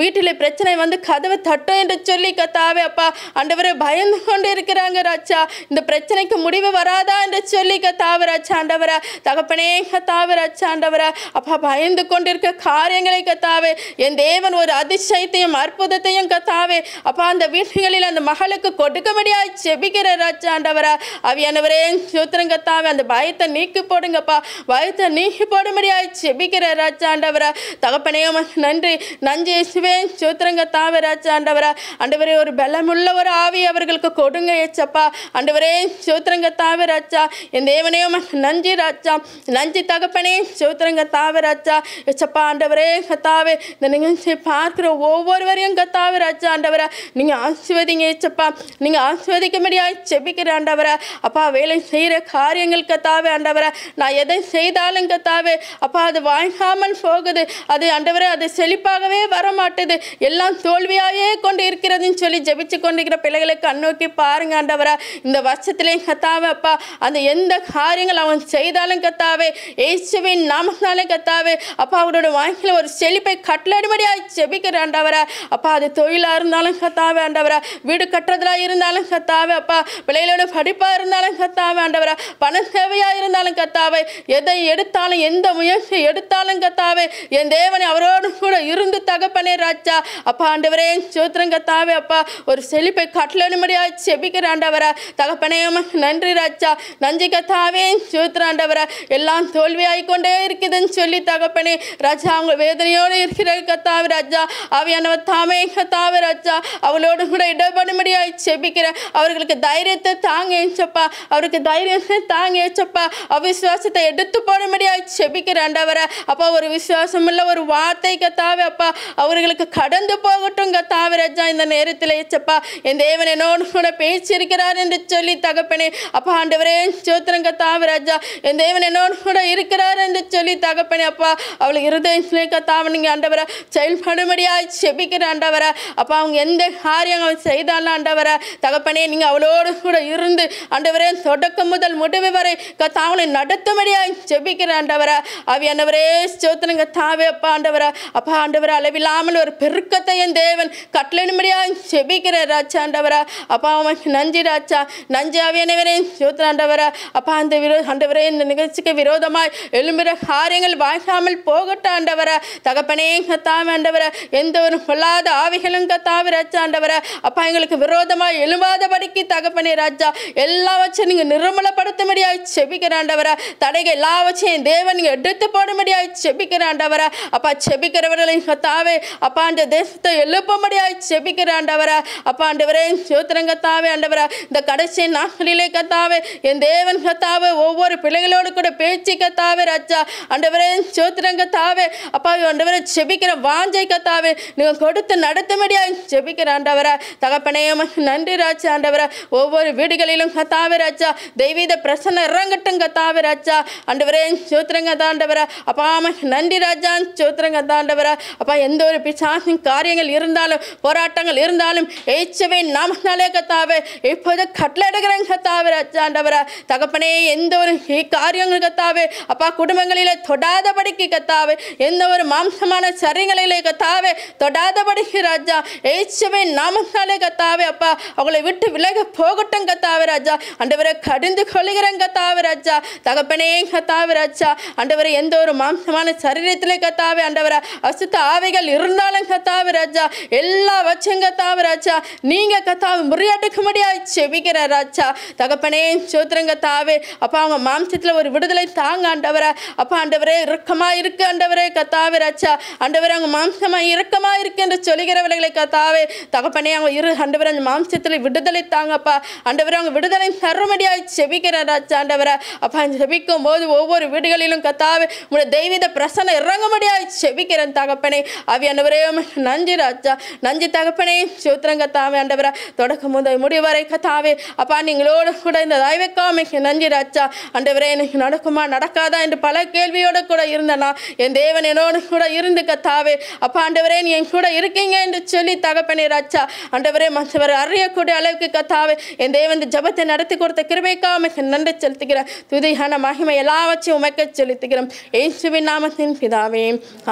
வீட்டில் பிரச்சனை வந்து கதவை தட்டும் என்று சொல்லி கத்தாவே அப்பா ஆண்டவரை பயந்து கொண்டு இருக்கிறாங்க ராஜா. இந்த பிரச்சனைக்கு முடிவு வராதா என்று சொல்லி கத்தாவே ராஜா ஆண்டவரை. தகப்பனே கத்தாவே ராஜா ஆண்டவரை. அப்பா பயந்து கொண்டிருக்க காரியங்களை கத்தாவே என் தேவன் ஒரு அதிசயத்தையும் அற்புதத்தையும் கத்தாவே அப்பா அந்த வீடுகளில் அந்த மகளுக்கு கொடுக்கும்படியாய் செபிக்கிற ராஜா ஆண்டவரை. ஆவியானவரே சூத்திரம் கத்தாவே அந்த பயத்தை நீக்கி போடுங்கப்பா, பயத்தை நீக்கி போடும்படியாய் செபிக்கிற ராஜா ஆண்டவரை. தகப்பனே நன்றி நன்றி இயேசுவே சூத்திரம் கத்தாவே ராஜா ஆண்டவரை. ஆண்டவரே ஒரு பலமுள்ள ஒரு ஆவி அவர்களுக்கு தொடுங்க ஏச்சப்பா. ஆண்டவரே ஸ்தோத்திரங்க தாவே ராஜா. என் தேவனே உமக்கு நன்றி ராஜா. நன்றி தகப்பனே ஸ்தோத்திரங்க தாவே ராஜா. ஏச்சப்பா ஆண்டவரே கத்தாவே இந்த நிகழ்ச்சியை பார்க்கிற ஒவ்வொருவரையும் கத்தாவே ராஜா. ஆண்டவரை நீங்கள் ஆசீர்வதிங்க ஏச்சப்பா. நீங்கள் ஆசீர்வதிக்கும்படியாய் செபிக்கிற ஆண்டவரை அப்பா. வேலை செய்கிற காரியங்கள் கத்தாவே ஆண்டவரை நான் எதை செய்தாலும் கத்தாவே அப்பா அது வாங்காமல் போகுது. அது ஆண்டவரே அது செழிப்பாகவே வரமாட்டுது. எல்லாம் தோல்வியாகவே கொண்டு இருக்கிறதுன்னு சொல்லி ஜெபிச்சு கொண்டிருக்கிற பிள்ளைகளை கண்ணோக்கி பாருங்க ஆண்டவரா. இந்த வருஷத்திலே கத்தாவே அப்பா அந்த எந்த காரியங்கள் அவன் செய்தாலும் கத்தாவே இயேசுவின் நாமத்தினாலே கத்தாவே அப்பா அவரோட வாழ்க்கையில் ஒரு செழிப்பை கட்டளடிமடியாய் ஜெபிக்கிற ஆண்டவரா. அப்பா அது தொழிலாக இருந்தாலும் கத்தாவே ஆண்டவரா, வீடு கட்டுறதுல இருந்தாலும் கத்தாவே அப்பா, பிள்ளைகளோட படிப்பாக இருந்தாலும் கத்தாவே ஆண்டவரா, பண சேவையாக இருந்தாலும் கத்தாவே, எதை எடுத்தாலும் எந்த முயற்சி எடுத்தாலும் கத்தாவே என் தேவனை அவரோடு கூட இருந்து தகப்பனே ராஜா. அப்பா ஆண்டவரே ஸ்தோத்திரம் கத்தாவே அப்பா ஒரு செழிப்பை கட்டளடிமடியாய் செபிக்கிற ஆண்டவரா. தகப்பனே உமக்கு நன்றி ராஜா. நன்றி கத்தாவே ஸ்தோத்திரம் ஆண்டவரா. எல்லாம் தோல்வியாகி கொண்டே இருக்குதுன்னு சொல்லி தகப்பனே ராஜா அவங்க வேதனையோடு இருக்கிற கத்தாவே ராஜா. ஆவியானவர் தாமே கத்தாவே ராஜா அவளோடு கூட இடப்படும்படியாய் செபிக்கிற அவர்களுக்கு தைரியத்தை தாங்க ஏச்சப்பா. அவருக்கு தைரியத்தை தாங்க ஏச்சப்பா. அவிசுவாசத்தை எடுத்து போடும்படியாய் செபிக்கிற ஆண்டவரா. அப்பா ஒரு விசுவாசம் உள்ள ஒரு வார்த்தை கத்தாவே அப்பா அவர்களுக்கு கடந்து போகட்டும் கத்தாவே ராஜா. இந்த நேரத்தில் ஏச்சப்பா என் தேவன் என்னோடு கூட பேசியிருக்கிறார் என்று சொல்லி தகப்பனே அப்பா ஆண்டவரே ஸ்தோத்திரம் கத்தாவே ராஜா. என் தேவன் என்னோடு கூட இருக்கிறார் என்று சொல்லி தகப்பனே அப்பா அவளை இருதயத்திலே கத்தாவே நீங்கள் ஆண்டவரை செயல்படும்படியாய் செபிக்கிற ஆண்டவரா. அப்பா அவங்க எந்த காரியம் அவள் செய்தாலும் ஆண்டவரா தகப்பனே நீங்கள் அவளோடு கூட இருந்து ஆண்டவரே தொடக்கம் முதல் முடிவு வரை கத்தாவனை நடத்தும்படியாய் செபிக்கிற ஆண்டவரா. ஆவியானவரே ஸ்தோத்திரம் கத்தாவே அப்பா ஆண்டவரா. அப்பா ஆண்டவரா அளவில்லாமல் ஒரு பெருக்கத்தை என் தேவன் கட்டளையிடும்படியாய் செபிக்கிற ராஜா ஆண்டவரா. அப்பா அவனுக்கு நன்றி ராஜா. நன்றி ஆவியானவரே ஸ்தோத்திரம் ஆண்டவரா. அப்பா அந்த ஆண்டவரே இந்த நிகழ்ச்சிக்கு விரோதமாய் எழும்புகிற காரியங்கள் வாய்க்காமல் போகட்டும் ஆண்டவரா. தகப்பனே கத்தாவே ஆண்டவரா எந்த ஒரு பொல்லாத ஆவிகளும் கத்தாவே ராஜா ஆண்டவரா அப்பா எங்களுக்கு விரோதமாய் எழும்பாதபடிக்கு தகப்பனே ராஜா எல்லாவற்றையும் நீங்கள் நிர்மலப்படுத்தும்படியாய் செபிக்கிற ஆண்டவரா. தடைகள் எல்லாவற்றையும் தேவன் நீங்கள் எடுத்து போடும்படியாய் செபிக்கிற ஆண்டவரா. அப்பா செபிக்கிறவர்களை கத்தாவே அப்பா அந்த தேசத்தை எழுப்பும்படியாய் செபிக்கிற ஆண்டவரா. அப்பா ஆண்டவரே ஸ்தோத்திரம் கத்தாவே ஆண்டவரா. இந்த கடைசி நாட்களிலே கத்தாவே என் தேவன் கத்தாவே ஒவ்வொரு பிள்ளைகளோடு கூட பேச்சு கத்தாவே ராஜா ஆண்டவரே ஸ்தோத்திரம் கத்தாவே அப்பா ஆண்டவரே செபிக்கிற வாஞ்சை கத்தாவே நீங்கள் கொடுத்து நடத்தும்படியாய் செபிக்கிற ஆண்டவரா. தகப்பனே நன்றி ராஜா ஆண்டவரா. ஒவ்வொரு வீடுகளிலும் கத்தாவே ராஜா தெய்வீக பிரசன்னம் இறங்கட்டும் கத்தாவே ராஜா ஆண்டவரே ஸ்தோத்திரம் கத்தாண்டவரா. அப்பா நன்றி ராஜா ஸ்தோத்திரம் கத்தாண்டவரா. அப்பா எந்த ஒரு பிசாசின் காரியங்கள் இருந்தாலும் போராட்டங்கள் இருந்தாலும் ஏச்சவே நாமனாலே கத்தாவே இப்போது கட்டளையிடுகிறேன் கத்தாவே ராஜா ஆண்டவரா. தகப்பனே எந்த ஒரு காரியங்கள் கத்தாவே அப்பா குடும்பங்களிலே தொடாதபடிக்கு கத்தாவே எந்த ஒரு மாம்சமான சரியங்களிலே கத்தாவே தொடாதபடிக்கு ராஜா ஏச்சவே நாமனாலே கத்தாவே அப்பா அவங்களை விட்டு விலக போகட்டும் கத்தாவே ராஜா ஆண்டவரை கடிந்து கொள்கிறேன் கத்தாவே ராஜா. தகப்பனே கத்தாவே ராஜா ஆண்டவரை எந்த ஒரு மாம்சமான சரீரத்திலே கத்தாவே ஆண்டவரை அசுத்த ஆவிகள் இருந்தாலும் கத்தாவே ராஜா எல்லா வச்சும் கத்தாவே ராஜா நீங்க கத்தாவை முறியடிக்கும்படியாய் செபிக்கிற ராஜா. தகப்பனே ஸ்தோத்திரம் கத்தாவே அப்பா அவங்க மாம்சத்தில் ஒரு விடுதலை தாங்க ஆண்டவரை. அப்பா ஆண்டவரே இறுக்கமா இருக்கு ஆண்டவரே கத்தாவே ராஜா ஆண்டவரே அவங்க மாம்சமா இறுக்கமா இருக்கு என்று சொல்லுகிறவர்களை கத்தாவே தகப்பனே அவங்க ஆண்டவரை அந்த மாம்சத்தில் விடுதலை தாங்கப்பா ஆண்டவரை அவங்க விடுதலை தரும்படியாய் செபிக்கிற ராஜா ஆண்டவரை. அப்பா செபிக்கும் போது ஒவ்வொரு வீடுகளிலும் கத்தாவே உங்களுடைய தெய்வீக பிரசன்னம் இறங்கும்படியாய் செபிக்கிறேன் தகப்பனே. ஆவியானவரே நன்றி ராஜா. நன்றி தகப்பனே ஸ்தோத்திரம் கத்தாவே ஆண்டவரை. தொடக்கம் முதல் முடிவரை கத்தாவே அப்பா நீங்களோடு கூட இந்த தயவுக்காமைக்கு நன்றி ராஜா ஆண்டவரே. எனக்கு நடக்குமா நடக்காதா என்று பல கேள்வியோடு கூட இருந்தேனா என் தேவன் என்னோடு கூட இருந்து கத்தாவே அப்பா ஆண்டவரே நீ என் கூட இருக்கீங்க என்று சொல்லி தகப்பனே ராஜா ஆண்டவரே மற்றவர் அறியக்கூடிய அளவுக்கு கத்தாவே என் தேவன் இந்த ஜபத்தை நடத்தி கொடுத்த கிருபைக்காமைக்கு நன்றி செலுத்துகிறேன். துதியான மகிமை எல்லாவற்றையும் உமக்கு செலுத்துகிறோம் இயேசுவின் நாமத்தின் பிதாவே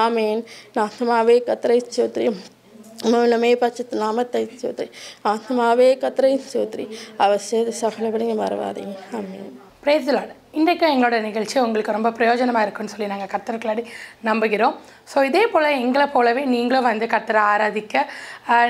ஆமேன். ஆத்மாவே கர்த்தரை ஸ்தோத்திரி மூலமே பச்சத்து நாமத்தை ஸ்தோத்திரி. ஆத்மாவே கர்த்தரை ஸ்தோத்திரி அவர் செய்த சகலபடியும் மறவாதீங்க. ஆமேன். Praise the Lord. இன்றைக்கும் எங்களோட நிகழ்ச்சி உங்களுக்கு ரொம்ப பிரயோஜனமாக இருக்குன்னு சொல்லி நாங்கள் கர்த்தருக்குள்ளாடி நம்புகிறோம். ஸோ இதே போல் எங்களை போலவே நீங்களும் வந்து கர்த்தரை ஆராதிக்க,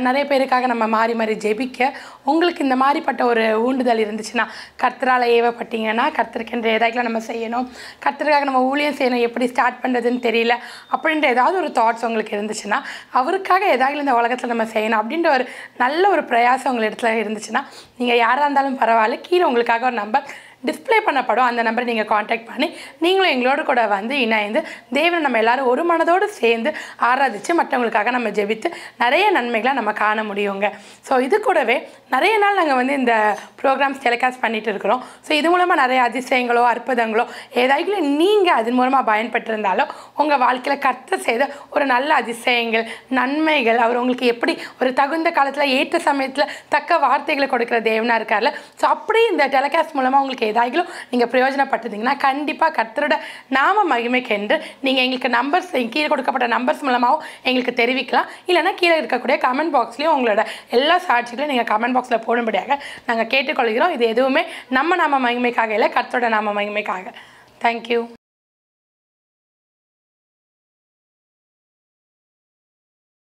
நிறைய பேருக்காக நம்ம மாறி மாறி ஜெபிக்க, உங்களுக்கு இந்த மாதிரிப்பட்ட ஒரு ஊண்டுதல் இருந்துச்சுன்னா, கர்த்தரால் ஏவப்பட்டீங்கன்னா கர்த்தருக்கென்ற ஏதாச்சும் நம்ம செய்யணும், கர்த்தருக்காக நம்ம ஊழியம் செய்யணும், எப்படி ஸ்டார்ட் பண்ணுறதுன்னு தெரியல அப்படின்ற ஏதாவது ஒரு தாட்ஸ் உங்களுக்கு இருந்துச்சுன்னா, அவருக்காக ஏதாவது இந்த உலகத்தில் நம்ம செய்யணும் அப்படின்ற ஒரு நல்ல ஒரு பிரயாசம் உங்கள் இடத்துல இருந்துச்சுன்னா, நீங்கள் யாராக இருந்தாலும் பரவாயில்ல, கீழே உங்களுக்காக ஒரு நம்பர் டிஸ்பிளே பண்ணப்படும். அந்த நம்பரை நீங்கள் காண்டாக்ட் பண்ணி நீங்களும் எங்களோட கூட வந்து இணைந்து தேவனை நம்ம எல்லோரும் ஒரு மனதோடு சேர்ந்து ஆராதித்து மற்றவங்களுக்காக நம்ம ஜெபித்து நிறைய நன்மைகளை நம்ம காண முடியுங்க. ஸோ இது கூடவே நிறைய நாள் நாங்கள் வந்து இந்த ப்ரோக்ராம்ஸ் டெலிகாஸ்ட் பண்ணிகிட்டு இருக்கிறோம். ஸோ இது மூலமாக நிறைய அதிசயங்களோ அற்புதங்களோ ஏதாவது நீங்கள் அதன் மூலமாக பயன்பெற்றிருந்தாலும் உங்கள் வாழ்க்கையில் கர்த்தர் செய்த ஒரு நல்ல அதிசயங்கள் நன்மைகள், அவர் உங்களுக்கு எப்படி ஒரு தகுந்த காலத்தில் ஏற்ற சமயத்தில் தக்க வார்த்தைகளை கொடுக்குற தேவனாக இருக்கார்ல. ஸோ அப்படி இந்த டெலிகாஸ்ட் மூலமாக உங்களுக்கு ஏதாயிலும் நீங்கள் பிரயோஜனப்பட்டிருந்தீங்கன்னா கண்டிப்பாக கர்த்தரோட நாம மகிமைக்கென்று நீங்கள் எங்களுக்கு நம்பர்ஸ் கீழே கொடுக்கப்பட்ட நம்பர்ஸ் மூலமாகவும் எங்களுக்கு தெரிவிக்கலாம். இல்லைனா கீழே இருக்கக்கூடிய கமெண்ட் பாக்ஸ்லேயும் உங்களோட எல்லா சாட்சிகளையும் நீங்கள் கமெண்ட் பாக்ஸில் போடும்படியாக நாங்கள் கேட்டுக்கொள்கிறோம். இது எதுவுமே நம்ம நாம மகிமைக்காக இல்லை, கர்த்தரோட நாம மகிமைக்காக. தேங்க்யூ.